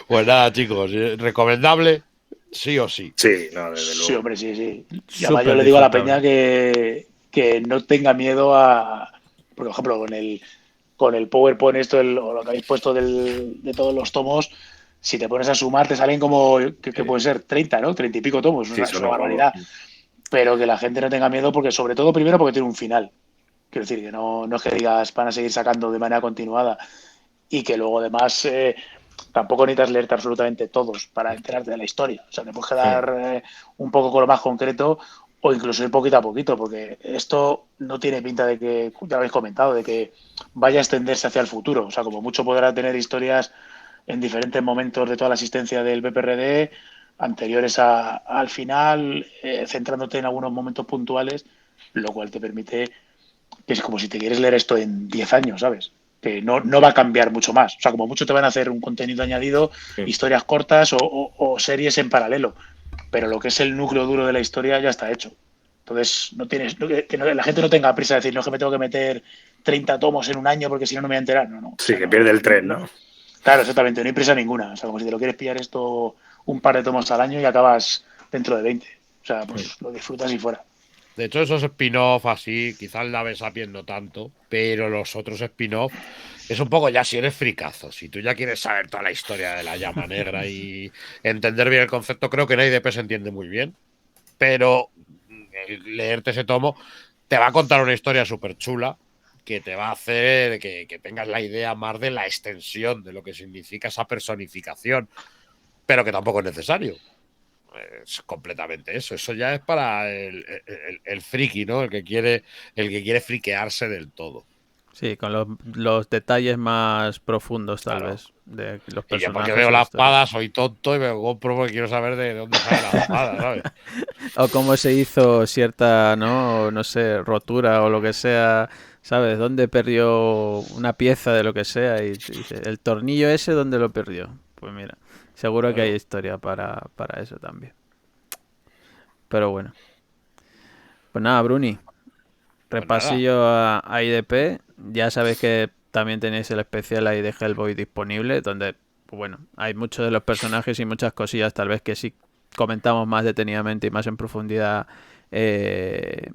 Pues nada, chicos, recomendable, sí o sí. Sí, no, desde luego. Sí, hombre, sí. Y además yo le digo a la peña que no tenga miedo a... Por ejemplo, con el PowerPoint o lo que habéis puesto de todos los tomos, si te pones a sumar te salen como, que puede ser 30, ¿no? 30 y pico tomos, es una barbaridad. Pero que la gente no tenga miedo porque, sobre todo, primero porque tiene un final. Quiero decir, que no es que digas van a seguir sacando de manera continuada y que luego además tampoco necesitas leerte absolutamente todos para enterarte de la historia. O sea, te puedes quedar un poco con lo más concreto o incluso ir poquito a poquito, porque esto no tiene pinta de que, ya lo habéis comentado, de que vaya a extenderse hacia el futuro. O sea, como mucho podrá tener historias en diferentes momentos de toda la existencia del PPRD, anteriores al final, centrándote en algunos momentos puntuales, lo cual te permite que es como si te quieres leer esto en 10 años, ¿sabes? Que no va a cambiar mucho más. O sea, como mucho te van a hacer un contenido añadido, historias cortas o series en paralelo. Pero lo que es el núcleo duro de la historia ya está hecho. Entonces, la gente no tenga prisa de decir, no, que me tengo que meter 30 tomos en un año porque si no me voy a enterar. No. Sí, que pierde el tren, ¿no? Claro, exactamente, no hay prisa ninguna. O sea, como si te lo quieres pillar esto un par de tomos al año y acabas dentro de 20. O sea, pues lo disfrutas y fuera. De hecho, esos spin-off así, quizás la ves a pie no tanto, pero los otros spin-off es un poco ya si eres fricazo, si tú ya quieres saber toda la historia de la llama negra y entender bien el concepto, creo que en IDP se entiende muy bien, pero leerte ese tomo te va a contar una historia súper chula que te va a hacer que tengas la idea más de la extensión de lo que significa esa personificación, pero que tampoco es necesario. Es completamente eso. Eso ya es para el friki, ¿no? El que quiere friquearse del todo. Sí, con los detalles más profundos, tal vez, de los personajes. Y yo porque veo la espada, soy tonto y me compro porque quiero saber de dónde sale la espada, ¿sabes? O cómo se hizo cierta, no sé, rotura o lo que sea, ¿sabes? ¿Dónde perdió una pieza de lo que sea? Y dice, el tornillo ese, ¿dónde lo perdió? Pues mira, seguro que hay historia para eso también. Pero bueno. Pues nada, Bruni. Repasillo a IDP. Ya sabéis que también tenéis el especial ahí de Hellboy disponible, donde, pues bueno, hay muchos de los personajes y muchas cosillas tal vez que sí comentamos más detenidamente y más en profundidad en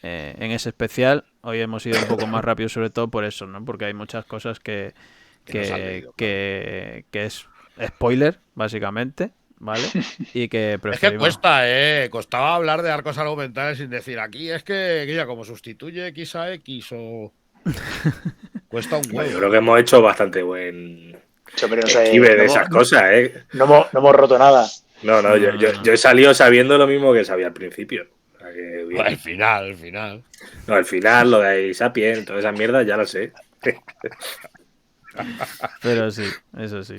ese especial. Hoy hemos ido un poco más rápido sobre todo por eso, ¿no? Porque hay muchas cosas que es spoiler, básicamente, ¿vale? Y que preferimos... Es que costaba hablar de arcos argumentales sin decir aquí, es que ya como sustituye X a X o... Cuesta un huevo. Yo creo que hemos hecho bastante buen esquive de esas cosas, ¿eh? No hemos roto nada. No, yo he salido sabiendo lo mismo que sabía al principio. O sea que bien. Al final. No, al final, lo de Sapien, todas esas mierdas ya lo sé. Pero sí, eso sí.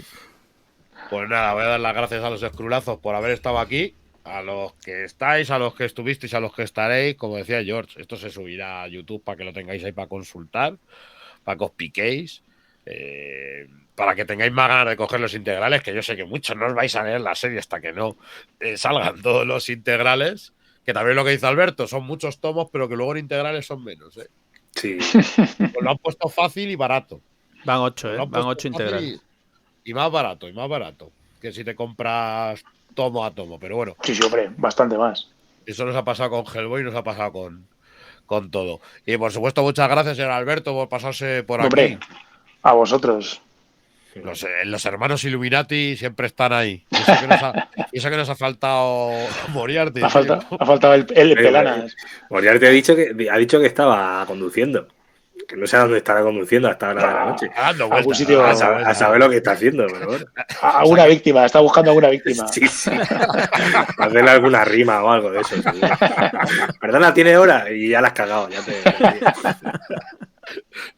Pues nada, voy a dar las gracias a los escrulazos por haber estado aquí. A los que estáis, a los que estuvisteis, a los que estaréis. Como decía George, esto se subirá a YouTube para que lo tengáis ahí para consultar, para que os piquéis, para que tengáis más ganas de coger los integrales, que yo sé que muchos no os vais a leer la serie hasta que no salgan todos los integrales, que también lo que dice Alberto, son muchos tomos, pero que luego en integrales son menos, ¿eh? Sí. Pues lo han puesto fácil y barato. Van 8, Van 8 integrales. Y más barato, que si te compras tomo a tomo, pero bueno. Sí, hombre, bastante más. Eso nos ha pasado con Hellboy y nos ha pasado con todo. Y por supuesto, muchas gracias, señor Alberto, por pasarse por aquí. A vosotros. Los hermanos Illuminati siempre están ahí. Y eso que nos ha faltado Moriarty. Ha faltado el Pelanas. Moriarty ha dicho que estaba conduciendo. Que no sé a dónde estará conduciendo hasta ahora de la noche. Dando algún sitio, a saber lo que está haciendo, pero bueno. A una víctima, está buscando a alguna víctima. Sí. Hacerle alguna rima o algo de eso. Perdona, tiene hora y ya la has cagado.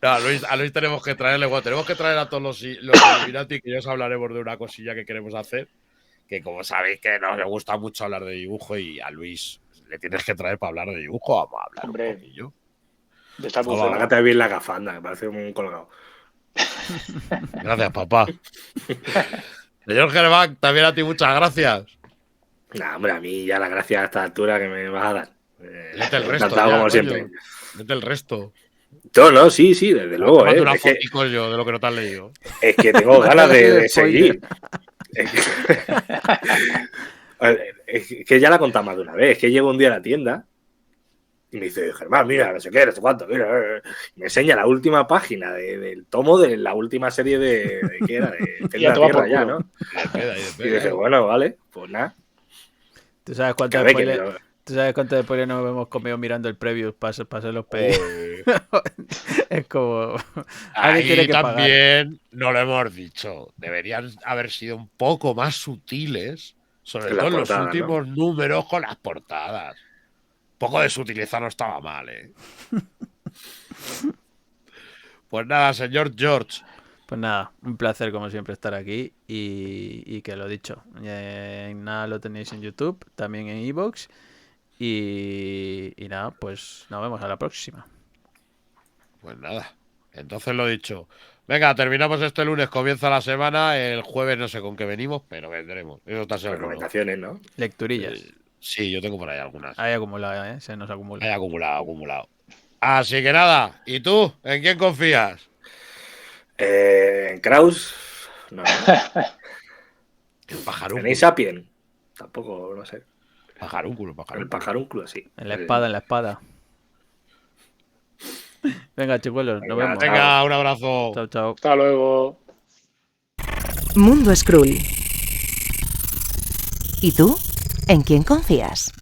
No, a Luis tenemos que traerle, tenemos que traer a todos los Illuminati, que ya os hablaremos de una cosilla que queremos hacer, que como sabéis que nos gusta mucho hablar de dibujo y a Luis le tienes que traer para hablar de dibujo, vamos a hablar un poquillo. Sácate bien la gafanda, que parece un colgado. Gracias, papá. Señor Germán, también a ti muchas gracias. Nah, hombre, a mí ya la gracia a esta altura que me vas a dar. Vete el resto. Como siempre. Vete el resto. No, sí, desde luego. Una fotico yo de lo que no te has leído. Es que tengo ganas de seguir. Es que ya la he contado más de una vez. Es que llego un día a la tienda y me dice, Germán, mira, no sé qué, no sé cuánto, mira. Y me enseña la última página del tomo de la última serie de ¿qué era? De la Tierra ya, ¿no? Y dije, bueno, vale, pues nada. ¿Tú sabes cuántos spoilers nos hemos comido mirando el preview para hacer los pedidos? Es como... Ahí tiene que también pagar. No lo hemos dicho. Deberían haber sido un poco más sutiles, sobre todo en los últimos números con las portadas. Un poco de sutileza no estaba mal, ¿eh? Pues nada, señor George. Pues nada, un placer como siempre estar aquí y que lo dicho, nada lo tenéis en YouTube, también en iVoox y nada, pues nos vemos a la próxima. Pues nada, entonces lo dicho. Venga, terminamos este lunes, comienza la semana, el jueves no sé con qué venimos, pero vendremos. Eso está seguro. Recomendaciones, ¿no? Lecturillas. Sí, yo tengo por ahí algunas. Hay acumulado, se nos acumula. Hay acumulado. Así que nada, ¿y tú? ¿En quién confías? En Kraus, no. El pajarúnculo. ¿Tenéis Sapien? Tampoco, no sé. Pajarúnculo. El pajarúnculo, sí. En la espada. Venga, chicuelos, nos vemos. Venga, un abrazo. Chao. Hasta luego. Mundo Skrull. ¿Y tú? ¿En quién confías?